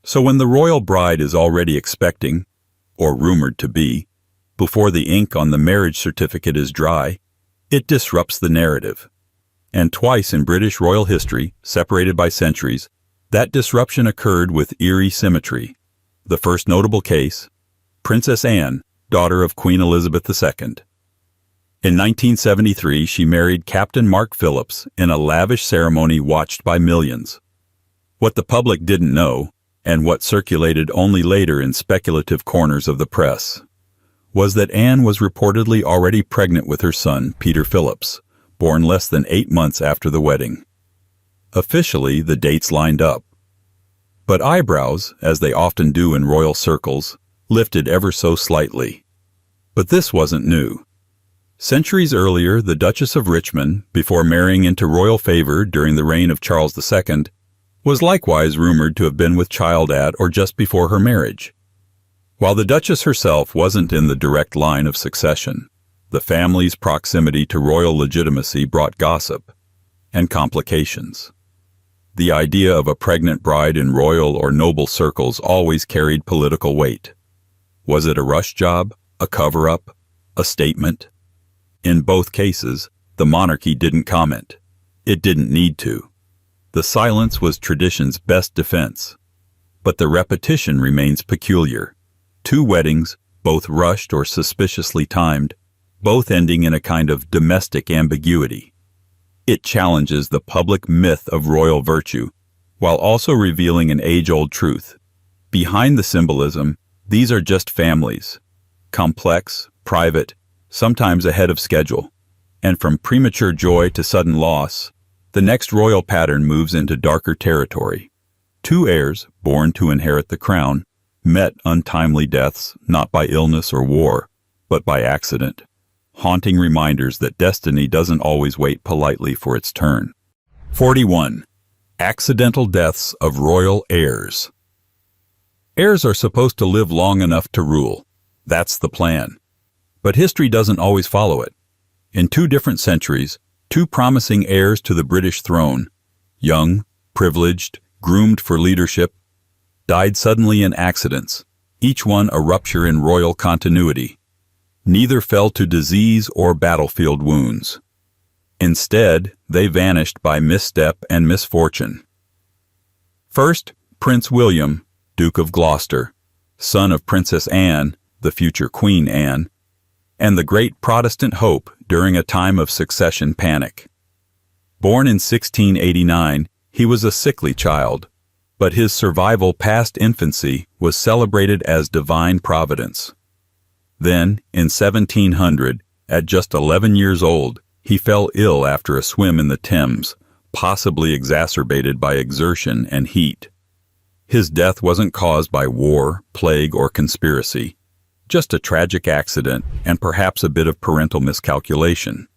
So when the royal bride is already expecting, or rumored to be, before the ink on the marriage certificate is dry, it disrupts the narrative. And twice in British royal history, separated by centuries, that disruption occurred with eerie symmetry. The first notable case, Princess Anne, daughter of Queen Elizabeth II. In 1973, she married Captain Mark Phillips in a lavish ceremony watched by millions. What the public didn't know, and what circulated only later in speculative corners of the press, was that Anne was reportedly already pregnant with her son, Peter Phillips, born less than 8 months after the wedding. Officially, the dates lined up. But eyebrows, as they often do in royal circles, lifted ever so slightly. But this wasn't new. Centuries earlier, the Duchess of Richmond, before marrying into royal favor during the reign of Charles II, was likewise rumored to have been with child at or just before her marriage. While the Duchess herself wasn't in the direct line of succession, the family's proximity to royal legitimacy brought gossip and complications. The idea of a pregnant bride in royal or noble circles always carried political weight. Was it a rush job, a cover-up, a statement? In both cases, the monarchy didn't comment. It didn't need to. The silence was tradition's best defense. But the repetition remains peculiar. 2 weddings, both rushed or suspiciously timed, both ending in a kind of domestic ambiguity. It challenges the public myth of royal virtue, while also revealing an age-old truth. Behind the symbolism, these are just families. Complex, private, sometimes ahead of schedule. And from premature joy to sudden loss, the next royal pattern moves into darker territory. 2 heirs, born to inherit the crown, met untimely deaths not by illness or war, but by accident. Haunting reminders that destiny doesn't always wait politely for its turn. 41. Accidental deaths of royal heirs. Heirs are supposed to live long enough to rule. That's the plan. But history doesn't always follow it. In 2 different centuries, 2 promising heirs to the British throne, young, privileged, groomed for leadership, died suddenly in accidents, each one a rupture in royal continuity. Neither fell to disease or battlefield wounds. Instead, they vanished by misstep and misfortune. First, Prince William, Duke of Gloucester, son of Princess Anne, the future Queen Anne, and the great Protestant hope during a time of succession panic. Born in 1689, he was a sickly child, but his survival past infancy was celebrated as divine providence. Then, in 1700, at just 11 years old, he fell ill after a swim in the Thames, possibly exacerbated by exertion and heat. His death wasn't caused by war, plague, or conspiracy, just a tragic accident and perhaps a bit of parental miscalculation.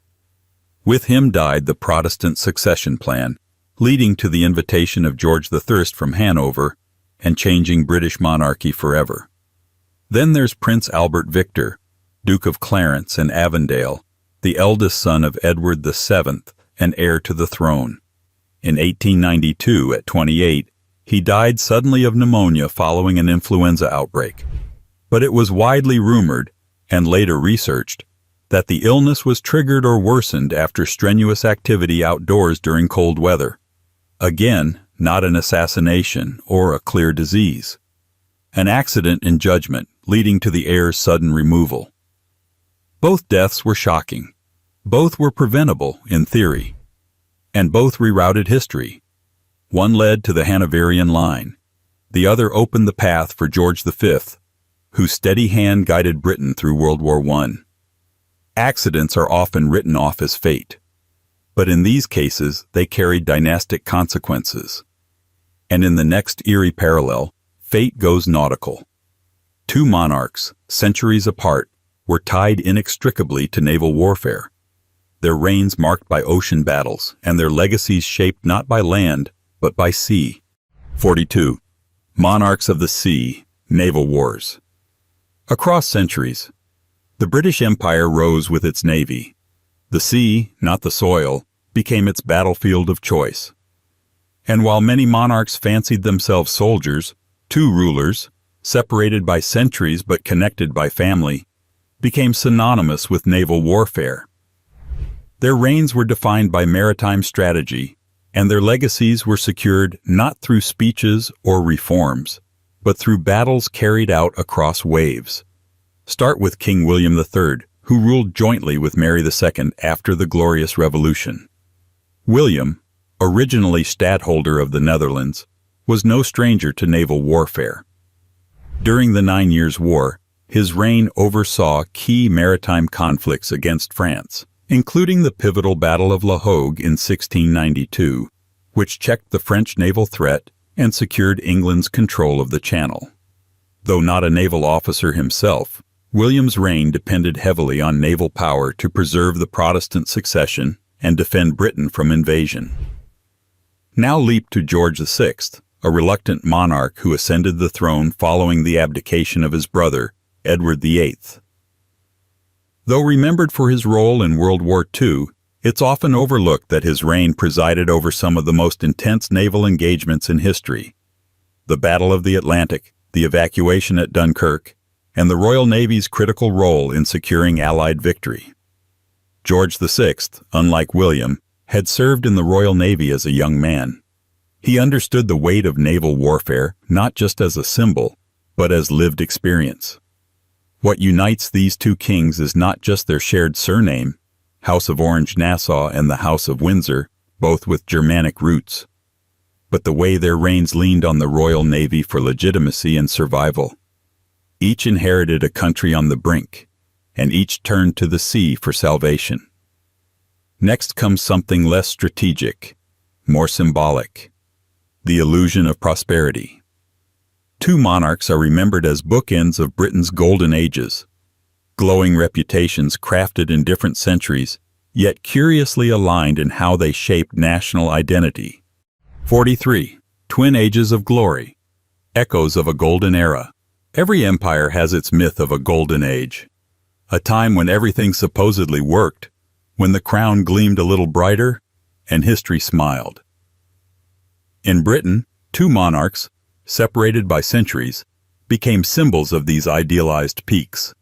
With him died the Protestant succession plan, leading to the invitation of George III from Hanover and changing British monarchy forever. Then there's Prince Albert Victor, Duke of Clarence and Avondale, the eldest son of Edward VII and heir to the throne. In 1892, at 28, he died suddenly of pneumonia following an influenza outbreak. But it was widely rumored, and later researched, that the illness was triggered or worsened after strenuous activity outdoors during cold weather. Again, not an assassination or a clear disease. An accident in judgment leading to the heir's sudden removal. Both deaths were shocking. Both were preventable, in theory. And both rerouted history. One led to the Hanoverian line. The other opened the path for George V, whose steady hand guided Britain through World War I. Accidents are often written off as fate. But in these cases, they carried dynastic consequences. And in the next eerie parallel, fate goes nautical. 2 monarchs, centuries apart, were tied inextricably to naval warfare. Their reigns marked by ocean battles, and their legacies shaped not by land, but by sea. 42. Monarchs of the Sea, Naval Wars. Across centuries, the British Empire rose with its navy. The sea, not the soil, became its battlefield of choice. And while many monarchs fancied themselves soldiers, 2 rulers, separated by centuries but connected by family, became synonymous with naval warfare. Their reigns were defined by maritime strategy, and their legacies were secured not through speeches or reforms, but through battles carried out across waves. Start with King William III, who ruled jointly with Mary II after the Glorious Revolution. William, originally stadtholder of the Netherlands, was no stranger to naval warfare. During the 9 Years' War, his reign oversaw key maritime conflicts against France, including the pivotal Battle of La Hogue in 1692, which checked the French naval threat and secured England's control of the Channel. Though not a naval officer himself, William's reign depended heavily on naval power to preserve the Protestant succession and defend Britain from invasion. Now leap to George VI, a reluctant monarch who ascended the throne following the abdication of his brother, Edward VIII. Though remembered for his role in World War II, it's often overlooked that his reign presided over some of the most intense naval engagements in history. The Battle of the Atlantic, the evacuation at Dunkirk, and the Royal Navy's critical role in securing Allied victory. George VI, unlike William, had served in the Royal Navy as a young man. He understood the weight of naval warfare not just as a symbol, but as lived experience. What unites these two kings is not just their shared surname, House of Orange-Nassau and the House of Windsor, both with Germanic roots, but the way their reigns leaned on the Royal Navy for legitimacy and survival. Each inherited a country on the brink, and each turned to the sea for salvation. Next comes something less strategic, more symbolic: the illusion of prosperity. Two monarchs are remembered as bookends of Britain's golden ages, glowing reputations crafted in different centuries, yet curiously aligned in how they shaped national identity. 43. Twin Ages of Glory. Echoes of a Golden Era. Every empire has its myth of a golden age, a time when everything supposedly worked, when the crown gleamed a little brighter, and history smiled. In Britain, two monarchs, separated by centuries, became symbols of these idealized peaks.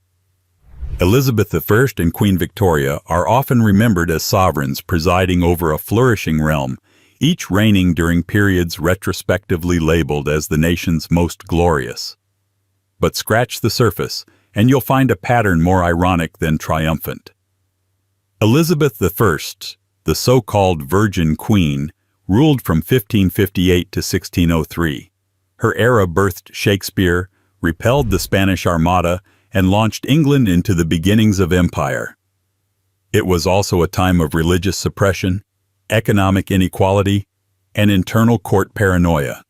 Elizabeth I and Queen Victoria are often remembered as sovereigns presiding over a flourishing realm, each reigning during periods retrospectively labeled as the nation's most glorious. But scratch the surface, and you'll find a pattern more ironic than triumphant. Elizabeth I, the so-called Virgin Queen, ruled from 1558 to 1603. Her era birthed Shakespeare, repelled the Spanish Armada, and launched England into the beginnings of empire. It was also a time of religious suppression, economic inequality, and internal court paranoia.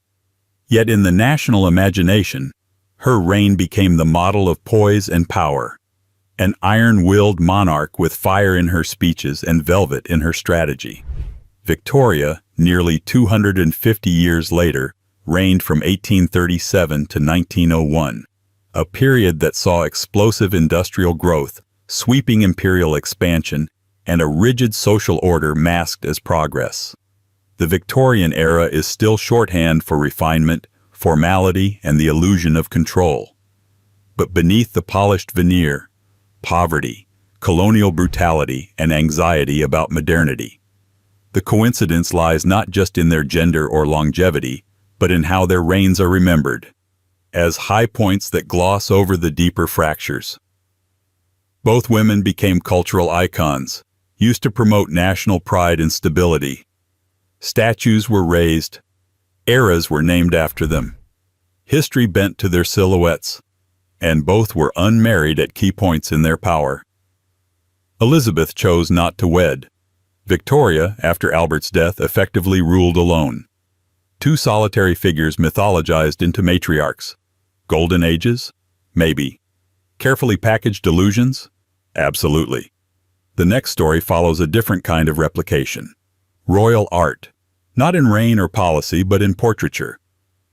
Yet in the national imagination, her reign became the model of poise and power, an iron-willed monarch with fire in her speeches and velvet in her strategy. Victoria, nearly 250 years later, reigned from 1837 to 1901, a period that saw explosive industrial growth, sweeping imperial expansion, and a rigid social order masked as progress. The Victorian era is still shorthand for refinement, formality, and the illusion of control. But beneath the polished veneer, poverty, colonial brutality, and anxiety about modernity. The coincidence lies not just in their gender or longevity, but in how their reigns are remembered, as high points that gloss over the deeper fractures. Both women became cultural icons, used to promote national pride and stability. Statues were raised, eras were named after them, history bent to their silhouettes, and both were unmarried at key points in their power. Elizabeth chose not to wed. Victoria, after Albert's death, effectively ruled alone. Two solitary figures mythologized into matriarchs. Golden ages? Maybe. Carefully packaged illusions? Absolutely. The next story follows a different kind of replication. Royal art. Not in reign or policy, but in portraiture.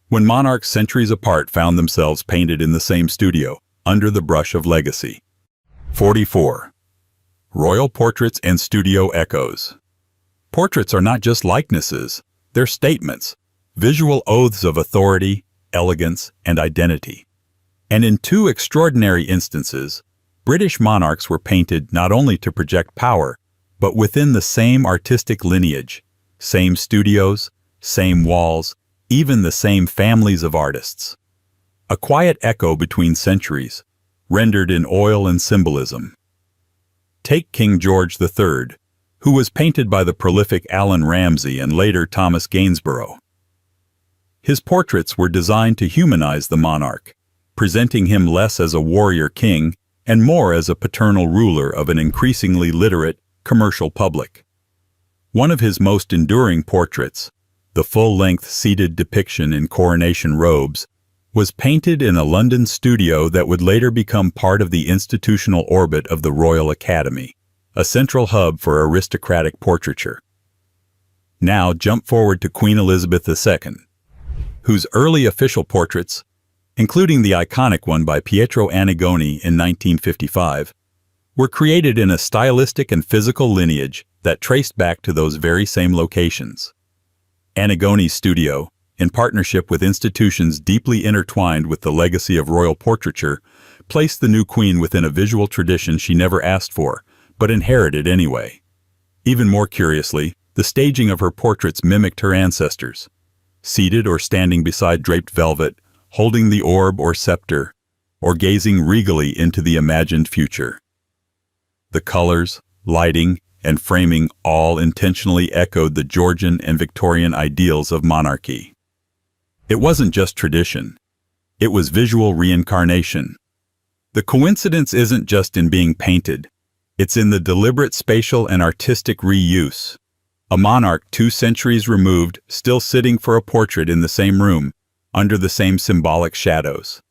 When monarchs centuries apart found themselves painted in the same studio, under the brush of legacy. 44. Royal portraits and studio echoes. Portraits are not just likenesses, they're statements, visual oaths of authority, elegance, and identity. And in two extraordinary instances, British monarchs were painted not only to project power, but within the same artistic lineage, same studios, same walls, even the same families of artists. A quiet echo between centuries, rendered in oil and symbolism. Take King George III, who was painted by the prolific Allan Ramsay and later Thomas Gainsborough. His portraits were designed to humanize the monarch, presenting him less as a warrior king and more as a paternal ruler of an increasingly literate, commercial public. One of his most enduring portraits, the full-length seated depiction in coronation robes, was painted in a London studio that would later become part of the institutional orbit of the Royal Academy, a central hub for aristocratic portraiture. Now jump forward to Queen Elizabeth II, whose early official portraits, including the iconic one by Pietro Annigoni in 1955, were created in a stylistic and physical lineage that traced back to those very same locations. Annigoni's studio, in partnership with institutions deeply intertwined with the legacy of royal portraiture, placed the new queen within a visual tradition she never asked for, but inherited anyway. Even more curiously, the staging of her portraits mimicked her ancestors, seated or standing beside draped velvet, holding the orb or scepter, or gazing regally into the imagined future. The colors, lighting, and framing all intentionally echoed the Georgian and Victorian ideals of monarchy. It wasn't just tradition. It was visual reincarnation. The coincidence isn't just in being painted. It's in the deliberate spatial and artistic reuse. A monarch 2 centuries removed, still sitting for a portrait in the same room, under the same symbolic shadows.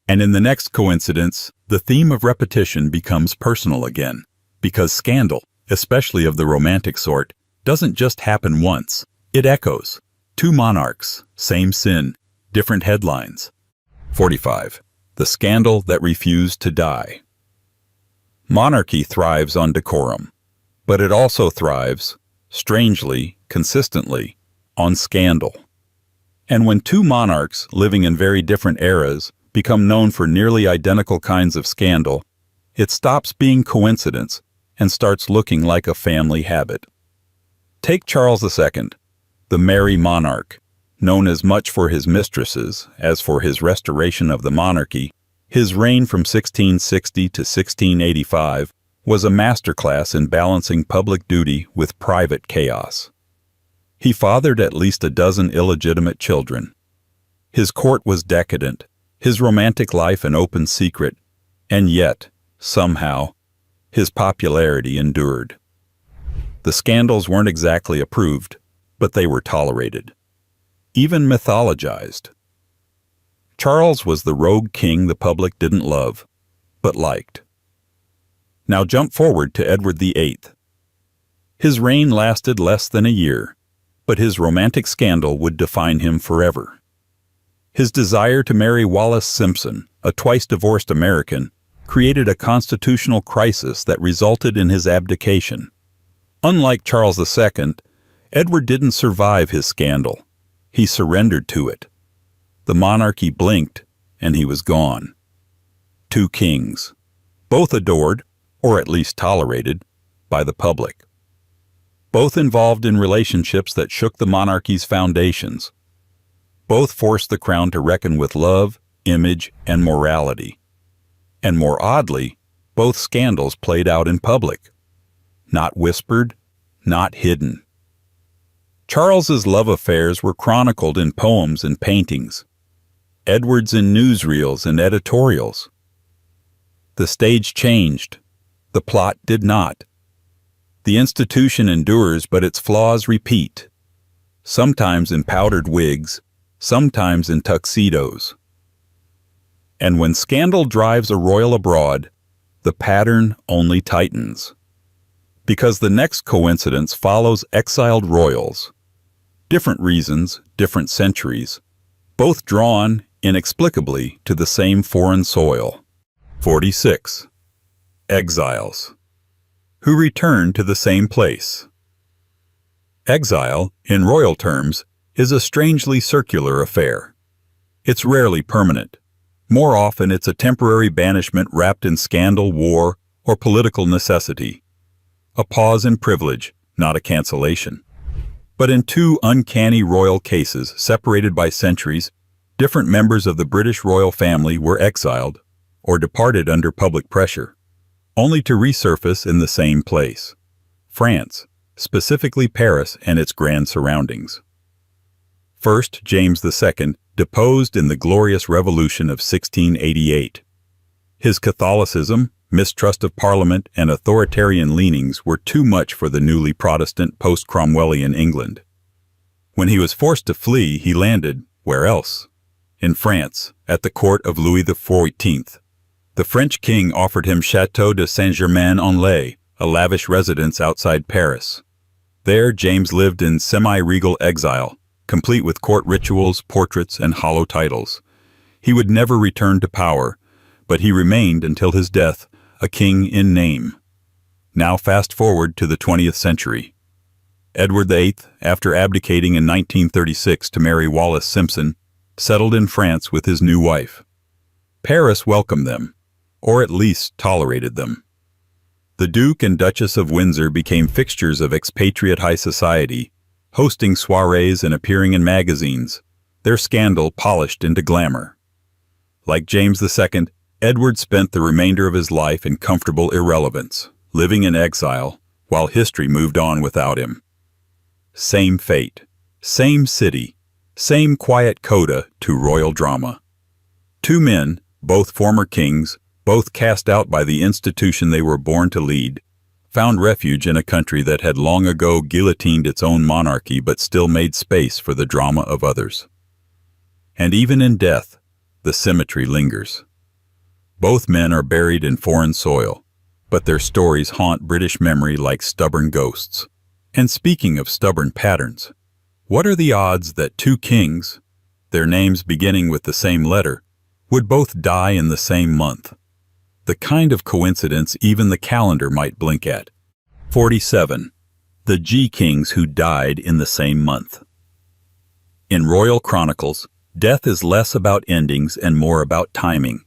And in the next coincidence, the theme of repetition becomes personal again, because scandal, especially of the romantic sort, doesn't just happen once. It echoes. 2 monarchs, same sin, different headlines. 45. The scandal that refused to die. Monarchy thrives on decorum, but it also thrives, strangely, consistently, on scandal. And when 2 monarchs living in very different eras become known for nearly identical kinds of scandal, it stops being coincidence and starts looking like a family habit. Take Charles II, the merry monarch, known as much for his mistresses as for his restoration of the monarchy. His reign from 1660 to 1685 was a masterclass in balancing public duty with private chaos. He fathered at least a dozen illegitimate children. His court was decadent, his romantic life an open secret, and yet, somehow, his popularity endured. The scandals weren't exactly approved, but they were tolerated, even mythologized. Charles was the rogue king the public didn't love, but liked. Now jump forward to Edward VIII. His reign lasted less than a year, but his romantic scandal would define him forever. His desire to marry Wallis Simpson, a twice-divorced American, created a constitutional crisis that resulted in his abdication. Unlike Charles II, Edward didn't survive his scandal. He surrendered to it. The monarchy blinked, and he was gone. 2 kings, both adored, or at least tolerated, by the public. Both involved in relationships that shook the monarchy's foundations. Both forced the crown to reckon with love, image, and morality. And more oddly, both scandals played out in public. Not whispered, not hidden. Charles's love affairs were chronicled in poems and paintings. Edward's in newsreels and editorials. The stage changed. The plot did not. The institution endures, but its flaws repeat. Sometimes in powdered wigs, sometimes in tuxedos. And when scandal drives a royal abroad, the pattern only tightens. Because the next coincidence follows exiled royals. Different reasons, different centuries, both drawn, inexplicably, to the same foreign soil. 46. Exiles, who return to the same place. Exile, in royal terms, is a strangely circular affair. It's rarely permanent. More often it's a temporary banishment wrapped in scandal, war, or political necessity. A pause in privilege, not a cancellation. But in 2 uncanny royal cases separated by centuries, different members of the British royal family were exiled or departed under public pressure, only to resurface in the same place, France, specifically Paris and its grand surroundings. First, James II deposed in the Glorious Revolution of 1688. His Catholicism, mistrust of Parliament, and authoritarian leanings were too much for the newly Protestant post-Cromwellian England. When he was forced to flee, he landed, where else? In France, at the court of Louis XIV, the French king offered him Château de Saint-Germain-en-Laye, a lavish residence outside Paris. There, James lived in semi-regal exile, complete with court rituals, portraits, and hollow titles. He would never return to power, but he remained until his death, a king in name. Now fast forward to the 20th century. Edward VIII, after abdicating in 1936 to marry Wallis Simpson, settled in France with his new wife. Paris welcomed them, or at least tolerated them. The Duke and Duchess of Windsor became fixtures of expatriate high society, hosting soirees and appearing in magazines, their scandal polished into glamour. Like James II, Edward spent the remainder of his life in comfortable irrelevance, living in exile, while history moved on without him. Same fate, same city, same quiet coda to royal drama. Two men, both former kings, both cast out by the institution they were born to lead, found refuge in a country that had long ago guillotined its own monarchy but still made space for the drama of others. And even in death, the symmetry lingers. Both men are buried in foreign soil, but their stories haunt British memory like stubborn ghosts. And speaking of stubborn patterns, what are the odds that two kings, their names beginning with the same letter, would both die in the same month? The kind of coincidence even the calendar might blink at. 47. The G-Kings who died in the same month. In royal chronicles, death is less about endings and more about timing.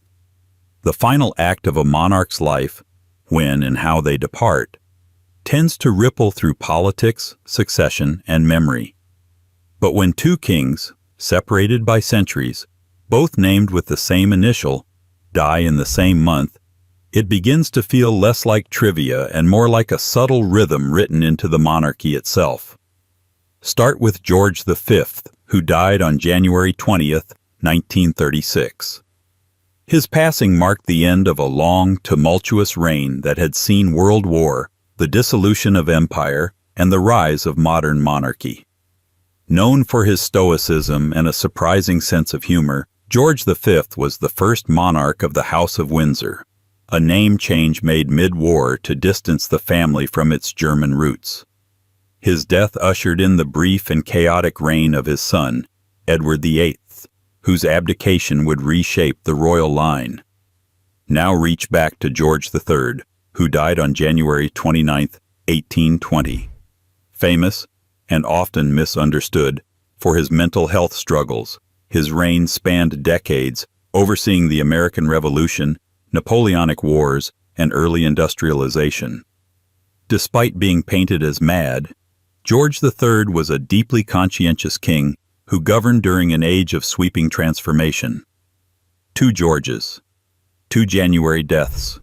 The final act of a monarch's life, when and how they depart, tends to ripple through politics, succession, and memory. But when two kings, separated by centuries, both named with the same initial, die in the same month, it begins to feel less like trivia and more like a subtle rhythm written into the monarchy itself. Start with George V, who died on January 20th, 1936. His passing marked the end of a long, tumultuous reign that had seen world war, the dissolution of empire, and the rise of modern monarchy. Known for his stoicism and a surprising sense of humor, George V was the first monarch of the House of Windsor, a name change made mid-war to distance the family from its German roots. His death ushered in the brief and chaotic reign of his son, Edward VIII, whose abdication would reshape the royal line. Now reach back to George III, who died on January 29, 1820. Famous, and often misunderstood, for his mental health struggles, his reign spanned decades, overseeing the American Revolution, Napoleonic Wars, and early industrialization. Despite being painted as mad, George III was a deeply conscientious king who governed during an age of sweeping transformation. Two Georges, two January deaths,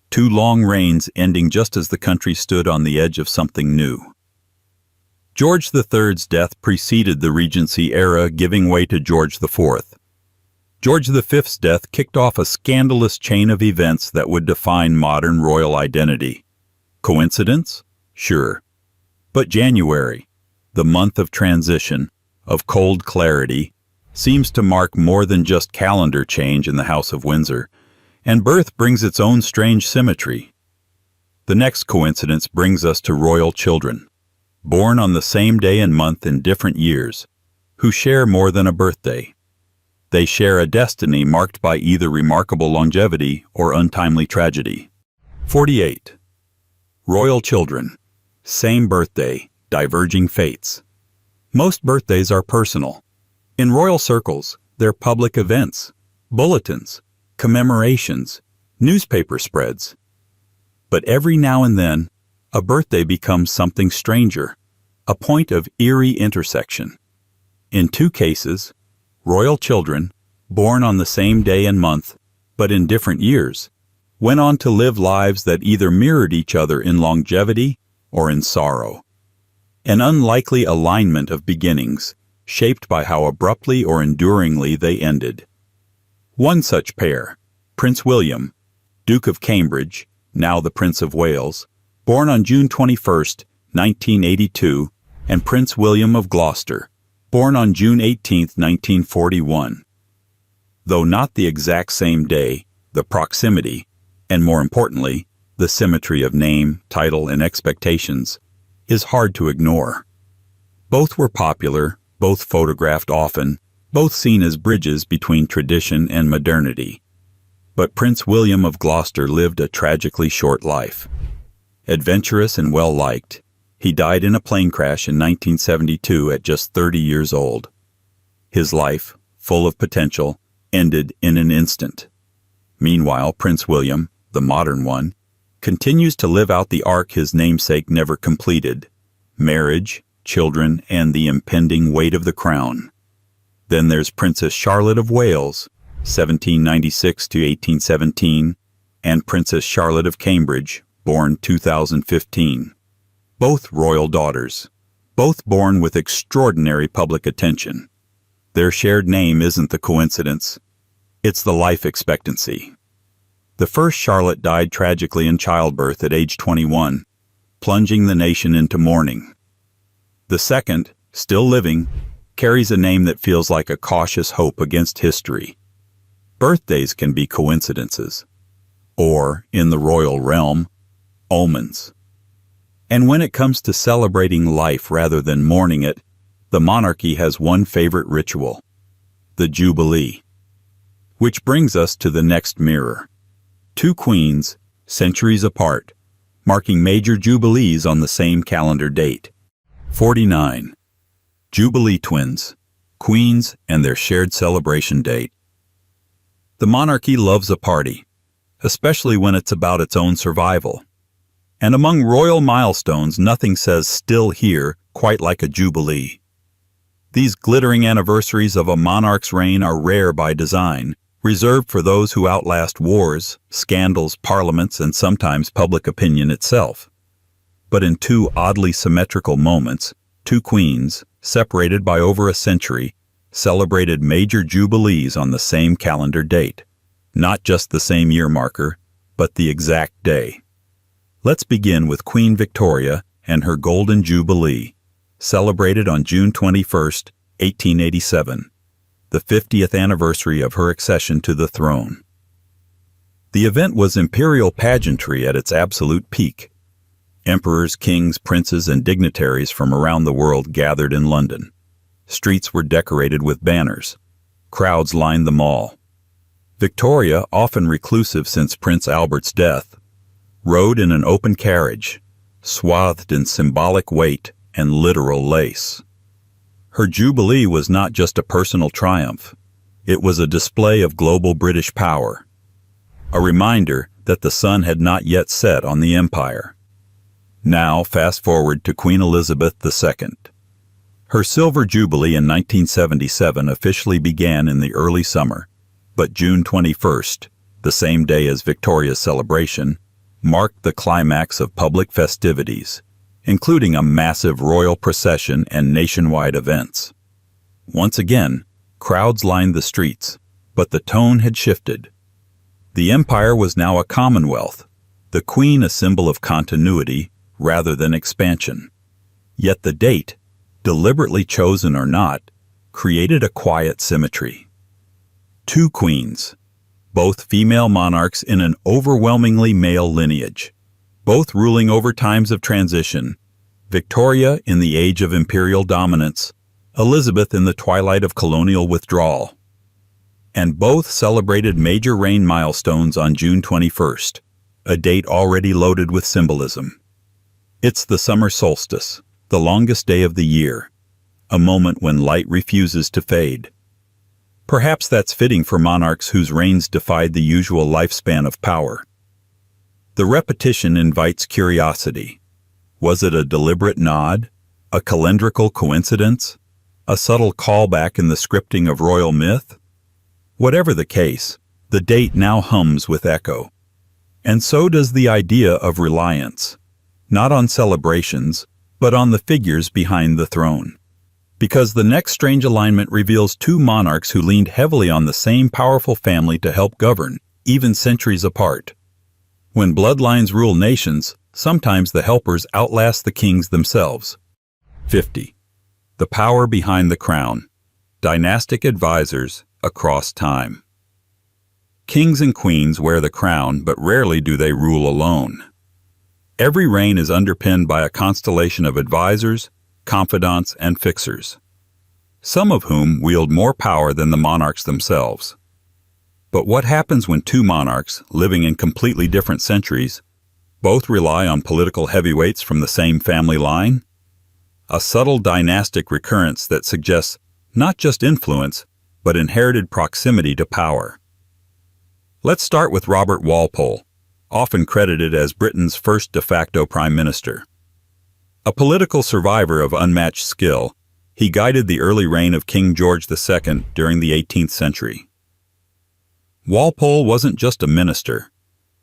two long reigns ending just as the country stood on the edge of something new. George III's death preceded the Regency era, giving way to George IV. George V's death kicked off a scandalous chain of events that would define modern royal identity. Coincidence? Sure. But January, the month of transition, of cold clarity, seems to mark more than just calendar change in the House of Windsor, and birth brings its own strange symmetry. The next coincidence brings us to royal children, born on the same day and month in different years, who share more than a birthday. They share a destiny marked by either remarkable longevity or untimely tragedy. 48. Royal children, same birthday, diverging fates. Most birthdays are personal. In royal circles, they're public events, bulletins, commemorations, newspaper spreads. But every now and then, a birthday becomes something stranger, a point of eerie intersection. In two cases, royal children, born on the same day and month, but in different years, went on to live lives that either mirrored each other in longevity or in sorrow. An unlikely alignment of beginnings, shaped by how abruptly or enduringly they ended. One such pair, Prince William, Duke of Cambridge, now the Prince of Wales, born on June 21, 1982, and Prince William of Gloucester, born on June 18, 1941, Though not the exact same day, the proximity, and more importantly, the symmetry of name, title, and expectations, is hard to ignore. Both were popular, both photographed often, both seen as bridges between tradition and modernity. But Prince William of Gloucester lived a tragically short life. Adventurous and well-liked, he died in a plane crash in 1972 at just 30 years old. His life, full of potential, ended in an instant. Meanwhile, Prince William, the modern one, continues to live out the arc his namesake never completed: marriage, children, and the impending weight of the crown. Then there's Princess Charlotte of Wales, 1796 to 1817, and Princess Charlotte of Cambridge, born 2015. Both royal daughters, both born with extraordinary public attention. Their shared name isn't the coincidence, it's the life expectancy. The first Charlotte died tragically in childbirth at age 21, plunging the nation into mourning. The second, still living, carries a name that feels like a cautious hope against history. Birthdays can be coincidences, or, in the royal realm, omens. And when it comes to celebrating life rather than mourning it, the monarchy has one favorite ritual: the Jubilee. Which brings us to the next mirror. Two queens, centuries apart, marking major jubilees on the same calendar date. 49. Jubilee twins, queens and their shared celebration date. The monarchy loves a party, especially when it's about its own survival. And among royal milestones, nothing says "still here" quite like a jubilee. These glittering anniversaries of a monarch's reign are rare by design, reserved for those who outlast wars, scandals, parliaments, and sometimes public opinion itself. But in two oddly symmetrical moments, two queens, separated by over a century, celebrated major jubilees on the same calendar date. Not just the same year marker, but the exact day. Let's begin with Queen Victoria and her Golden Jubilee, celebrated on June 21, 1887, the 50th anniversary of her accession to the throne. The event was imperial pageantry at its absolute peak. Emperors, kings, princes, and dignitaries from around the world gathered in London. Streets were decorated with banners. Crowds lined the mall. Victoria, often reclusive since Prince Albert's death, rode in an open carriage, swathed in symbolic weight and literal lace. Her jubilee was not just a personal triumph. It was a display of global British power, a reminder that the sun had not yet set on the empire. Now, fast forward to Queen Elizabeth II. Her silver jubilee in 1977 officially began in the early summer, but June 21st, the same day as Victoria's celebration, marked the climax of public festivities, including a massive royal procession and nationwide events. Once again, crowds lined the streets, but the tone had shifted. The empire was now a commonwealth, the Queen a symbol of continuity rather than expansion. Yet the date, deliberately chosen or not, created a quiet symmetry. Two queens, both female monarchs in an overwhelmingly male lineage, both ruling over times of transition, Victoria in the age of imperial dominance, Elizabeth in the twilight of colonial withdrawal. And both celebrated major reign milestones on June 21st, a date already loaded with symbolism. It's the summer solstice, the longest day of the year, a moment when light refuses to fade. Perhaps that's fitting for monarchs whose reigns defied the usual lifespan of power. The repetition invites curiosity. Was it a deliberate nod? A calendrical coincidence? A subtle callback in the scripting of royal myth? Whatever the case, the date now hums with echo. And so does the idea of reliance, not on celebrations, but on the figures behind the throne. Because the next strange alignment reveals two monarchs who leaned heavily on the same powerful family to help govern, even centuries apart. When bloodlines rule nations, sometimes the helpers outlast the kings themselves. 50. The power behind the crown. Dynastic advisors across time. Kings and queens wear the crown, but rarely do they rule alone. Every reign is underpinned by a constellation of advisors, confidants, and fixers, some of whom wield more power than the monarchs themselves. But what happens when two monarchs, living in completely different centuries, both rely on political heavyweights from the same family line? A subtle dynastic recurrence that suggests not just influence, but inherited proximity to power. Let's start with Robert Walpole, often credited as Britain's first de facto prime minister. A political survivor of unmatched skill, he guided the early reign of King George II during the 18th century. Walpole wasn't just a minister.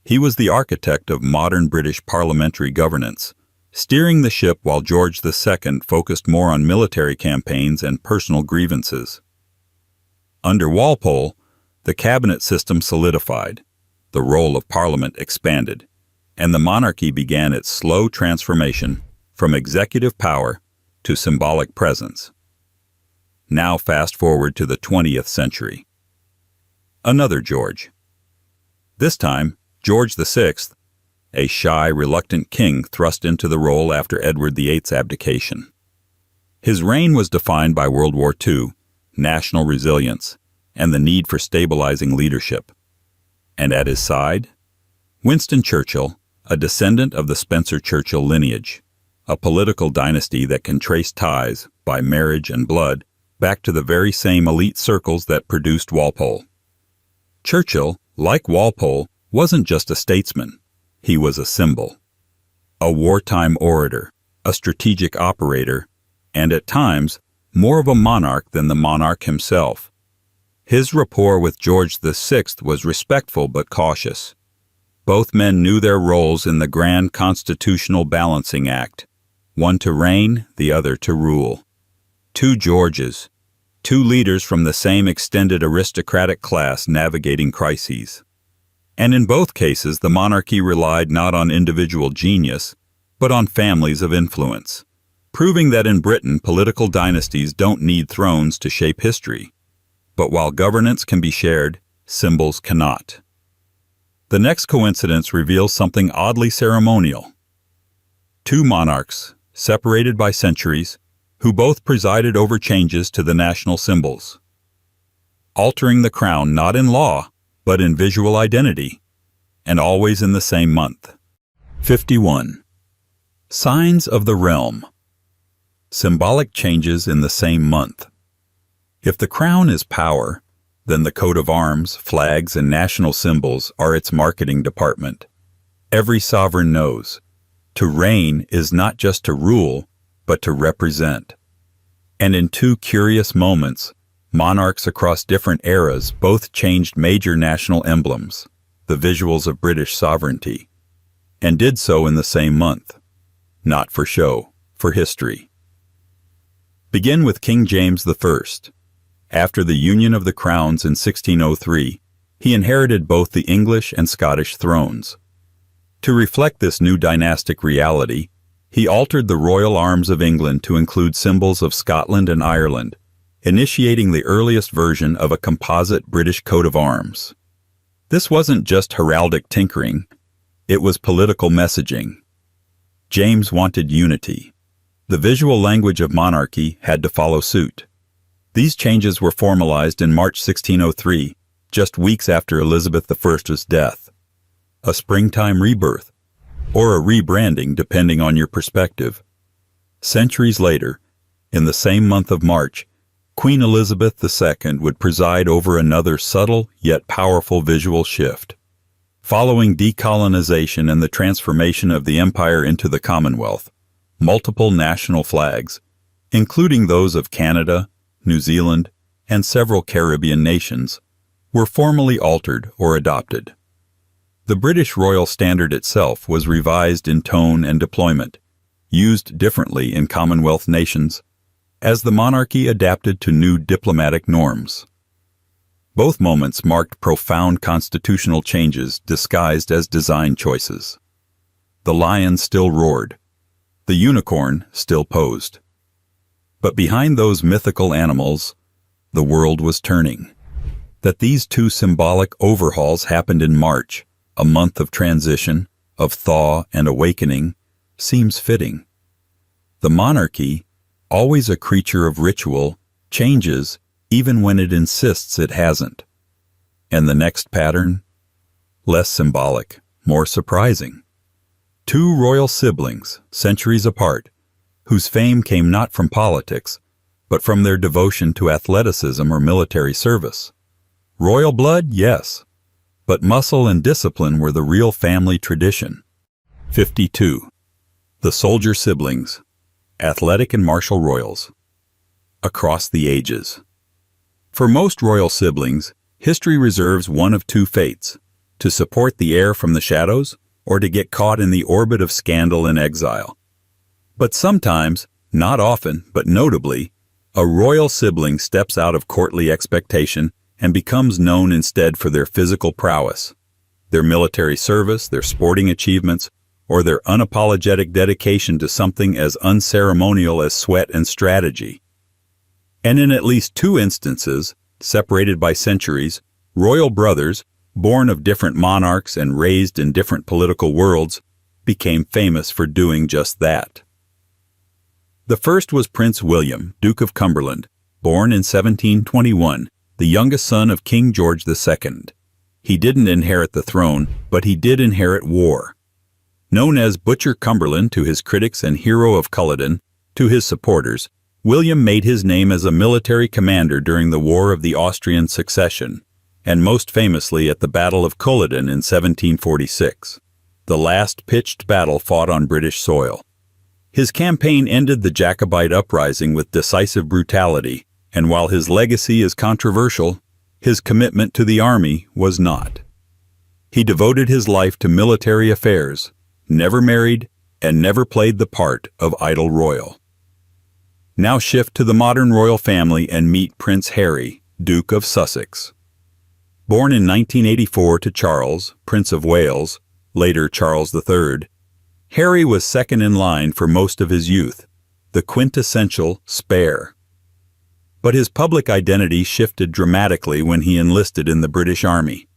He was the architect of modern British parliamentary governance, steering the ship while George II focused more on military campaigns and personal grievances. Under Walpole, the cabinet system solidified, the role of Parliament expanded, and the monarchy began its slow transformation from executive power to symbolic presence. Now fast forward to the 20th century. Another George. This time, George VI, a shy, reluctant king thrust into the role after Edward VIII's abdication. His reign was defined by World War II, national resilience, and the need for stabilizing leadership. And at his side, Winston Churchill, a descendant of the Spencer-Churchill lineage, a political dynasty that can trace ties, by marriage and blood, back to the very same elite circles that produced Walpole. Churchill, like Walpole, wasn't just a statesman. He was a symbol. A wartime orator, a strategic operator, and at times, more of a monarch than the monarch himself. His rapport with George VI was respectful but cautious. Both men knew their roles in the grand constitutional balancing act, one to reign, the other to rule. Two Georges, two leaders from the same extended aristocratic class navigating crises. And in both cases, the monarchy relied not on individual genius, but on families of influence, proving that in Britain, political dynasties don't need thrones to shape history. But while governance can be shared, symbols cannot. The next coincidence reveals something oddly ceremonial. Two monarchs, separated by centuries, who both presided over changes to the national symbols, altering the crown not in law, but in visual identity, and always in the same month. 51. Signs of the realm. Symbolic changes in the same month. If the crown is power, then the coat of arms, flags, and national symbols are its marketing department. Every sovereign knows, to reign is not just to rule, but to represent. And in two curious moments, monarchs across different eras both changed major national emblems, the visuals of British sovereignty, and did so in the same month. Not for show, for history. Begin with King James I. After the union of the crowns in 1603, he inherited both the English and Scottish thrones. To reflect this new dynastic reality, he altered the royal arms of England to include symbols of Scotland and Ireland, initiating the earliest version of a composite British coat of arms. This wasn't just heraldic tinkering, it was political messaging. James wanted unity. The visual language of monarchy had to follow suit. These changes were formalized in March 1603, just weeks after Elizabeth I's death. A springtime rebirth, or a rebranding depending on your perspective. Centuries later, in the same month of March, Queen Elizabeth II would preside over another subtle yet powerful visual shift. Following decolonization and the transformation of the empire into the Commonwealth, multiple national flags, including those of Canada, New Zealand, and several Caribbean nations, were formally altered or adopted. The British royal standard itself was revised in tone and deployment, used differently in Commonwealth nations, as the monarchy adapted to new diplomatic norms. Both moments marked profound constitutional changes disguised as design choices. The lion still roared. The unicorn still posed. But behind those mythical animals, the world was turning. That these two symbolic overhauls happened in March, a month of transition, of thaw and awakening, seems fitting. The monarchy, always a creature of ritual, changes even when it insists it hasn't. And the next pattern? Less symbolic, more surprising. Two royal siblings, centuries apart, whose fame came not from politics, but from their devotion to athleticism or military service. Royal blood, yes, but muscle and discipline were the real family tradition. 52. The soldier siblings, athletic and martial royals. Across the ages. For most royal siblings, history reserves one of two fates: to support the heir from the shadows, or to get caught in the orbit of scandal and exile. But sometimes, not often, but notably, a royal sibling steps out of courtly expectation and becomes known instead for their physical prowess, their military service, their sporting achievements, or their unapologetic dedication to something as unceremonial as sweat and strategy. And in at least two instances, separated by centuries, royal brothers, born of different monarchs and raised in different political worlds, became famous for doing just that. The first was Prince William, Duke of Cumberland, born in 1721, the youngest son of King George II. He didn't inherit the throne, but he did inherit war. Known as Butcher Cumberland to his critics and hero of Culloden to his supporters, William made his name as a military commander during the War of the Austrian Succession, and most famously at the Battle of Culloden in 1746, the last pitched battle fought on British soil. His campaign ended the Jacobite uprising with decisive brutality, and while his legacy is controversial, his commitment to the army was not. He devoted his life to military affairs, never married, and never played the part of idle royal. Now shift to the modern royal family and meet Prince Harry, Duke of Sussex. Born in 1984 to Charles, Prince of Wales, later Charles III, Harry was second in line for most of his youth, the quintessential spare. But his public identity shifted dramatically when he enlisted in the British Army.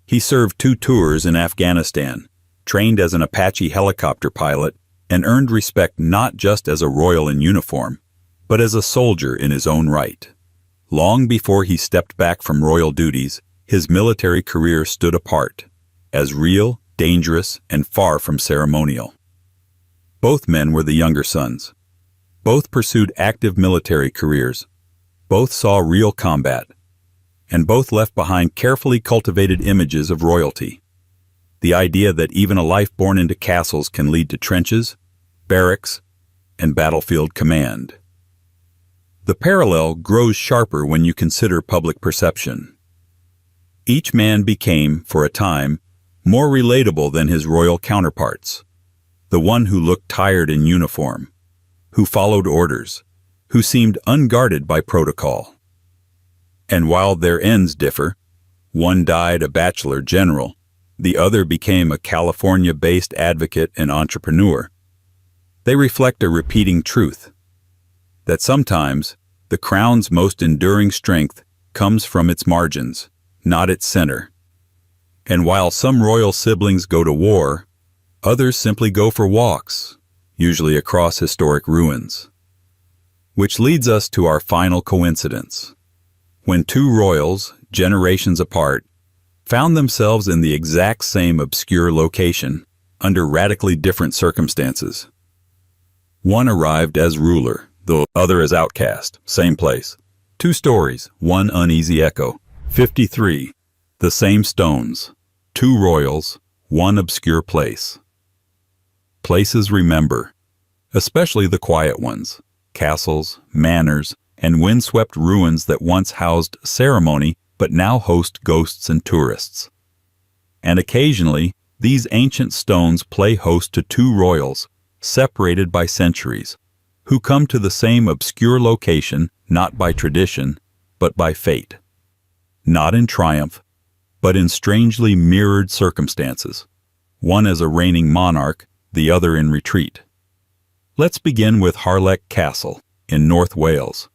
He served 2 tours in Afghanistan, trained as an Apache helicopter pilot, and earned respect not just as a royal in uniform, but as a soldier in his own right. Long before he stepped back from royal duties, his military career stood apart, as real, dangerous, and far from ceremonial. Both men were the younger sons. Both pursued active military careers. Both saw real combat. And both left behind carefully cultivated images of royalty. The idea that even a life born into castles can lead to trenches, barracks, and battlefield command. The parallel grows sharper when you consider public perception. Each man became, for a time, more relatable than his royal counterparts. The one who looked tired in uniform, who followed orders, who seemed unguarded by protocol. And while their ends differ, one died a bachelor general, the other became a California-based advocate and entrepreneur, they reflect a repeating truth, that sometimes the crown's most enduring strength comes from its margins, not its center. And while some royal siblings go to war, others simply go for walks, usually across historic ruins. Which leads us to our final coincidence. When 2 royals, generations apart, found themselves in the exact same obscure location, under radically different circumstances. One arrived as ruler, the other as outcast, same place. 2 stories, one uneasy echo. 53. The same stones, 2 royals, one obscure place. Places remember, especially the quiet ones, castles, manors, and windswept ruins that once housed ceremony but now host ghosts and tourists. And occasionally, these ancient stones play host to 2 royals, separated by centuries, who come to the same obscure location not by tradition, but by fate. Not in triumph, but in strangely mirrored circumstances, one as a reigning monarch, the other in retreat. Let's begin with Harlech Castle in North Wales,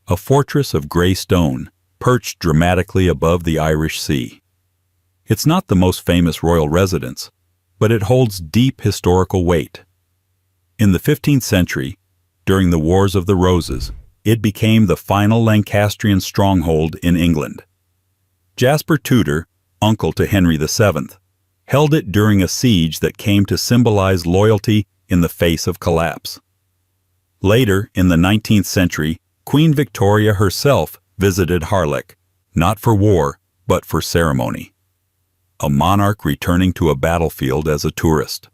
a fortress of grey stone, perched dramatically above the Irish Sea. It's not the most famous royal residence, but it holds deep historical weight. In the 15th century, during the Wars of the Roses, it became the final Lancastrian stronghold in England. Jasper Tudor, uncle to Henry VII, held it during a siege that came to symbolize loyalty in the face of collapse. Later, in the 19th century, Queen Victoria herself visited Harlech, not for war, but for ceremony. A monarch returning to a battlefield as a tourist.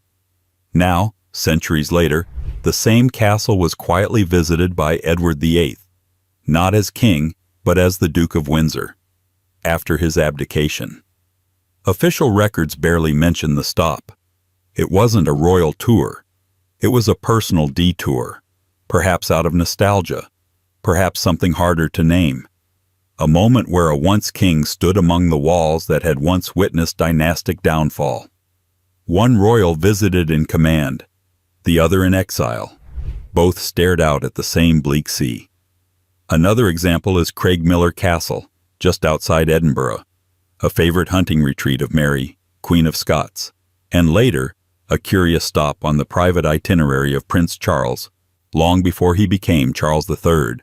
Now, centuries later, the same castle was quietly visited by Edward VIII, not as king, but as the Duke of Windsor, after his abdication. Official records barely mention the stop. It wasn't a royal tour. It was a personal detour, perhaps out of nostalgia, perhaps something harder to name. A moment where a once king stood among the walls that had once witnessed dynastic downfall. One royal visited in command, the other in exile. Both stared out at the same bleak sea. Another example is Craigmillar Castle, just outside Edinburgh, a favorite hunting retreat of Mary, Queen of Scots, and later, a curious stop on the private itinerary of Prince Charles, long before he became Charles III.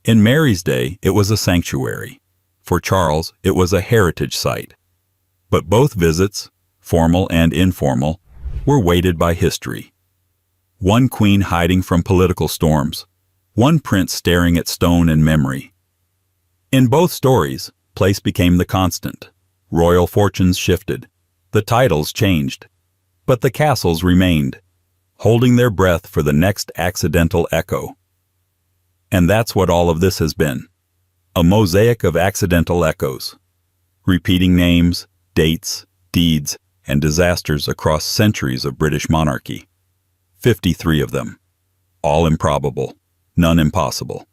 In Mary's day, it was a sanctuary. For Charles, it was a heritage site. But both visits, formal and informal, were weighted by history. One queen hiding from political storms, one prince staring at stone and memory. In both stories, place became the constant. Royal fortunes shifted. The titles changed. But the castles remained, holding their breath for the next accidental echo. And that's what all of this has been. A mosaic of accidental echoes. Repeating names, dates, deeds, and disasters across centuries of British monarchy. 53 of them. All improbable, none impossible.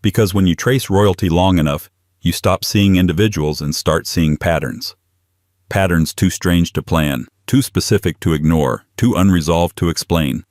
Because when you trace royalty long enough, you stop seeing individuals and start seeing patterns. Patterns too strange to plan, too specific to ignore, too unresolved to explain.